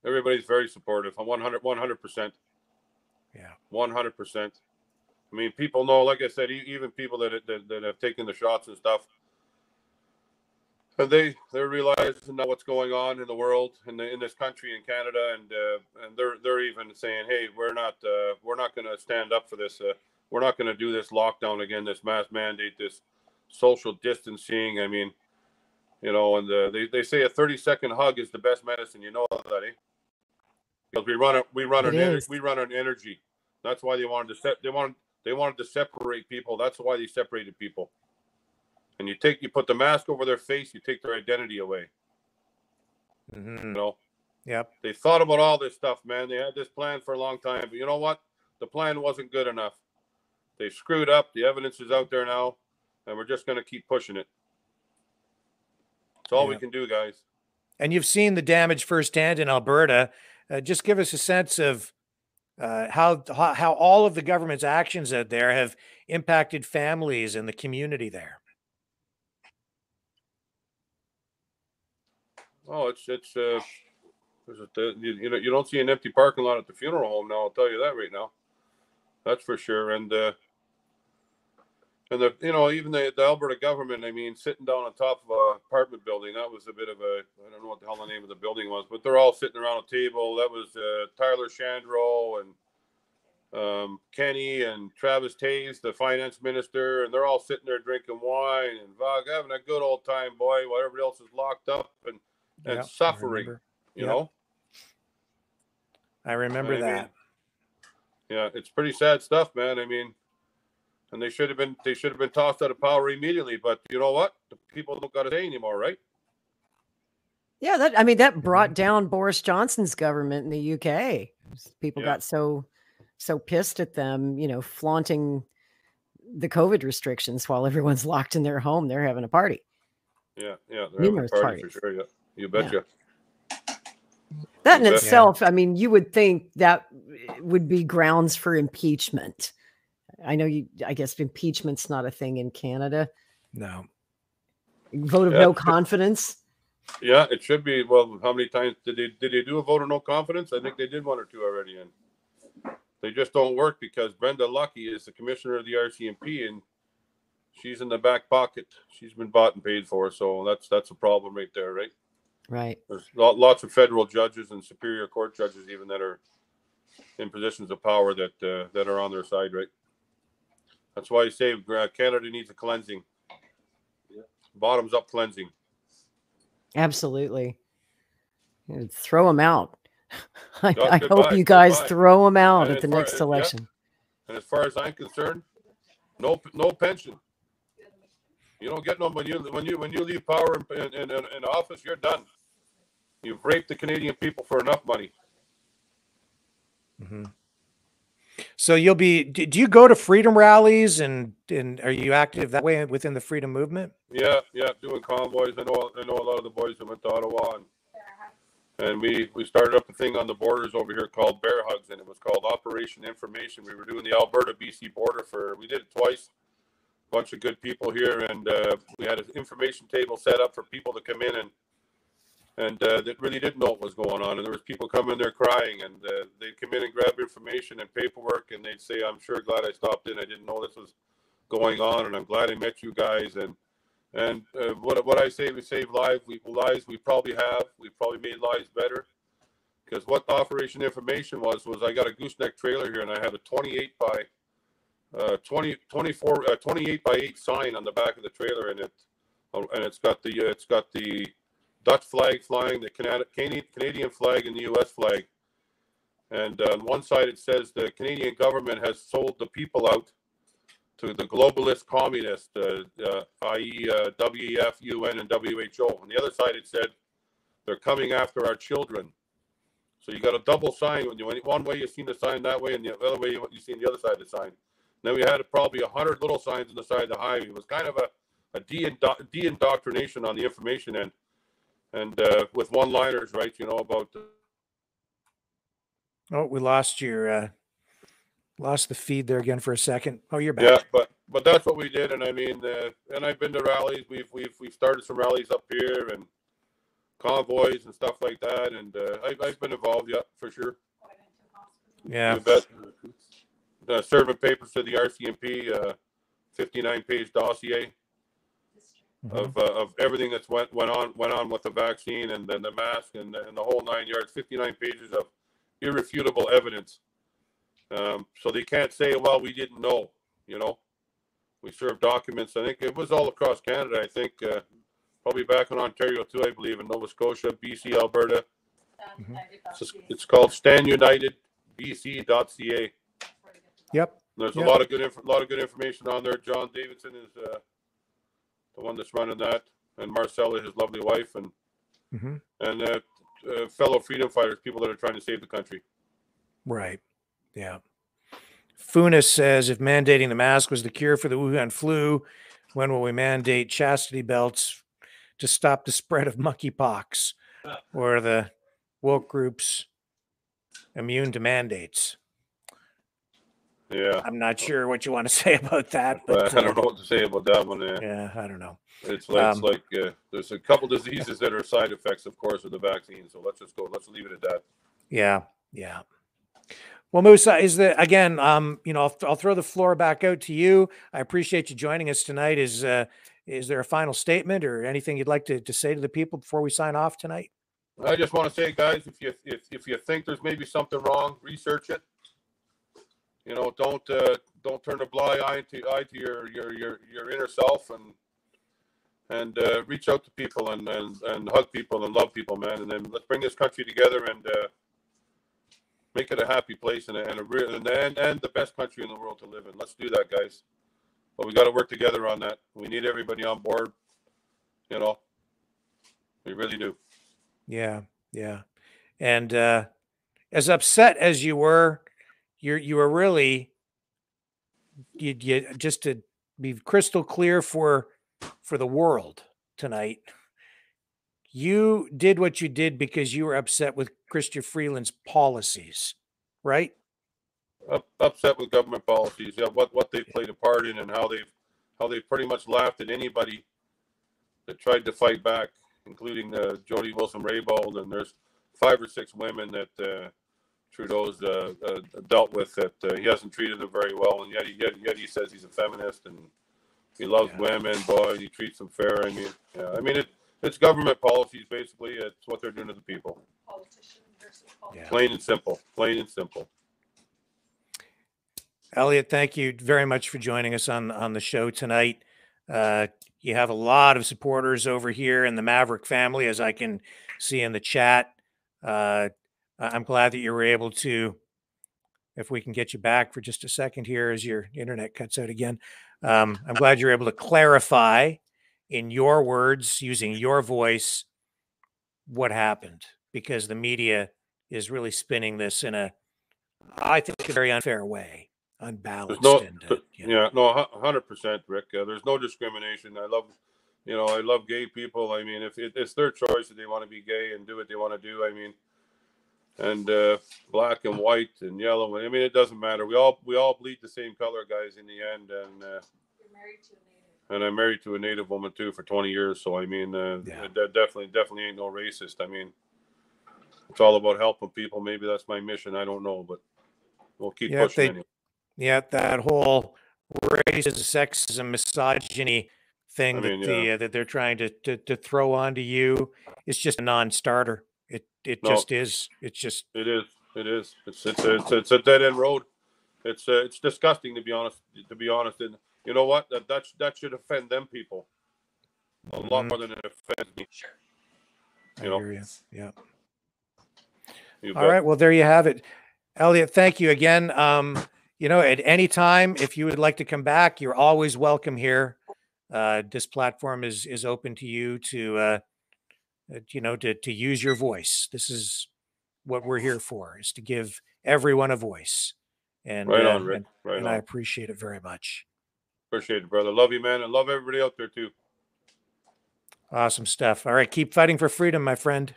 Everybody's very supportive. 100%. Yeah. 100%. I mean, people know, like I said, even people that have taken the shots and stuff, and they're realizing now what's going on in the world, in this country, in Canada, and they're even saying, hey, we're not going to stand up for this. We're not going to do this lockdown again, this mass mandate, this social distancing. I mean, and they say a 30-second hug is the best medicine. You know that, eh? Because we run on energy. That's why they wanted to separate people. That's why they separated people. And you put the mask over their face, you take their identity away. Mm-hmm. Yep. They thought about all this stuff, man. They had this plan for a long time, but you know what? The plan wasn't good enough. They screwed up. The evidence is out there now, and we're just going to keep pushing it. That's all we can do, guys. And you've seen the damage firsthand in Alberta. Just give us a sense of how all of the government's actions out there have impacted families and the community there. Oh, you don't see an empty parking lot at the funeral home now. I'll tell you that right now. That's for sure. And even the Alberta government, I mean, sitting down on top of an apartment building, that was a bit of I don't know what the hell the name of the building was, but they're all sitting around a table. That was Tyler Shandro and Kenny and Travis Taves, the finance minister, and they're all sitting there drinking wine and having a good old time, boy, while everybody else is locked up and suffering, you know? I remember that. Yeah, it's pretty sad stuff, man. I mean, and they should have been tossed out of power immediately. But you know what? The people don't got to say anymore, right? Yeah, that brought down Boris Johnson's government in the UK. People got so pissed at them, flaunting the COVID restrictions while everyone's locked in their home. They're having a party. Yeah, they're Numerous having a party parties. for sure. Yeah, you betcha. That in itself, I mean, you would think that would be grounds for impeachment. I know I guess impeachment's not a thing in Canada. No. Vote of no confidence. Yeah, it should be. Well, how many times did they do a vote of no confidence? I think they did one or two already, and they just don't work because Brenda Lucky is the commissioner of the RCMP, and she's in the back pocket. She's been bought and paid for, so that's a problem right there, right? Right. There's lots of federal judges and superior court judges even that are in positions of power that are on their side, right? That's why I say Canada needs a cleansing, bottoms up cleansing. Absolutely. Throw them out. I hope you guys throw them out at the next election. And as far as I'm concerned, no pension. You don't get no when you leave power in office, you're done. You've raped the Canadian people for enough money. Mm-hmm. So you'll be. Do you go to freedom rallies and are you active that way within the freedom movement? Yeah, doing convoys. I know a lot of the boys that went to Ottawa, and we started up a thing on the borders over here called Bear Hugs, and it was called Operation Information. We were doing the Alberta-BC border we did it twice. A bunch of good people here, and we had an information table set up for people to come in and that really didn't know what was going on. And there was people coming there crying, and they'd come in and grab information and paperwork, and they'd say, "I'm sure glad I stopped in. I didn't know this was going on, and I'm glad I met you guys." And what I say, we save lives. We probably have. We've probably made lives better. Because what Operation Information was I got a gooseneck trailer here, and I have a 28 by 8 sign on the back of the trailer, and it's got the Dutch flag flying, the Canadian flag, and the U.S. flag. And on one side it says the Canadian government has sold the people out to the globalist communists, i.e. WEF, UN, and WHO. On the other side it said they're coming after our children. So you got a double sign. One way you've seen the sign that way, and the other way you've seen the other side of the sign. And then we had probably 100 little signs on the side of the highway. It was kind of a de-indoctrination on the information end. And with one-liners, right, about... Oh, we lost lost the feed there again for a second. Oh, you're back. Yeah, but that's what we did, and I mean, and I've been to rallies. We've started some rallies up here and convoys and stuff like that, and I've been involved, yeah, for sure. Yeah. You bet. Serving papers to the RCMP, 59-page dossier. Mm-hmm. Of everything that's went on with the vaccine and then the mask and the whole 9 yards, 59 pages of irrefutable evidence. So they can't say, well, we didn't know, We served documents. I think it was all across Canada. I think probably back in Ontario too, I believe, in Nova Scotia, BC, Alberta. Mm-hmm. It's called standunited.bc.ca. Yep. There's a lot of good information on there. John Davidson is the one that's running that, and Marcella, his lovely wife, and mm-hmm. and fellow freedom fighters, people that are trying to save the country. Right. Yeah. Funis says, if mandating the mask was the cure for the Wuhan flu, when will we mandate chastity belts to stop the spread of monkeypox? Or are the woke groups immune to mandates? Yeah. I'm not sure what you want to say about that. But I don't know what to say about that one. Yeah, I don't know. It's like there's a couple diseases that are side effects, of course, of the vaccine. So let's leave it at that. Yeah. Yeah. Well, Musa, again, I'll throw the floor back out to you. I appreciate you joining us tonight. Is there a final statement or anything you'd like to say to the people before we sign off tonight? I just want to say, guys, if you think there's maybe something wrong, research it. Don't turn a blind eye to your inner self and reach out to people and hug people and love people, man. And then let's bring this country together and make it a happy place and the best country in the world to live in. Let's do that, guys. But we got to work together on that. We need everybody on board. We really do. Yeah. Yeah. And as upset as you were, you were really, you just to be crystal clear for the world tonight, you did what you did because you were upset with Chrystia Freeland's policies, right? Upset with government policies, yeah, what they played a part in, and how they pretty much laughed at anybody that tried to fight back, including Jody Wilson-Raybould, and there's 5 or 6 women that Trudeau's dealt with that he hasn't treated them very well, and yet he says he's a feminist and he loves women. Boy, he treats them fair. I mean, it's government policies basically. It's what they're doing to the people. Politician versus politician. Plain and simple. Plain and simple. Elliot, thank you very much for joining us on the show tonight. You have a lot of supporters over here in the Maverick family, as I can see in the chat. I'm glad that you were able to, if we can get you back for just a second here as your internet cuts out again. I'm glad you're able to clarify in your words, using your voice, what happened, because the media is really spinning this in I think, a very unfair way. Unbalanced. No, yeah, no, 100%, Rick. There's no discrimination. I love gay people. I mean, if it's their choice that they want to be gay and do what they want to do. I mean, and black and white and yellow. I mean, it doesn't matter. We all bleed the same color, guys. In the end, and you're married to a native. And I'm married to a native woman too for 20 years. So I mean, that definitely ain't no racist. I mean, it's all about helping people. Maybe that's my mission. I don't know, but we'll keep pushing anyway. Yeah, that whole racism, sexism, misogyny thing that they're trying to throw onto you is just a non-starter. It just is. It's just it is. It's a dead end road. It's disgusting to be honest. And you know what? That should offend them people a lot more than it offends me. Sure. I hear you. Yeah. All right. Well, there you have it, Elliot. Thank you again. At any time, if you would like to come back, you're always welcome here. This platform is open to you to use your voice. This is what we're here for, is to give everyone a voice. And, right on, Rick. And I appreciate it very much. Appreciate it, brother. Love you, man. And love everybody out there too. Awesome stuff. All right. Keep fighting for freedom, my friend.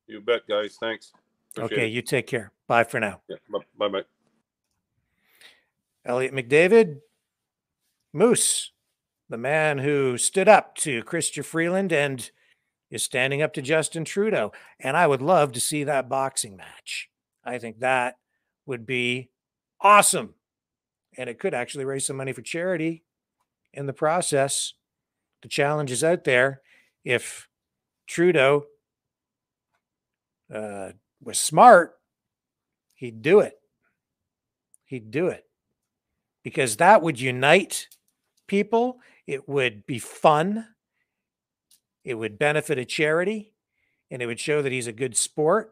You bet, guys. Thanks. Okay. You take care. Bye for now. Yeah. Bye. Elliot McDavid, Moose, the man who stood up to Chrystia Freeland and is standing up to Justin Trudeau. And I would love to see that boxing match. I think that would be awesome. And it could actually raise some money for charity in the process. The challenge is out there. If Trudeau was smart, he'd do it. Because that would unite people. It would be fun. It would benefit a charity, and it would show that he's a good sport.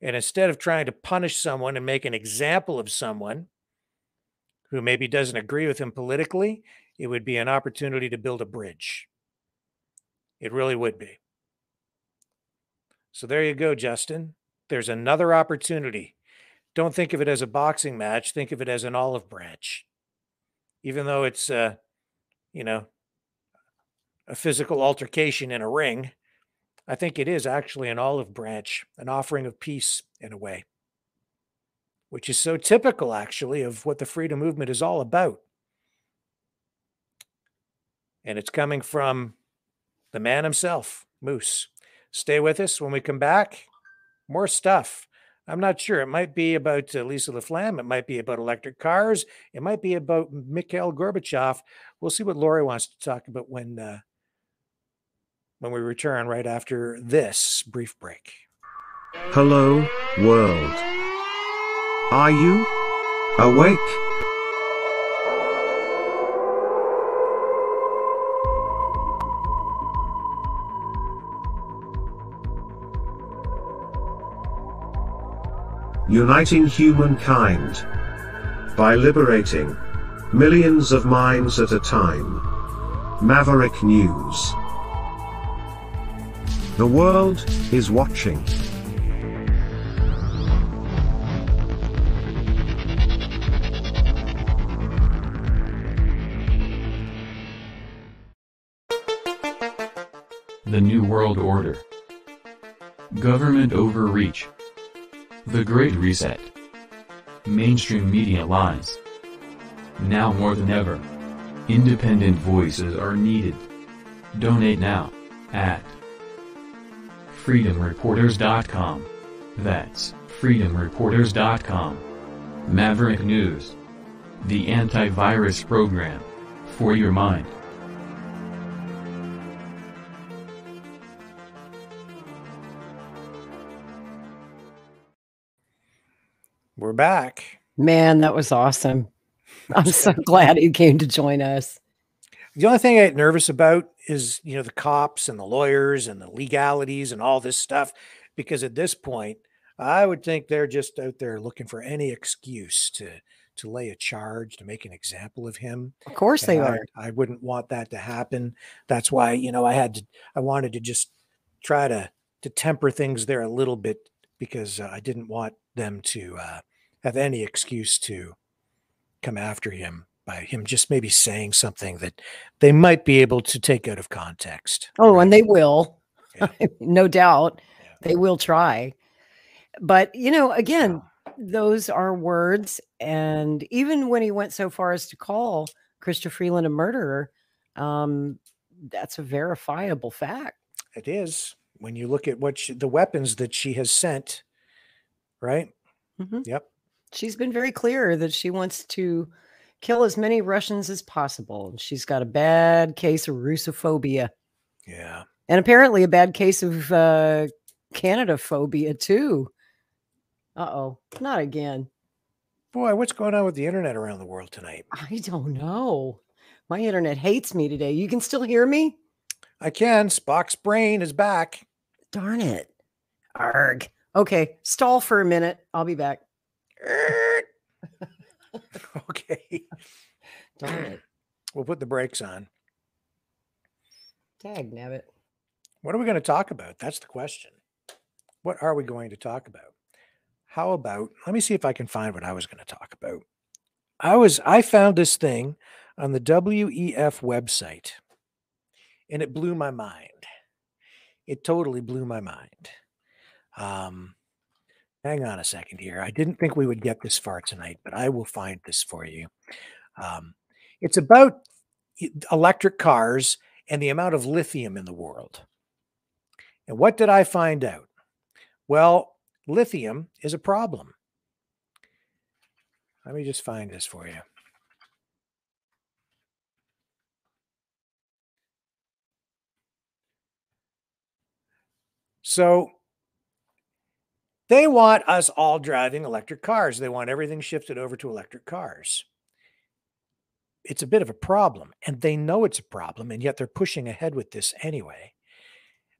And instead of trying to punish someone and make an example of someone who maybe doesn't agree with him politically, it would be an opportunity to build a bridge. It really would be. So there you go, Justin. There's another opportunity. Don't think of it as a boxing match. Think of it as an olive branch. Even though it's, a physical altercation in a ring, I think it is actually an olive branch, an offering of peace in a way, which is so typical, actually, of what the freedom movement is all about. And it's coming from the man himself, Moose. Stay with us. When we come back, more stuff. I'm not sure. It might be about Lisa LaFlamme. It might be about electric cars. It might be about Mikhail Gorbachev. We'll see what Lori wants to talk about when we return right after this brief break. Hello, world. Are you awake? Uniting humankind by liberating millions of minds at a time. Maverick News. The world is watching. The New World Order. Government overreach. The Great Reset. Mainstream media lies. Now more than ever, independent voices are needed. Donate now at freedomreporters.com. That's freedomreporters.com. Maverick News. The antivirus program for your mind. We're back. Man, that was awesome. I'm so glad you came to join us. The only thing I get nervous about is, the cops and the lawyers and the legalities and all this stuff, because at this point, I would think they're just out there looking for any excuse to lay a charge, to make an example of him. Of course they are. I wouldn't want that to happen. That's why, I wanted to just try to temper things there a little bit, because I didn't want them to have any excuse to come after him by him just maybe saying something that they might be able to take out of context. Oh, right? And they will. Yeah. No doubt. Yeah. They will try. But, again, those are words. And even when he went so far as to call Chrystia Freeland a murderer, that's a verifiable fact. It is. When you look at the weapons that she has sent, right? Mm-hmm. Yep. She's been very clear that she wants to kill as many Russians as possible. And she's got a bad case of Russophobia. Yeah. And apparently a bad case of Canada phobia too. Uh-oh, not again. Boy, what's going on with the internet around the world tonight? I don't know. My internet hates me today. You can still hear me? I can. Spock's brain is back. Darn it. Arg. Okay, stall for a minute. I'll be back. Okay. Darn it. We'll put the brakes on. Tag nabbit. What are we going to talk about? That's the question. What are we going to talk about? How about, let me see if I can find what I was going to talk about. I found this thing on the WEF website, and it blew my mind. It totally blew my mind. Hang on a second here. I didn't think we would get this far tonight, but I will find this for you. It's about electric cars and the amount of lithium in the world. And what did I find out? Well, lithium is a problem. Let me just find this for you. So they want us all driving electric cars. They want everything shifted over to electric cars. It's a bit of a problem, and they know it's a problem, and yet they're pushing ahead with this anyway.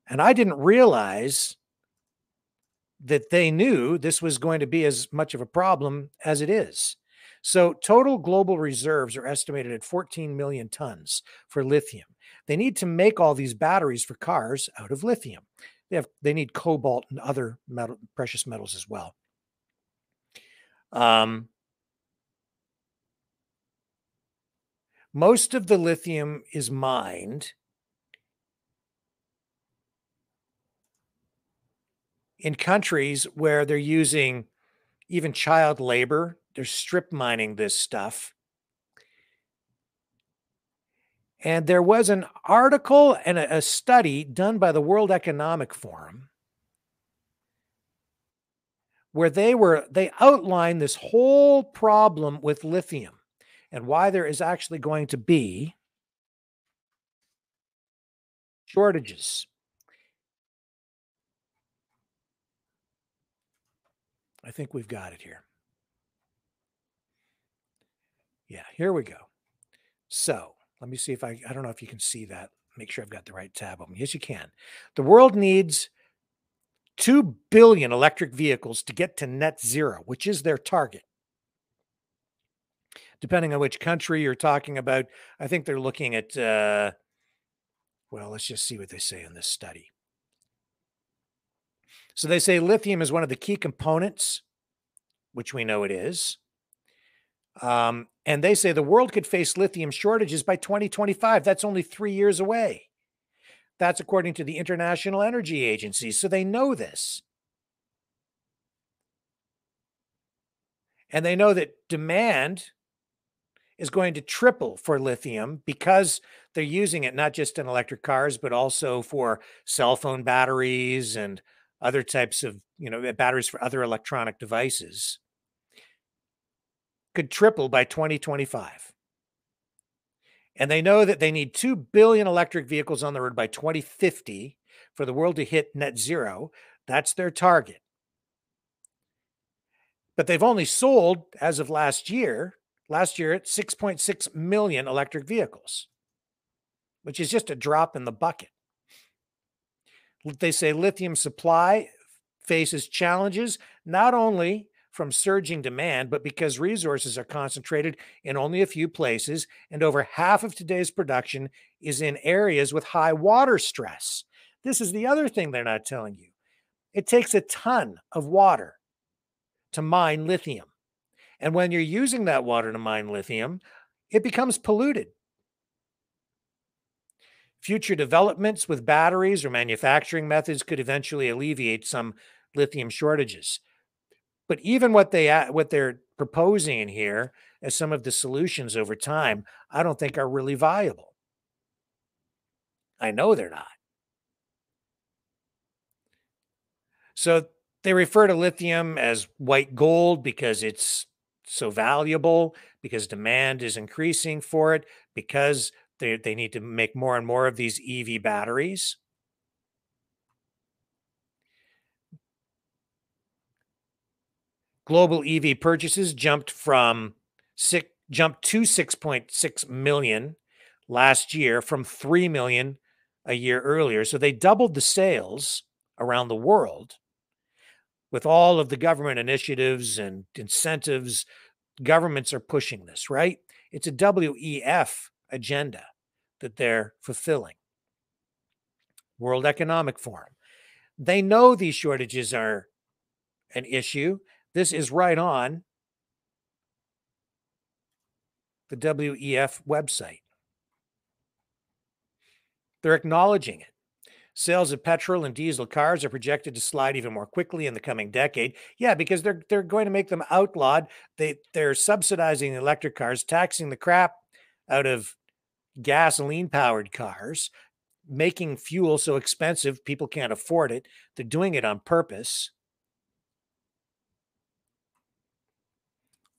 And I didn't realize that they knew this was going to be as much of a problem as it is. So total global reserves are estimated at 14 million tons for lithium. They need to make all these batteries for cars out of lithium. They need cobalt and other precious metals as well. Most of the lithium is mined in countries where they're using even child labor. They're strip mining this stuff. And there was an article and a study done by the World Economic Forum where they outlined this whole problem with lithium and why there is actually going to be shortages. I think we've got it here. Yeah, here we go. So let me see if I don't know if you can see that. Make sure I've got the right tab open. Yes, you can. The world needs 2 billion electric vehicles to get to net zero, which is their target. Depending on which country you're talking about, I think they're looking at, well, let's just see what they say in this study. So they say lithium is one of the key components, which we know it is. And they say the world could face lithium shortages by 2025. That's only 3 years away. That's according to the International Energy Agency. So they know this. And they know that demand is going to triple for lithium because they're using it not just in electric cars, but also for cell phone batteries and other types of, batteries for other electronic devices. Could triple by 2025. And they know that they need 2 billion electric vehicles on the road by 2050 for the world to hit net zero. That's their target. But they've only sold, as of last year at 6.6 million electric vehicles, which is just a drop in the bucket. They say lithium supply faces challenges, not only from surging demand, but because resources are concentrated in only a few places, and over half of today's production is in areas with high water stress. This is the other thing they're not telling you. It takes a ton of water to mine lithium. And when you're using that water to mine lithium, it becomes polluted. Future developments with batteries or manufacturing methods could eventually alleviate some lithium shortages. But even what they're proposing in here as some of the solutions over time, I don't think are really viable. I know they're not. So they refer to lithium as white gold because it's so valuable, because demand is increasing for it, because they need to make more and more of these EV batteries. Global EV purchases jumped to 6.6 million last year from 3 million a year earlier. So they doubled the sales around the world. With all of the government initiatives and incentives, governments are pushing this, right? It's a WEF agenda that they're fulfilling. World Economic Forum. They know these shortages are an issue. This is right on the WEF website. They're acknowledging it. Sales of petrol and diesel cars are projected to slide even more quickly in the coming decade. Yeah, because they're going to make them outlawed. They're subsidizing electric cars, taxing the crap out of gasoline-powered cars, making fuel so expensive people can't afford it. They're doing it on purpose.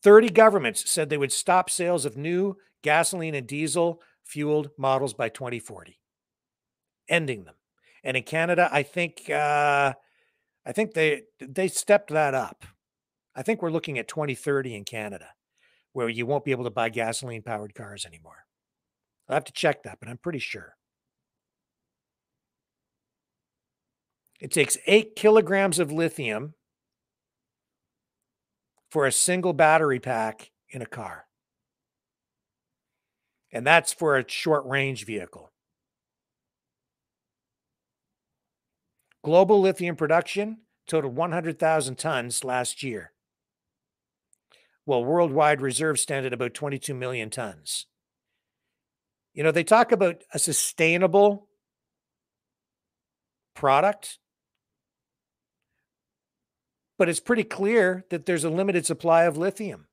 30 governments said they would stop sales of new gasoline and diesel-fueled models by 2040, ending them. And in Canada, I think they stepped that up. I think we're looking at 2030 in Canada, where you won't be able to buy gasoline-powered cars anymore. I'll have to check that, but I'm pretty sure. It takes 8 kilograms of lithium for a single battery pack in a car. And that's for a short-range vehicle. Global lithium production totaled 100,000 tons last year, while worldwide reserves stand at about 22 million tons. They talk about a sustainable product, but it's pretty clear that there's a limited supply of lithium.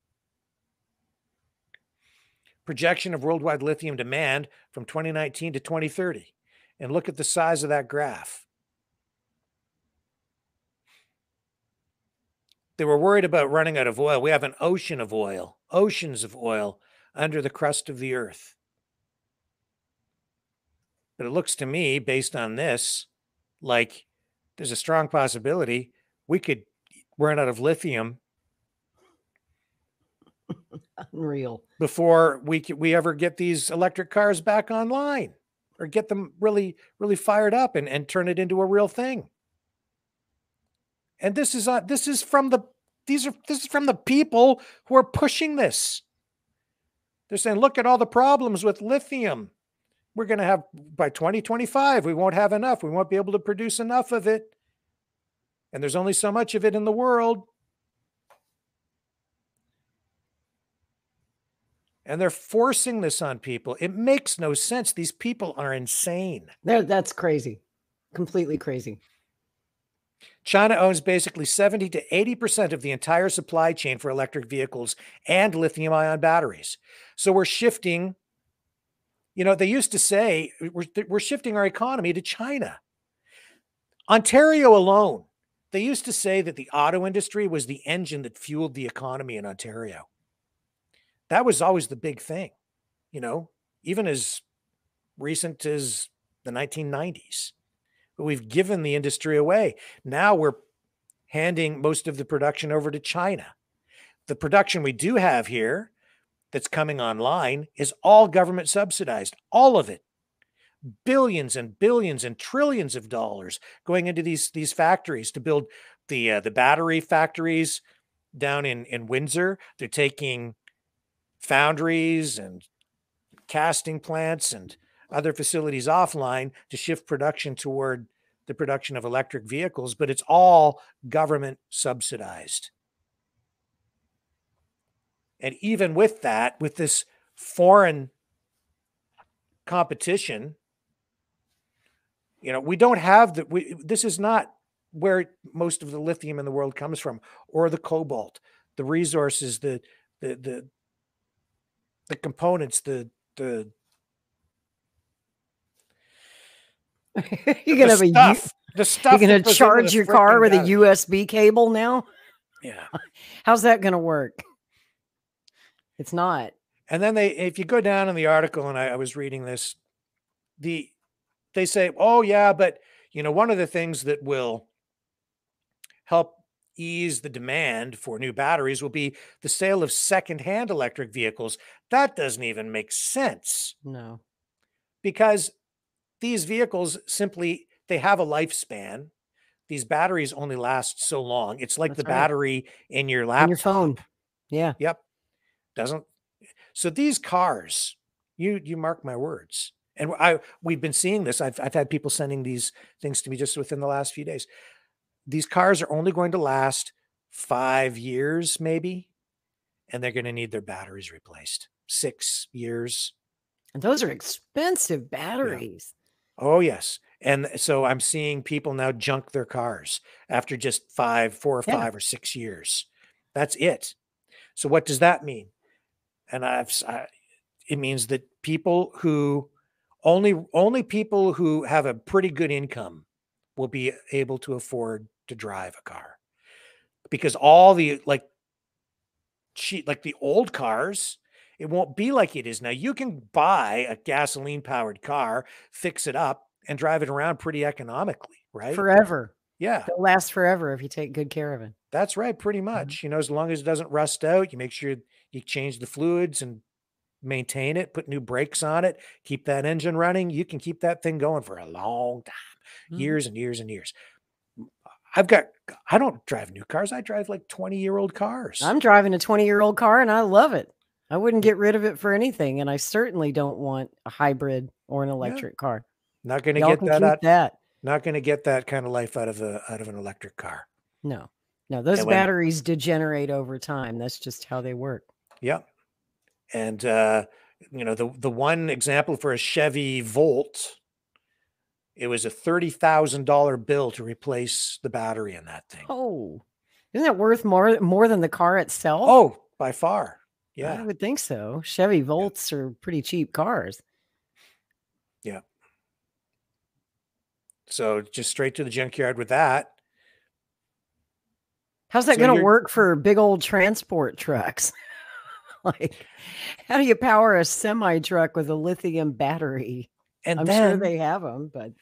Projection of worldwide lithium demand from 2019 to 2030. And look at the size of that graph. They were worried about running out of oil. We have an ocean of oil, oceans of oil under the crust of the earth. But it looks to me, based on this, like there's a strong possibility we could run out of lithium. Unreal. Before we ever get these electric cars back online or get them really, really fired up and turn it into a real thing. And this is from the people who are pushing this. They're saying, look at all the problems with lithium. We're going to have, by 2025, we won't have enough. We won't be able to produce enough of it. And there's only so much of it in the world. And they're forcing this on people. It makes no sense. These people are insane. That's crazy. Completely crazy. China owns basically 70 to 80% of the entire supply chain for electric vehicles and lithium-ion batteries. So we're shifting, they used to say we're shifting our economy to China. Ontario alone, they used to say that the auto industry was the engine that fueled the economy in Ontario. That was always the big thing, even as recent as the 1990s. But we've given the industry away. Now we're handing most of the production over to China. The production we do have here that's coming online is all government subsidized, all of it. Billions and billions and trillions of dollars going into these factories to build the battery factories down in Windsor. They're taking foundries and casting plants and other facilities offline to shift production toward the production of electric vehicles, but it's all government subsidized. And even with that, with this foreign competition, we don't have this is not where most of the lithium in the world comes from, or the cobalt, the resources, the components, you're gonna have the stuff. You're gonna charge your car with a USB cable now? Yeah. How's that gonna work? It's not. And then if you go down in the article, and I was reading this, they say, oh yeah, but one of the things that will help ease the demand for new batteries will be the sale of secondhand electric vehicles. That doesn't even make sense. No. Because these vehicles simply, they have a lifespan. These batteries only last so long. It's like the battery in your laptop. In your phone. Yeah. Yep. So these cars, you mark my words. And we've been seeing this. I've had people sending these things to me just within the last few days. These cars are only going to last 5 years, maybe, and they're going to need their batteries replaced. 6 years. And those are expensive batteries. Yeah. Oh, yes. And so I'm seeing people now junk their cars after just 4 or 5 or 6 years. That's it. So what does that mean? And it means that people who only people who have a pretty good income will be able to afford to drive a car, because all the like the old cars, it won't be like it is now. You can buy a gasoline powered car, fix it up, and drive it around pretty economically, right? Forever. Yeah. It'll last forever if you take good care of it. That's right. Pretty much, as long as it doesn't rust out, you make sure you change the fluids and maintain it, put new brakes on it, keep that engine running. You can keep that thing going for a long time, years and years and years. I don't drive new cars. I drive like 20-year-old cars. I'm driving a 20-year-old car and I love it. I wouldn't get rid of it for anything. And I certainly don't want a hybrid or an electric car. Not going to get that. Not going to get that kind of life out of an electric car. No, those batteries degenerate over time. That's just how they work. Yep. And, the one example for a Chevy Volt, it was a $30,000 bill to replace the battery in that thing. Oh, isn't that worth more than the car itself? Oh, by far. Yeah. I would think so. Chevy Volts are pretty cheap cars. Yeah. So just straight to the junkyard with that. How's that going to work for big old transport trucks? Like, how do you power a semi truck with a lithium battery? And I'm sure they have them, but.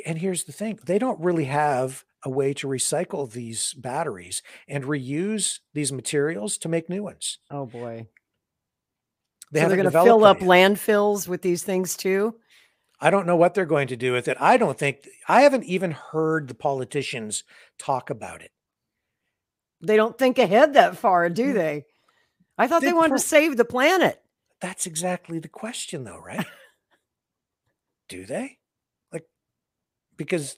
And here's the thing. They don't really have a way to recycle these batteries and reuse these materials to make new ones. Oh boy. They're going to fill up landfills with these things too? I don't know what they're going to do with it. I haven't even heard the politicians talk about it. They don't think ahead that far, do they? I thought they wanted to save the planet. That's exactly the question though, right? Do they? Because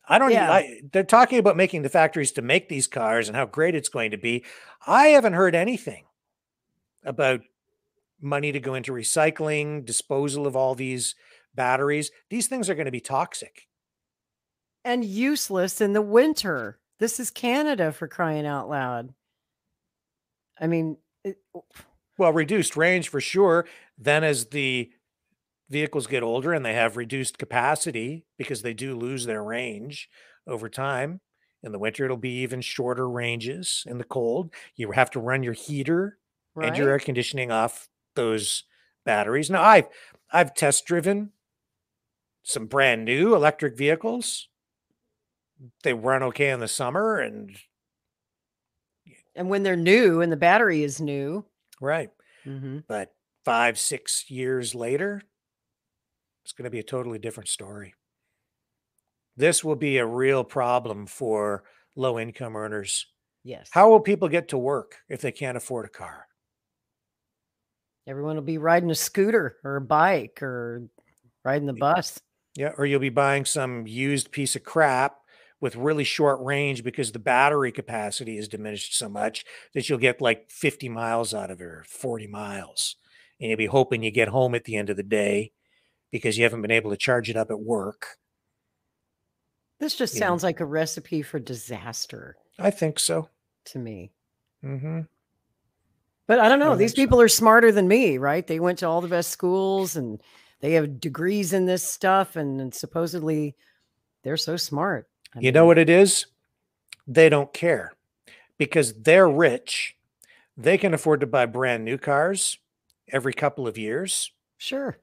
I don't. Yeah. They're talking about making the factories to make these cars and how great it's going to be. I haven't heard anything about money to go into recycling, disposal of all these batteries. These things are going to be toxic and useless in the winter. This is Canada, for crying out loud. I mean, well, reduced range for sure. Then as the vehicles get older and they have reduced capacity because they do lose their range over time. In the winter, it'll be even shorter ranges. In the cold, you have to run your heater and your air conditioning off those batteries. Now, I've test driven some brand new electric vehicles. They run okay in the summer, and when they're new and the battery is new, right? Mm-hmm. But 5-6 years later, it's going to be a totally different story. This will be a real problem for low-income earners. Yes. How will people get to work if they can't afford a car? Everyone will be riding a scooter or a bike or riding the bus. Yeah, or you'll be buying some used piece of crap with really short range because the battery capacity is diminished so much that you'll get like 50 miles out of it or 40 miles. And you'll be hoping you get home at the end of the day because you haven't been able to charge it up at work. This just sounds like a recipe for disaster. I think so. To me. Mm-hmm. But I don't know. These people are smarter than me, right? They went to all the best schools and they have degrees in this stuff. And supposedly they're so smart. You know what it is? They don't care because they're rich. They can afford to buy brand new cars every couple of years. Sure.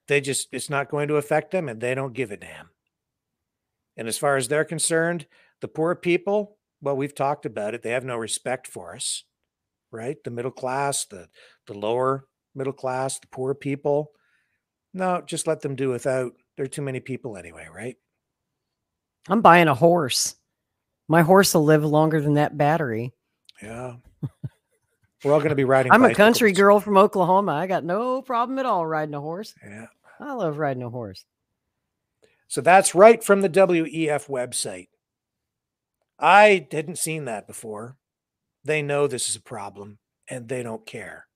It's not going to affect them and they don't give a damn. And as far as they're concerned, the poor people, well, we've talked about it. They have no respect for us, right? The middle class, the lower middle class, the poor people. No, just let them do without. There are too many people anyway, right? I'm buying a horse. My horse will live longer than that battery. Yeah. We're all going to be riding I'm bicycles. a country girl from Oklahoma. I got no problem at all riding a horse. Yeah. I love riding a horse. So that's right from the WEF website. I hadn't seen that before. They know this is a problem and they don't care.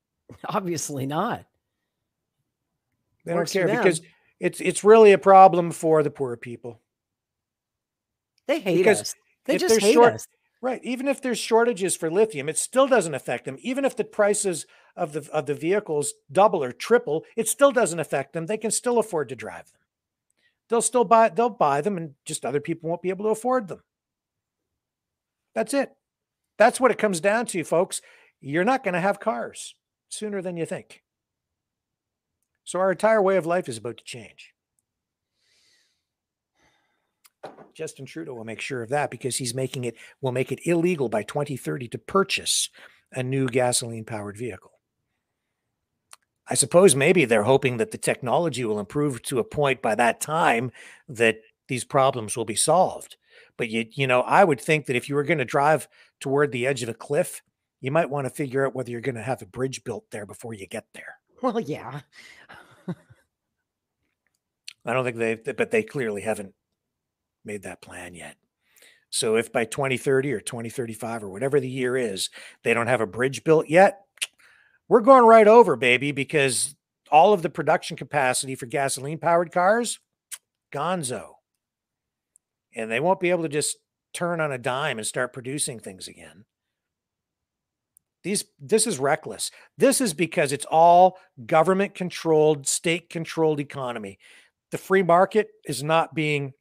Obviously not. They don't care because it's really a problem for the poor people. They hate us. They just hate us. Right. Even if there's shortages for lithium, it still doesn't affect them. Even if the prices of the vehicles double or triple, it still doesn't affect them. They can still afford to drive them. They'll buy them and just other people won't be able to afford them. That's it. That's what it comes down to, folks. You're not going to have cars sooner than you think. So our entire way of life is about to change. Justin Trudeau will make sure of that because will make it illegal by 2030 to purchase a new gasoline-powered vehicle. I suppose maybe they're hoping that the technology will improve to a point by that time that these problems will be solved. But I would think that if you were going to drive toward the edge of a cliff, you might want to figure out whether you're going to have a bridge built there before you get there. Well, yeah. I don't think but they clearly haven't made that plan yet. So if by 2030 or 2035 or whatever the year is, they don't have a bridge built yet, we're going right over, baby, because all of the production capacity for gasoline-powered cars, gonzo. And they won't be able to just turn on a dime and start producing things again. This is reckless. This is because it's all government-controlled, state-controlled economy. The free market is not being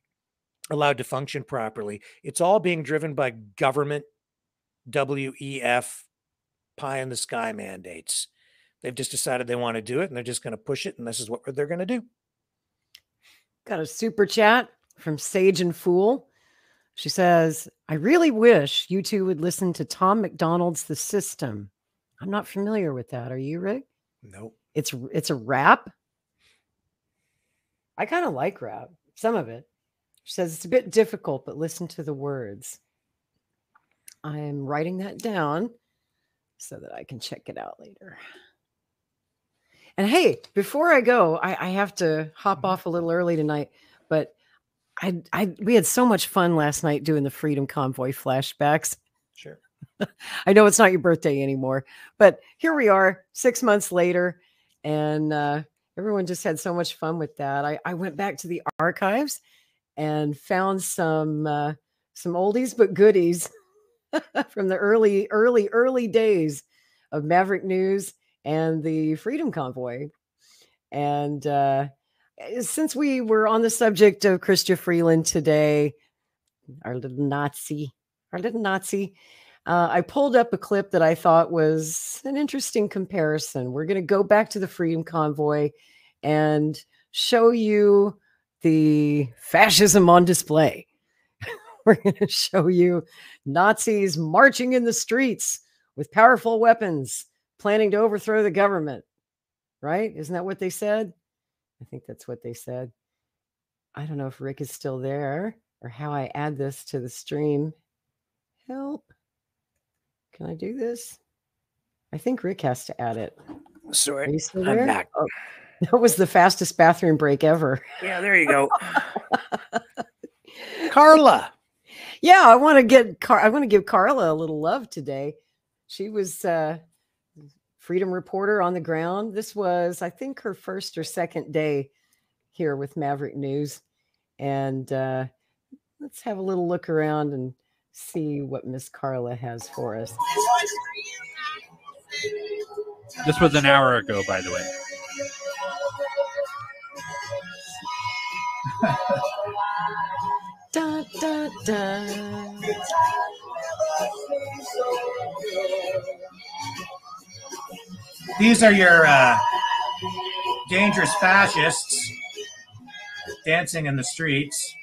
allowed to function properly. It's all being driven by government WEF pie-in-the-sky mandates. They've just decided they want to do it, and they're just going to push it, and this is what they're going to do. Got a super chat from Sage and Fool. She says, I really wish you two would listen to Tom McDonald's The System. I'm not familiar with that. Are you, Rick? Nope. It's a rap? I kind of like rap. Some of it. She says it's a bit difficult, but listen to the words. I'm writing that down so that I can check it out later. And hey, before I go, I have to hop off a little early tonight, but we had so much fun last night doing the Freedom Convoy flashbacks. Sure. I know it's not your birthday anymore, but here we are 6 months later, and everyone just had so much fun with that. I went back to the archives and found some oldies but goodies from the early days of Maverick News and the Freedom Convoy. And since we were on the subject of Chrystia Freeland today, our little Nazi, I pulled up a clip that I thought was an interesting comparison. We're going to go back to the Freedom Convoy and show you the fascism on display. We're going to show you Nazis marching in the streets with powerful weapons, planning to overthrow the government. Right? Isn't that what they said? I think that's what they said. I don't know if Rick is still there or how I add this to the stream. Help. Can I do this? I think Rick has to add it. Sorry. Are you still there? I'm back. Oh, that was the fastest bathroom break ever. Yeah, there you go. Carla. Yeah, I want to give Carla a little love today. She was Freedom reporter on the ground. This was, I think, her first or second day here with Maverick News. And let's have a little look around and see what Miss Carla has for us. This was an hour ago, by the way. Da, da, da. These are your dangerous fascists dancing in the streets.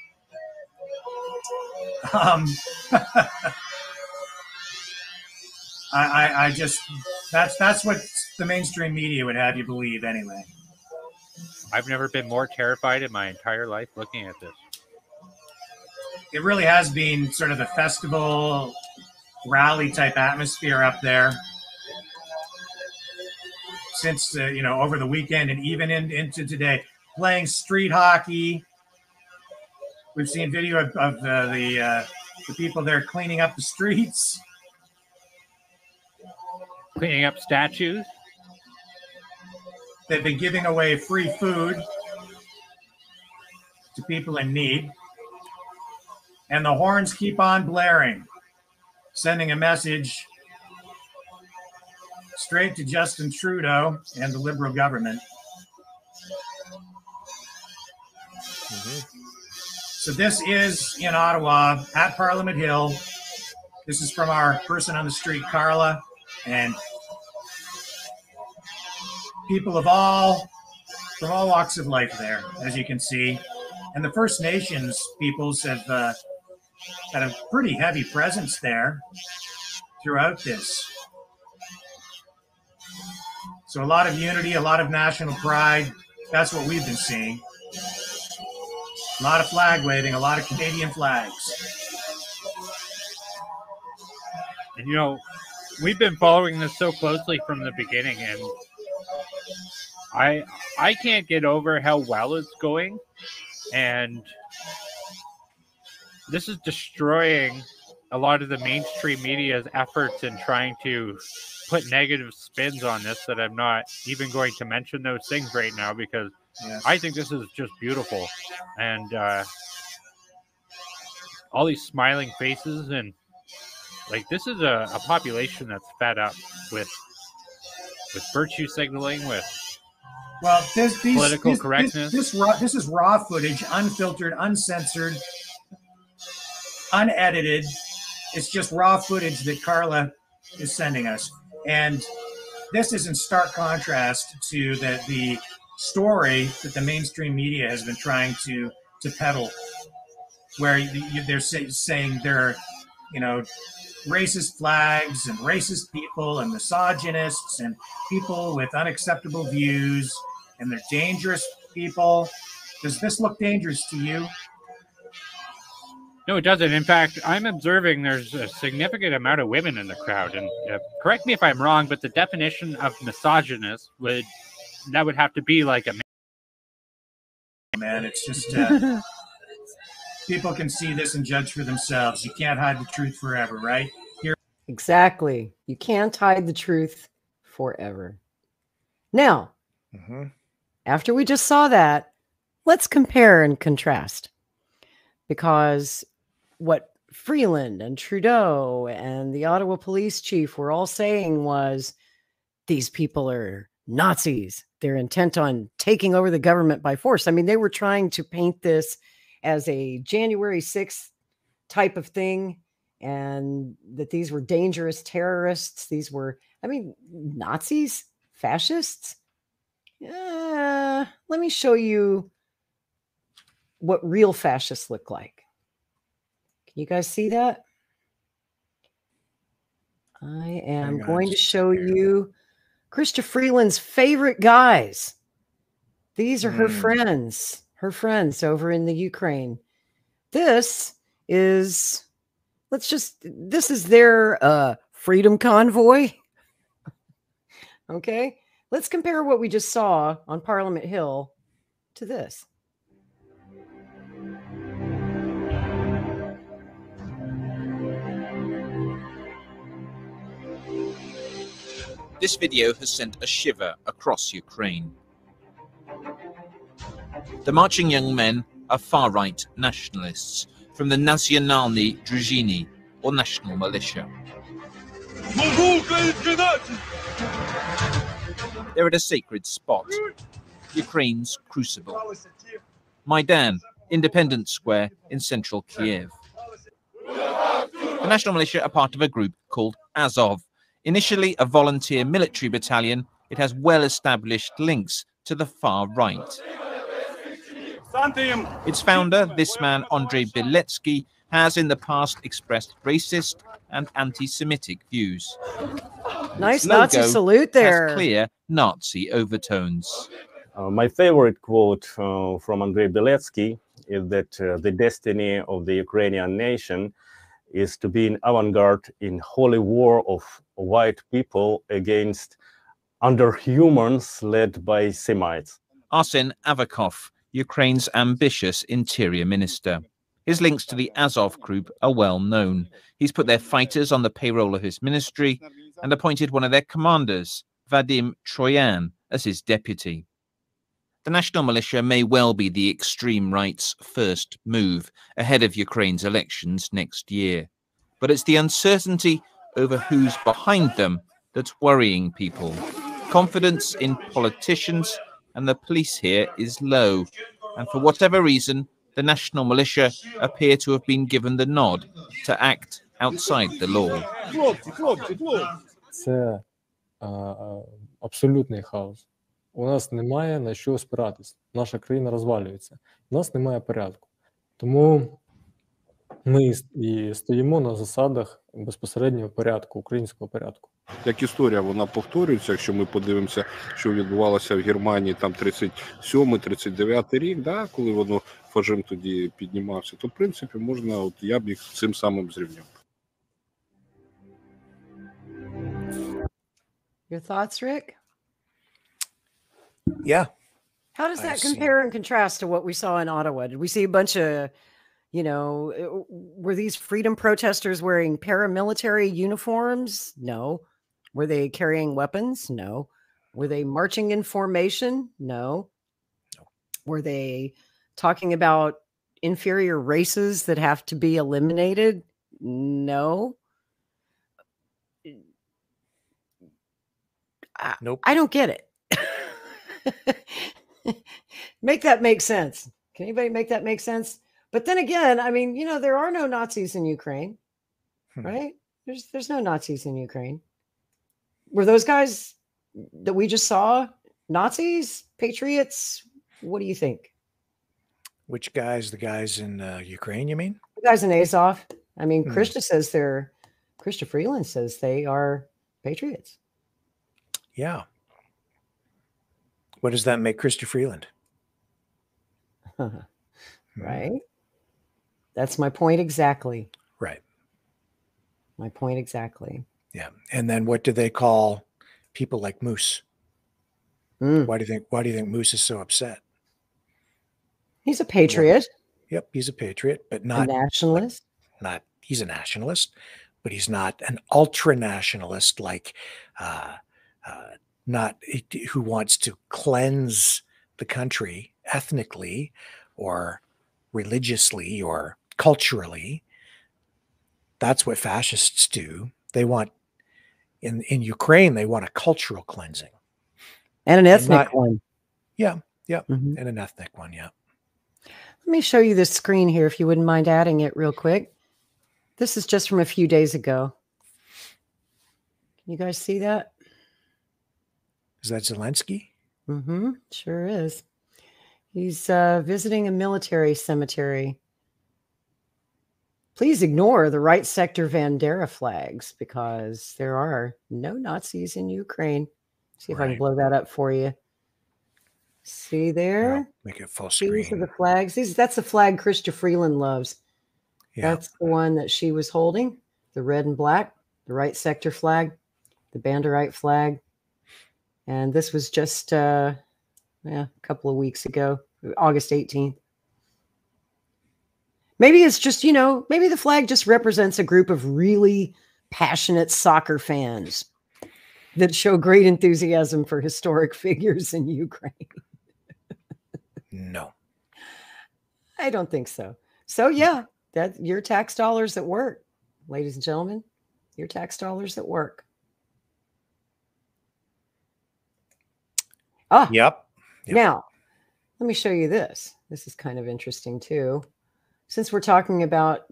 I just that's what the mainstream media would have you believe anyway. I've never been more terrified in my entire life looking at this. It really has been sort of a festival rally type atmosphere up there since over the weekend and even into today. Playing street hockey. We've seen video of the people there cleaning up the streets, cleaning up statues. They've been giving away free food to people in need. And the horns keep on blaring, sending a message straight to Justin Trudeau and the Liberal government. So this is in Ottawa at Parliament Hill. This is from our person on the street, Carla, and people from all walks of life there, as you can see. And the First Nations peoples have had a pretty heavy presence there throughout this. So a lot of unity, a lot of national pride. That's what we've been seeing. A lot of flag waving, a lot of Canadian flags. And we've been following this so closely from the beginning, and I can't get over how well it's going. And this is destroying a lot of the mainstream media's efforts in trying to put negative spins on this that I'm not even going to mention those things right now, because I think this is just beautiful. And all these smiling faces, and this is a population that's fed up with virtue signaling, with political correctness. This is raw footage, unfiltered, uncensored, unedited. It's just raw footage that Carla is sending us. And this is in stark contrast to the story that the mainstream media has been trying to peddle, where they're saying there are, racist flags and racist people and misogynists and people with unacceptable views, and they're dangerous people. Does this look dangerous to you? No, it doesn't. In fact, I'm observing there's a significant amount of women in the crowd. And correct me if I'm wrong, but the definition of misogynist would have to be like a man. It's just people can see this and judge for themselves. You can't hide the truth forever, right? Here. Exactly. You can't hide the truth forever. Now, after we just saw that, let's compare and contrast. Because what Freeland and Trudeau and the Ottawa police chief were all saying was, these people are Nazis. They're intent on taking over the government by force. I mean, they were trying to paint this as a January 6th type of thing, and that these were dangerous terrorists. These were, I mean, Nazis, fascists. Let me show you what real fascists look like. Can you guys see that? I am going to show you Chrystia Freeland's favorite guys. These are her friends over in the Ukraine. This is, this is their freedom convoy. Okay, let's compare what we just saw on Parliament Hill to this. This video has sent a shiver across Ukraine. The marching young men are far-right nationalists from the Nationalny Drużyny, or national militia. They're at a sacred spot, Ukraine's crucible. Maidan, Independence Square in central Kiev. The national militia are part of a group called Azov. Initially a volunteer military battalion, it has well-established links to the far right. Its founder, this man Andrei Beletsky, has in the past expressed racist and anti-Semitic views. Nice Nazi salute there. Has clear Nazi overtones. My favorite quote from Andrei Beletsky is that the destiny of the Ukrainian nation is to be an avant-garde in holy war of white people against underhumans led by Semites. Arsen Avakov, Ukraine's ambitious interior minister. His links to the Azov group are well known. He's put their fighters on the payroll of his ministry and appointed one of their commanders, Vadim Troyan, as his deputy. The national militia may well be the extreme right's first move ahead of Ukraine's elections next year. But it's the uncertainty over who's behind them that's worrying people. Confidence in politicians and the police here is low. And for whatever reason, the national militia appear to have been given the nod to act outside the law. Це абсолютний хаос. У нас немає на що спиратись. Наша країна розвалюється. У нас немає порядку. Тому ми і стоїмо на засадах безпосереднього порядку, українського порядку. Як історія, вона повторюється, якщо ми подивимося, що відбувалося в Германії там 37-39 рік, да, коли воно фашизм тоді піднімався, то в принципі можна, от я б їх цим самим зрівняв. Your thoughts, Rick? Yeah. How does that compare and contrast to what we saw in Ottawa? Did we see a bunch of, you know, were these freedom protesters wearing paramilitary uniforms? No. Were they carrying weapons? No. Were they marching in formation? No. Were they talking about inferior races that have to be eliminated? No. Nope. I don't get it. Make that make sense. Can anybody make that make sense? But then again, I mean, you know, there are no Nazis in Ukraine, right? There's no Nazis in Ukraine. Were those guys that we just saw Nazis, patriots? What do you think? Which guys? The guys in Ukraine, you mean? The guys in Azov. I mean, Chrystia Freeland says they are patriots. Yeah. What does that make Chrystia Freeland? Right. That's my point exactly. Right. My point exactly. Yeah. And then what do they call people like Moose? Why do you think Moose is so upset? He's a patriot. Yep, he's a patriot, but A not nationalist? he's a nationalist, but he's not an ultra nationalist like not who wants to cleanse the country ethnically or religiously or culturally. That's what fascists do. They want in Ukraine, they want a cultural cleansing. And an ethnic one. Yeah, yeah. And an ethnic one, yeah. Let me show you this screen here if you wouldn't mind adding it real quick. This is just from a few days ago. Can you guys see that? Is that Zelensky? Mm-hmm. Sure is. He's visiting a military cemetery. Please ignore the right sector Bandera flags because there are no Nazis in Ukraine. See if I can blow that up for you. See there? I'll make it full screen. These are the flags. That's the flag Chrystia Freeland loves. Yeah. That's the one that she was holding, the red and black, the right sector flag, the Banderite flag. And this was just a couple of weeks ago, August 18th. Maybe it's just, maybe the flag just represents a group of really passionate soccer fans that show great enthusiasm for historic figures in Ukraine. No. I don't think so. So yeah, that your tax dollars at work, ladies and gentlemen, your tax dollars at work. Yep. Now, let me show you this. This is kind of interesting too. Since we're talking about,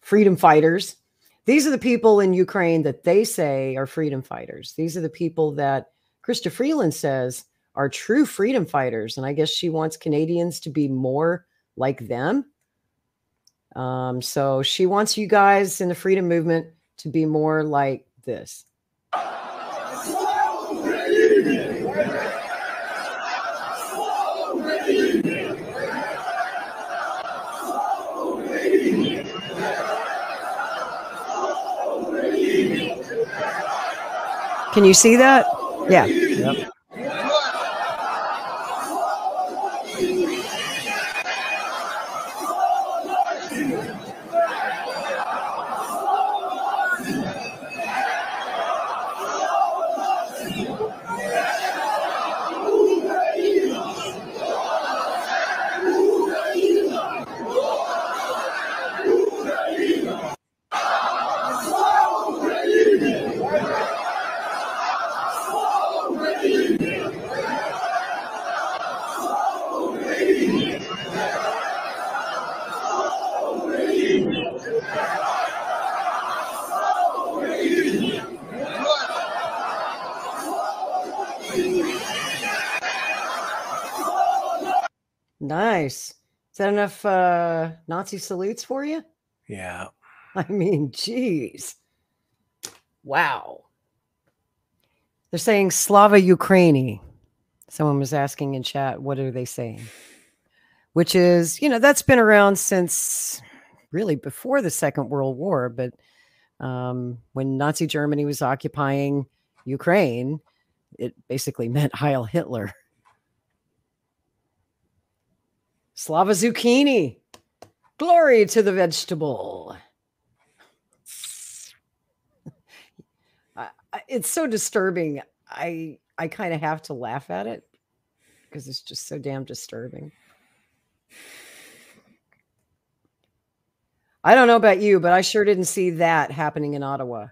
freedom fighters, these are the people in Ukraine that they say are freedom fighters. These are the people that Chrystia Freeland says are true freedom fighters. And I guess she wants Canadians to be more like them. So she wants you guys in the freedom movement to be more like this. Can you see that? Yeah. Yep. Nice. Is that enough Nazi salutes for you? Yeah. I mean, geez. Wow. They're saying Slava Ukraini. Someone was asking in chat, what are they saying? Which is, that's been around since really before the Second World War. But when Nazi Germany was occupying Ukraine, it basically meant Heil Hitler. Slava zucchini. Glory to the vegetable. It's so disturbing. I kind of have to laugh at it because it's just so damn disturbing. I don't know about you, but I sure didn't see that happening in Ottawa.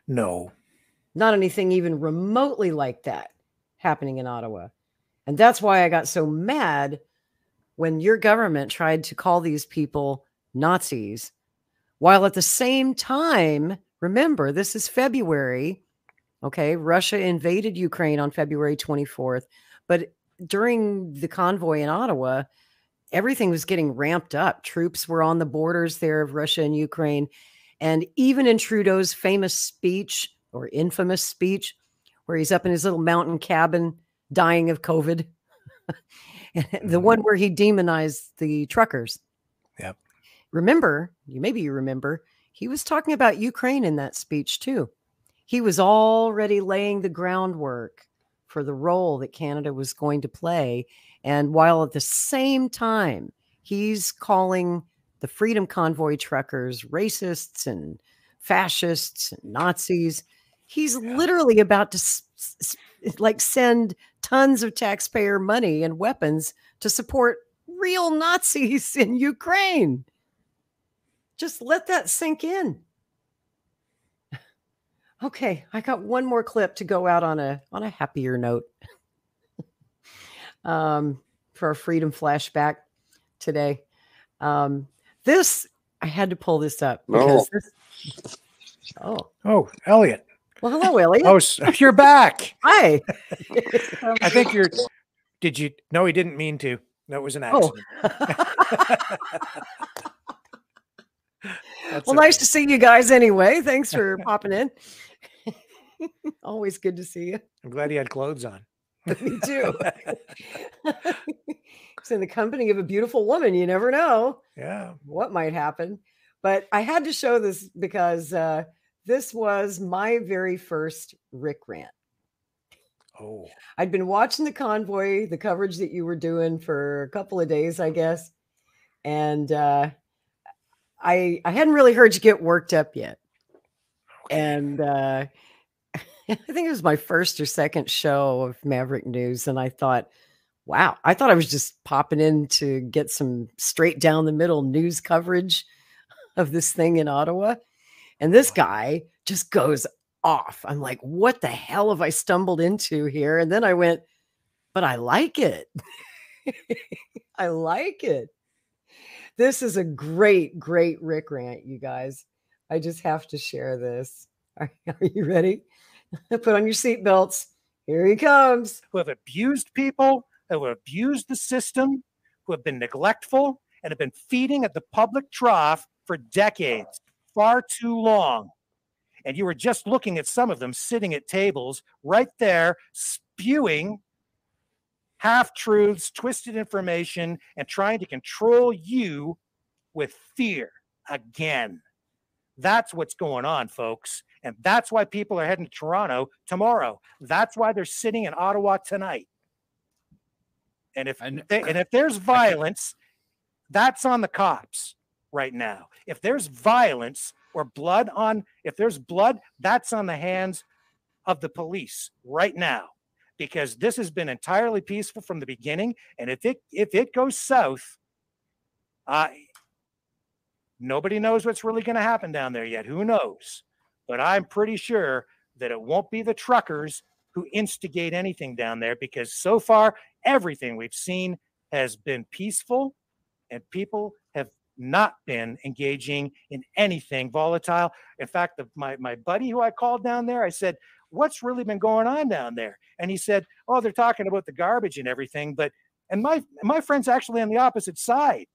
No. Not anything even remotely like that happening in Ottawa. And that's why I got so mad when your government tried to call these people Nazis, while at the same time, remember, this is February, okay? Russia invaded Ukraine on February 24th, but during the convoy in Ottawa, everything was getting ramped up. Troops were on the borders there of Russia and Ukraine. And even in Trudeau's famous speech, or infamous speech, where he's up in his little mountain cabin dying of COVID, the one where he demonized the truckers. Yep. Remember, maybe you remember, he was talking about Ukraine in that speech too. He was already laying the groundwork for the role that Canada was going to play. And while at the same time, he's calling the Freedom Convoy truckers racists and fascists and Nazis. He's literally about to send tons of taxpayer money and weapons to support real Nazis in Ukraine. Just let that sink in. Okay, I got one more clip to go out on a happier note. For our freedom flashback today. This, I had to pull this up because Oh, Elliot. Well, hello, Elliot. Oh, you're back. Hi. I think did you? No, he didn't mean to. No, it was an accident. Well, nice to see you guys anyway. Thanks for popping in. Always good to see you. I'm glad he had clothes on. Me too. It's in the company of a beautiful woman. You never know. Yeah. What might happen. But I had to show this because this was my very first Rick rant. Oh. I'd been watching the convoy, the coverage that you were doing for a couple of days, I guess. And I hadn't really heard you get worked up yet. Okay. And I think it was my first or second show of Maverick News. And I thought, wow, I thought I was just popping in to get some straight down the middle news coverage of this thing in Ottawa. And this guy just goes off. I'm like, what the hell have I stumbled into here? And then I went, but I like it. I like it. This is a great, great Rick rant, you guys. I just have to share this. Are you ready? Put on your seatbelts. Here he comes. Who have abused people, who have abused the system, who have been neglectful, and have been feeding at the public trough for decades, far too long. And you were just looking at some of them sitting at tables right there, spewing half-truths, twisted information, and trying to control you with fear again. That's what's going on, folks. And that's why people are heading to Toronto tomorrow. That's why they're sitting in Ottawa tonight. And if there's violence, that's on the cops right now. If there's violence or blood if there's blood, that's on the hands of the police right now. Because this has been entirely peaceful from the beginning. And if it goes south, nobody knows what's really going to happen down there yet. Who knows? But I'm pretty sure that it won't be the truckers who instigate anything down there, because so far, everything we've seen has been peaceful and people have not been engaging in anything volatile. In fact, my buddy who I called down there, I said, what's really been going on down there? And he said, oh, they're talking about the garbage and everything. And my friend's actually on the opposite side.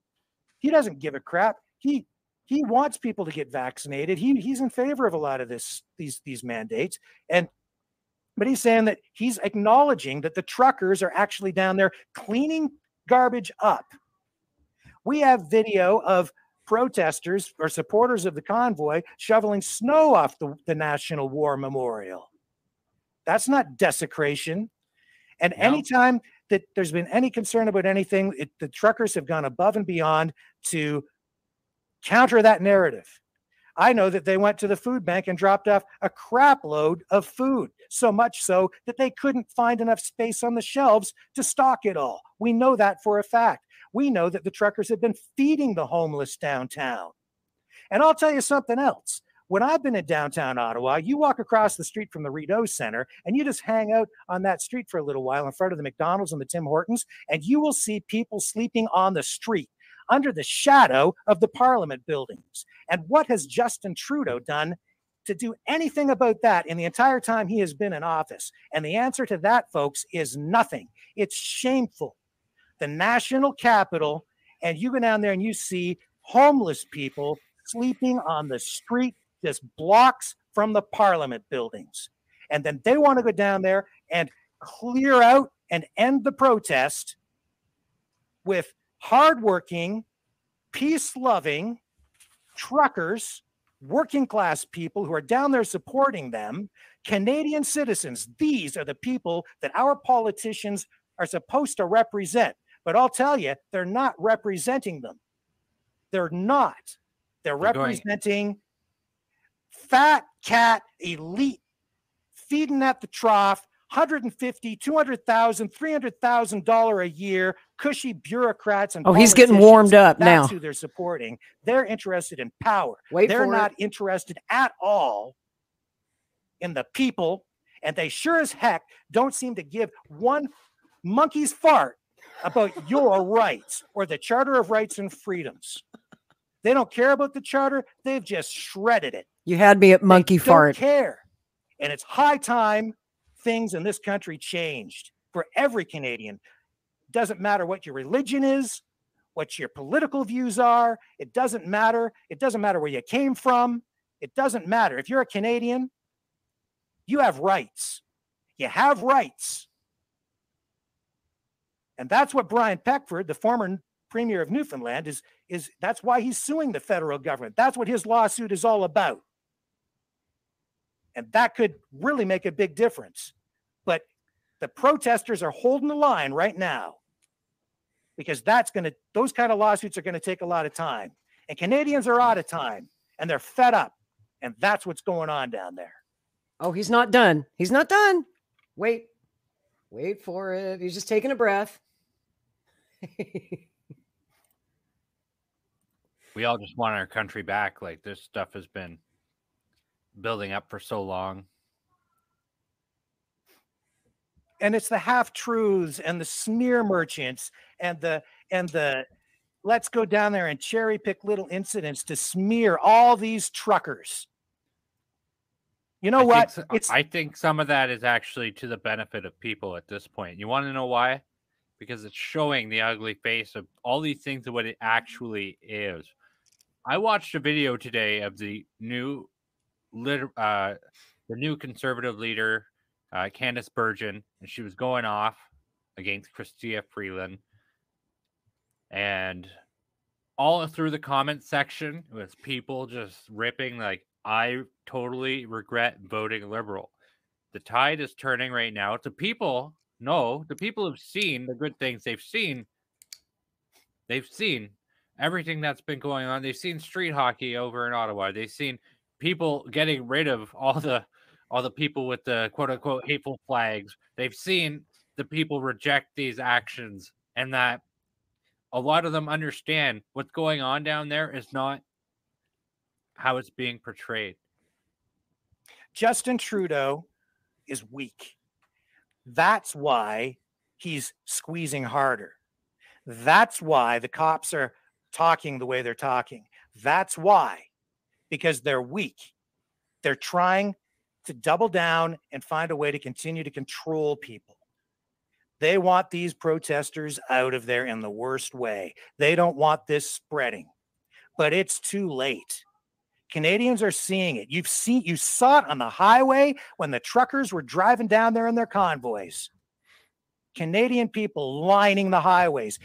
He doesn't give a crap. He wants people to get vaccinated. He's in favor of a lot of these mandates. But he's saying that he's acknowledging that the truckers are actually down there cleaning garbage up. We have video of protesters or supporters of the convoy shoveling snow off the National War Memorial. That's not desecration. And anytime that there's been any concern about anything, the truckers have gone above and beyond to counter that narrative. I know that they went to the food bank and dropped off a crap load of food, so much so that they couldn't find enough space on the shelves to stock it all. We know that for a fact. We know that the truckers have been feeding the homeless downtown. And I'll tell you something else. When I've been in downtown Ottawa, you walk across the street from the Rideau Center and you just hang out on that street for a little while in front of the McDonald's and the Tim Hortons, and you will see people sleeping on the street under the shadow of the Parliament buildings. And what has Justin Trudeau done to do anything about that in the entire time he has been in office? And the answer to that, folks, is nothing. It's shameful. The national capital, and you go down there and you see homeless people sleeping on the street just blocks from the Parliament buildings. And then they want to go down there and clear out and end the protest with hardworking, peace-loving truckers, working class people who are down there supporting them, Canadian citizens. These are the people that our politicians are supposed to represent. But I'll tell you, they're not representing them. They're not. They're representing fat cat elite feeding at the trough, $150,000, $200,000, $300,000 a year, cushy bureaucrats and he's getting warmed up now. That's who they're supporting. They're interested in power. Wait they're for not it. interested at all in the people, and they sure as heck don't seem to give one monkey's fart about your rights or the Charter of Rights and Freedoms. They don't care about the charter. They've just shredded it. You had me at monkey fart. Don't care. And it's high time things in this country changed for every Canadian. Doesn't matter what your religion is, what your political views are. It doesn't matter. It doesn't matter where you came from. It doesn't matter. If you're a Canadian, you have rights. You have rights. And that's what Brian Peckford, the former Premier of Newfoundland, is that's why he's suing the federal government. That's what his lawsuit is all about. And that could really make a big difference. But the protesters are holding the line right now because those kind of lawsuits are going to take a lot of time. And Canadians are out of time and they're fed up. And that's what's going on down there. Oh, he's not done. He's not done. Wait for it. He's just taking a breath. We all just want our country back. Like, this stuff has been building up for so long. And it's the half-truths and the smear merchants and the let's go down there and cherry pick little incidents to smear all these truckers. You know what? I think some of that is actually to the benefit of people at this point. You want to know why? Because it's showing the ugly face of all these things of what it actually is. I watched a video today of the new conservative leader, Candice Bergen, and she was going off against Chrystia Freeland. And all through the comment section was people just ripping like, I totally regret voting Liberal. The tide is turning right now. The people have seen the good things. They've seen everything that's been going on. They've seen street hockey over in Ottawa. They've seen people getting rid of all the people with the quote unquote hateful flags. They've seen the people reject these actions, and that a lot of them understand what's going on down there is not how it's being portrayed. Justin Trudeau is weak. That's why he's squeezing harder. That's why the cops are talking the way they're talking. That's why, because they're weak. They're trying to double down and find a way to continue to control people. They want these protesters out of there in the worst way. They don't want this spreading, but it's too late. Canadians are seeing it. You saw it on the highway when the truckers were driving down there in their convoys. Canadian people lining the highways,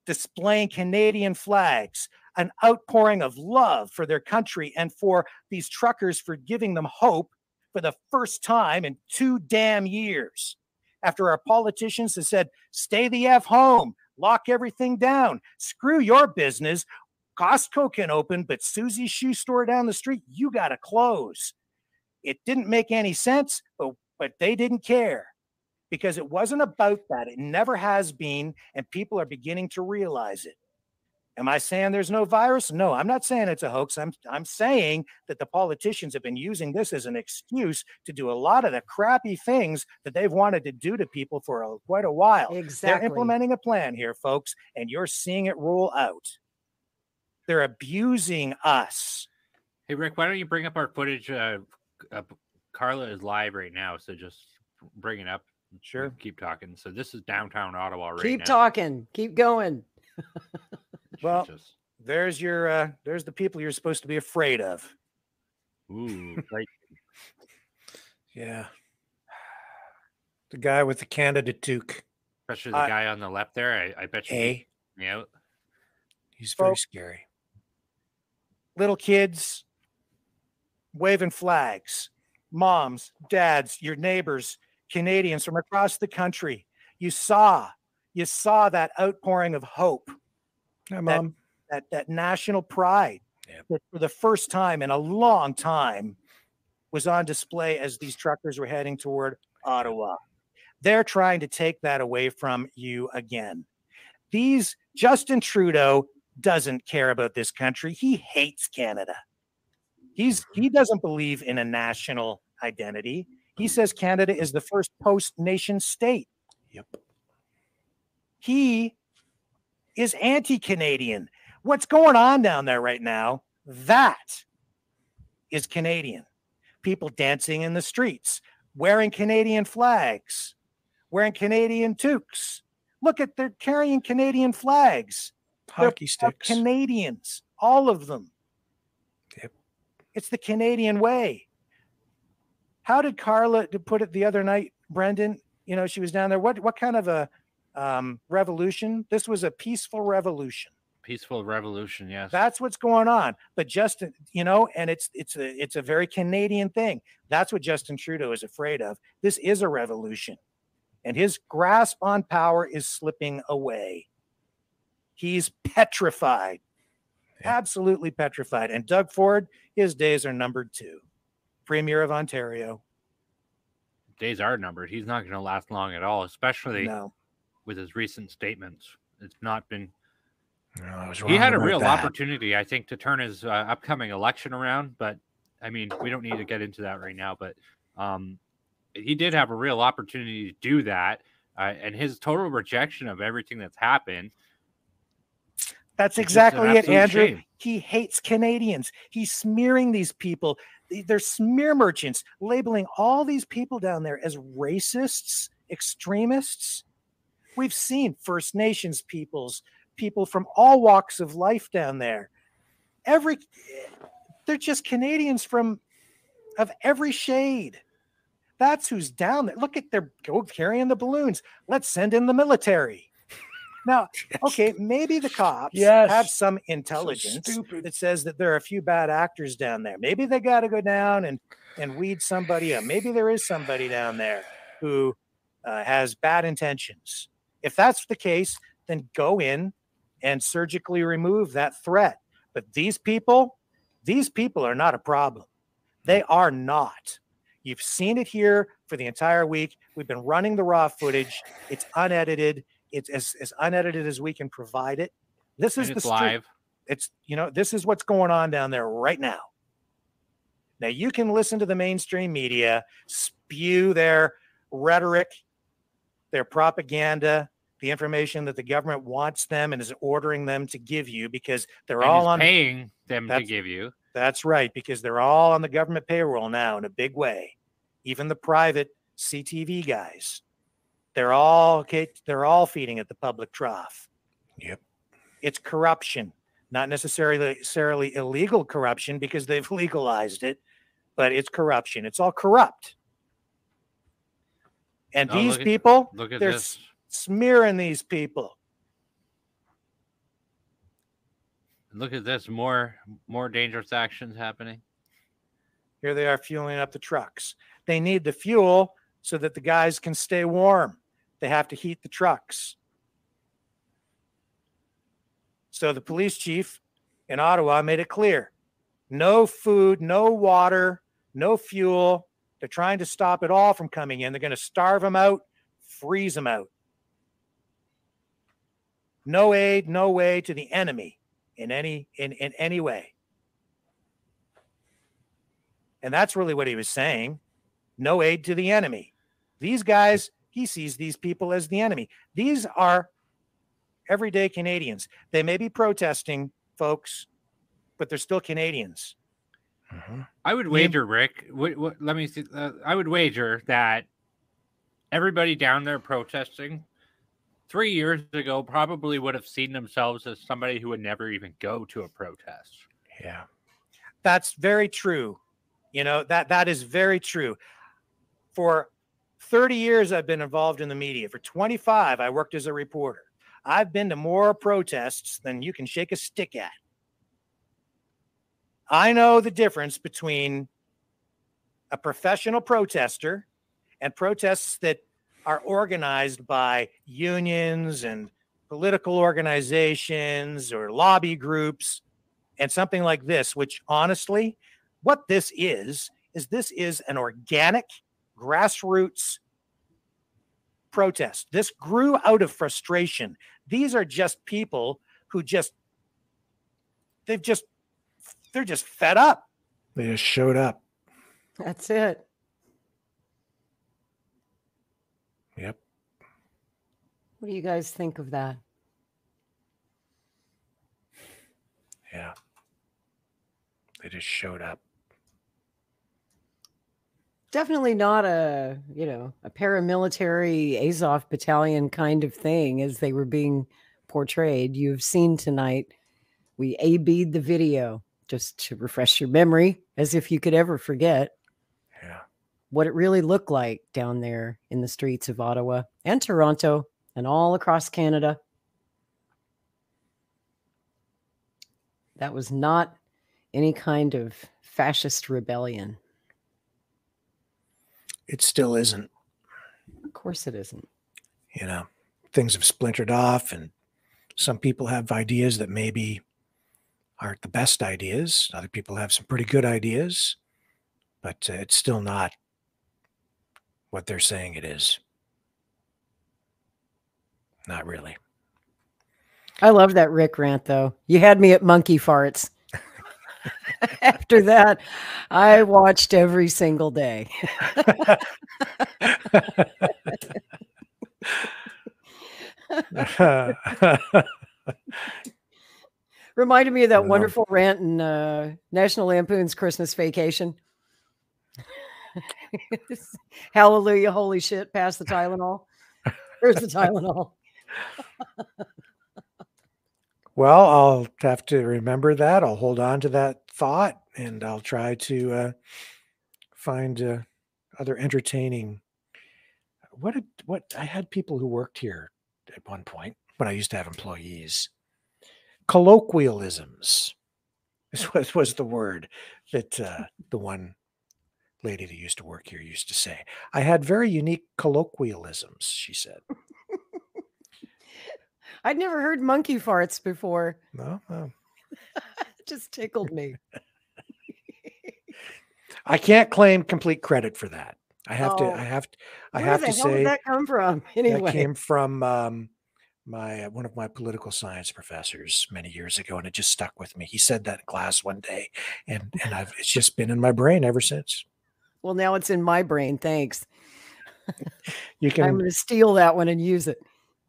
displaying Canadian flags, an outpouring of love for their country and for these truckers for giving them hope for the first time in 2 damn years. After our politicians have said, stay the F home, lock everything down, screw your business. Costco can open, but Susie's shoe store down the street, you got to close. It didn't make any sense, but they didn't care because it wasn't about that. It never has been, and people are beginning to realize it. Am I saying there's no virus? No, I'm not saying it's a hoax. I'm saying that the politicians have been using this as an excuse to do a lot of the crappy things that they've wanted to do to people for quite a while. Exactly. They're implementing a plan here, folks, and you're seeing it roll out. They're abusing us. Hey, Rick, why don't you bring up our footage? Carla is live right now, so just bring it up. Sure. Keep talking. So this is downtown Ottawa right now. Keep talking. Keep going. Well, there's the people you're supposed to be afraid of. Ooh, right. Yeah. The guy with the Canada toque. Especially the guy on the left there. I bet you. Hey. Yeah. He's very scary. Little kids waving flags, moms, dads, your neighbors, Canadians from across the country. You saw you saw that outpouring of hope, that national pride that for the first time in a long time was on display as these truckers were heading toward Ottawa. They're trying to take that away from you again. Justin Trudeau doesn't care about this country. He hates Canada. He doesn't believe in a national identity. He says Canada is the first post-nation state. Yep. He is anti-Canadian. What's going on down there right now, that is Canadian. People dancing in the streets, wearing Canadian flags, wearing Canadian toques. Look at, they're carrying Canadian flags. Hockey sticks. Canadians, all of them. Yep. It's the Canadian way. How did Carla put it the other night, Brendan? You know, she was down there. What kind of a revolution? This was a peaceful revolution. Peaceful revolution, yes. That's what's going on. But Justin, you know, and it's a very Canadian thing. That's what Justin Trudeau is afraid of. This is a revolution. And his grasp on power is slipping away. He's petrified. Absolutely petrified. And Doug Ford, his days are numbered too. Premier of Ontario. Days are numbered. He's not going to last long at all, especially with his recent statements. It's not been. No, he had a real opportunity, I think, to turn his upcoming election around. But I mean, we don't need to get into that right now. But he did have a real opportunity to do that. And his total rejection of everything that's happened. That's exactly it, Andrew. Shame. He hates Canadians. He's smearing these people. They're smear merchants, labeling all these people down there as racists, extremists. We've seen First Nations peoples, people from all walks of life down there. They're just Canadians of every shade. That's who's down there. Look at they're carrying the balloons. Let's send in the military. Now, okay, maybe the cops have some intelligence that says that there are a few bad actors down there. Maybe they got to go down and weed somebody up. Maybe there is somebody down there who has bad intentions. If that's the case, then go in and surgically remove that threat. But these people are not a problem. They are not. You've seen it here for the entire week. We've been running the raw footage. It's unedited. It's as unedited as we can provide it. This is the live. It's, you know, this is what's going on down there right now. Now you can listen to the mainstream media spew their rhetoric, their propaganda, the information that the government wants them and is ordering them to give you because they're all on paying them to give you. That's right, because they're all on the government payroll now in a big way. Even the private CTV guys. They're all feeding at the public trough. Yep. It's corruption, not necessarily illegal corruption because they've legalized it, but it's corruption. It's all corrupt. And these people, they're smearing these people. Look at this, more dangerous actions happening. Here they are fueling up the trucks. They need the fuel so that the guys can stay warm. They have to heat the trucks. So the police chief in Ottawa made it clear. No food, no water, no fuel. They're trying to stop it all from coming in. They're going to starve them out, freeze them out. No aid, no way to the enemy in any way. And that's really what he was saying. No aid to the enemy. These guys, he sees these people as the enemy. These are everyday Canadians. They may be protesting, folks, but they're still Canadians. I would wager, Rick. Let me see. I would wager that everybody down there protesting 3 years ago probably would have seen themselves as somebody who would never even go to a protest. Yeah, that's very true. You know, that is very true. For 30 years, I've been involved in the media. For 25, I worked as a reporter. I've been to more protests than you can shake a stick at. I know the difference between a professional protester and protests that are organized by unions and political organizations or lobby groups and something like this, which honestly, what this is this is an organic grassroots protest. This grew out of frustration. These are just people who they're just fed up. They just showed up. That's it. Yep. What do you guys think of that? Yeah. They just showed up. Definitely not a paramilitary Azov battalion kind of thing as they were being portrayed. You've seen tonight, we A-B'd the video just to refresh your memory, as if you could ever forget what it really looked like down there in the streets of Ottawa and Toronto and all across Canada. That was not any kind of fascist rebellion. It still isn't. Of course it isn't. You know, things have splintered off, and some people have ideas that maybe aren't the best ideas. Other people have some pretty good ideas, but it's still not what they're saying it is. Not really. I love that Rick rant, though. You had me at monkey farts. After that, I watched every single day. Reminded me of that wonderful rant in National Lampoon's Christmas Vacation. Hallelujah, holy shit, pass the Tylenol. Here's the Tylenol. Well, I'll have to remember that. I'll hold on to that thought, and I'll try to find other entertaining. What I had people who worked here at one point when I used to have employees. Colloquialisms was the word that the one lady that used to work here used to say. I had very unique colloquialisms, she said. I'd never heard monkey farts before. No. It just tickled me. I can't claim complete credit for that. I have to say, where did that come from? Anyway, that came from one of my political science professors many years ago, and it just stuck with me. He said that in class one day, and it's just been in my brain ever since. Well, now it's in my brain. Thanks. I'm going to steal that one and use it.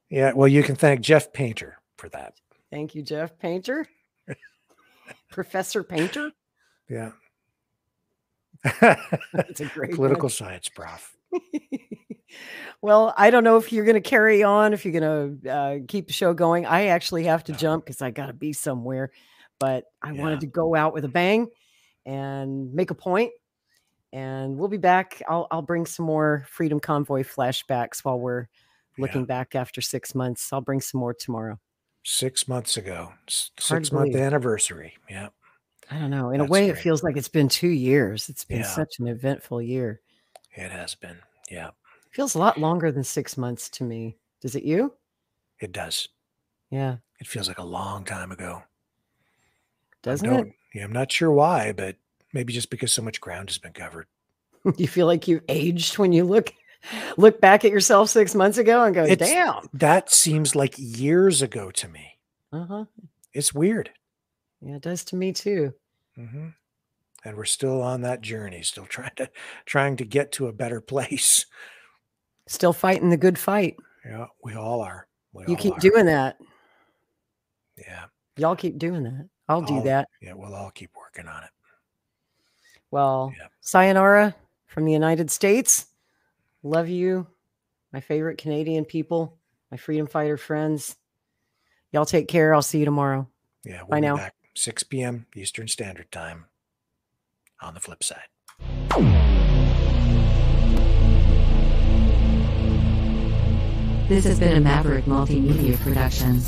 Yeah, well, you can thank Jeff Painter for that. Thank you, Jeff Painter. Professor Painter. Yeah. That's a great political science prof. Well, I don't know if you're going to carry on, if you're going to keep the show going. I actually have to jump because I got to be somewhere. But I wanted to go out with a bang and make a point. And we'll be back. I'll bring some more Freedom Convoy flashbacks while we're looking back after 6 months. I'll bring some more tomorrow. 6 months ago. 6-month anniversary. Yeah. I don't know. In a way, it feels like it's been 2 years. It's been such an eventful year. It has been. Yeah. Feels a lot longer than 6 months to me. Does it you? It does. Yeah. It feels like a long time ago. Doesn't it? Yeah, I'm not sure why, but maybe just because so much ground has been covered. You feel like you've aged when you look back at yourself 6 months ago and go, damn. That seems like years ago to me. Uh-huh. It's weird. Yeah, it does to me too. Mm-hmm. And we're still on that journey, still trying to get to a better place. Still fighting the good fight. Yeah, we all are. You keep doing that. Yeah. Y'all keep doing that. I'll do that. Yeah, we'll all keep working on it. Well, sayonara from the United States. Love you, my favorite Canadian people, my freedom fighter friends. Y'all take care. I'll see you tomorrow. Yeah, we'll Bye be now. back 6 p.m. Eastern Standard Time on the flip side. This has been a Maverick Multimedia production.